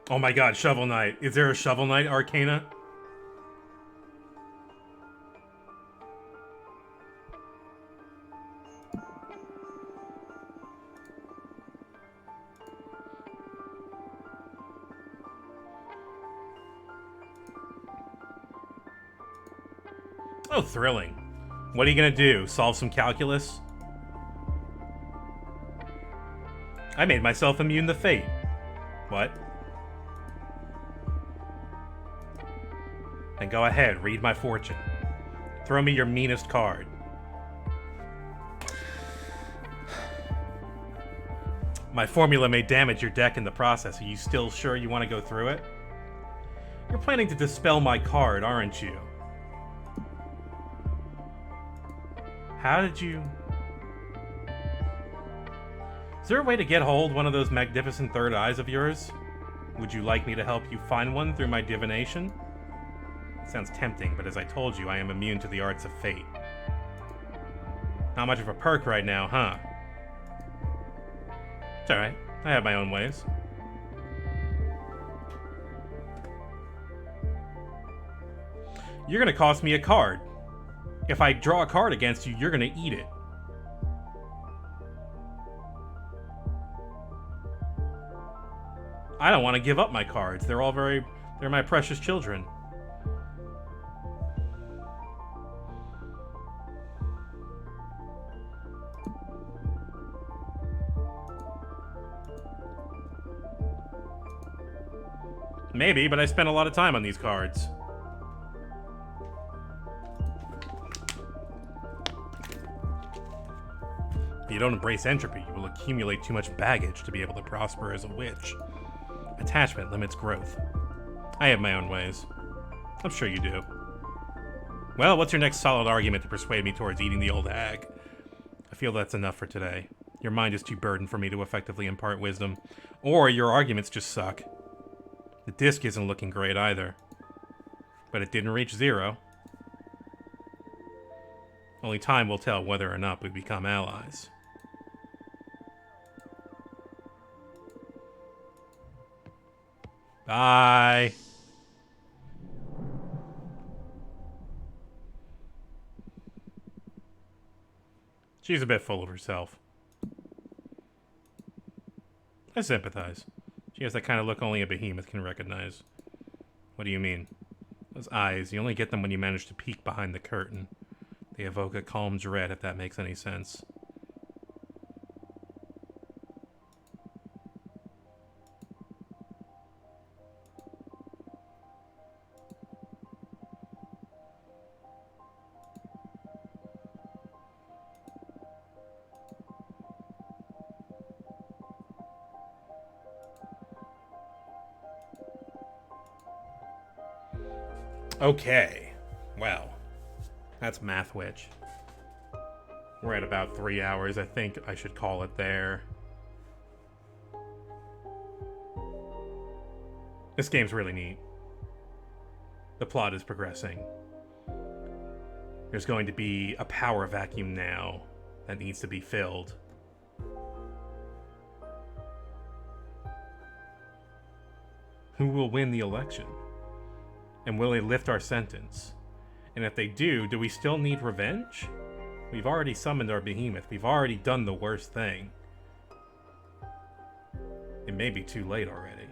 Oh my god, Shovel Knight. Is there a Shovel Knight Arcana? Oh, thrilling. What are you gonna do? Solve some calculus? I made myself immune to fate. What? Then go ahead, read my fortune. Throw me your meanest card. My formula may damage your deck in the process. Are you still sure you want to go through it? You're planning to dispel my card, aren't you? How did you... Is there a way to get hold one of those magnificent third eyes of yours? Would you like me to help you find one through my divination? Sounds tempting, but as I told you, I am immune to the arts of fate. Not much of a perk right now, huh? It's alright. I have my own ways. You're gonna cost me a card. If I draw a card against you, you're gonna eat it. I don't want to give up my cards. They're my precious children. Maybe, but I spent a lot of time on these cards. If you don't embrace entropy, you will accumulate too much baggage to be able to prosper as a witch. Attachment limits growth. I have my own ways. I'm sure you do. Well, what's your next solid argument to persuade me towards eating the old hag? I feel that's enough for today. Your mind is too burdened for me to effectively impart wisdom. Or your arguments just suck. The disc isn't looking great either. But it didn't reach 0. Only time will tell whether or not we become allies. Bye. She's a bit full of herself. I sympathize. She has that kind of look only a behemoth can recognize. What do you mean? Those eyes, you only get them when you manage to peek behind the curtain. They evoke a calm dread, if that makes any sense. Okay, well, that's Math Witch. We're at about 3 hours. I think I should call it there. This game's really neat. The plot is progressing. There's going to be a power vacuum now that needs to be filled. Who will win the election? And will they lift our sentence? And if they do we still need revenge? We've already summoned our behemoth. We've already done the worst thing. It may be too late already.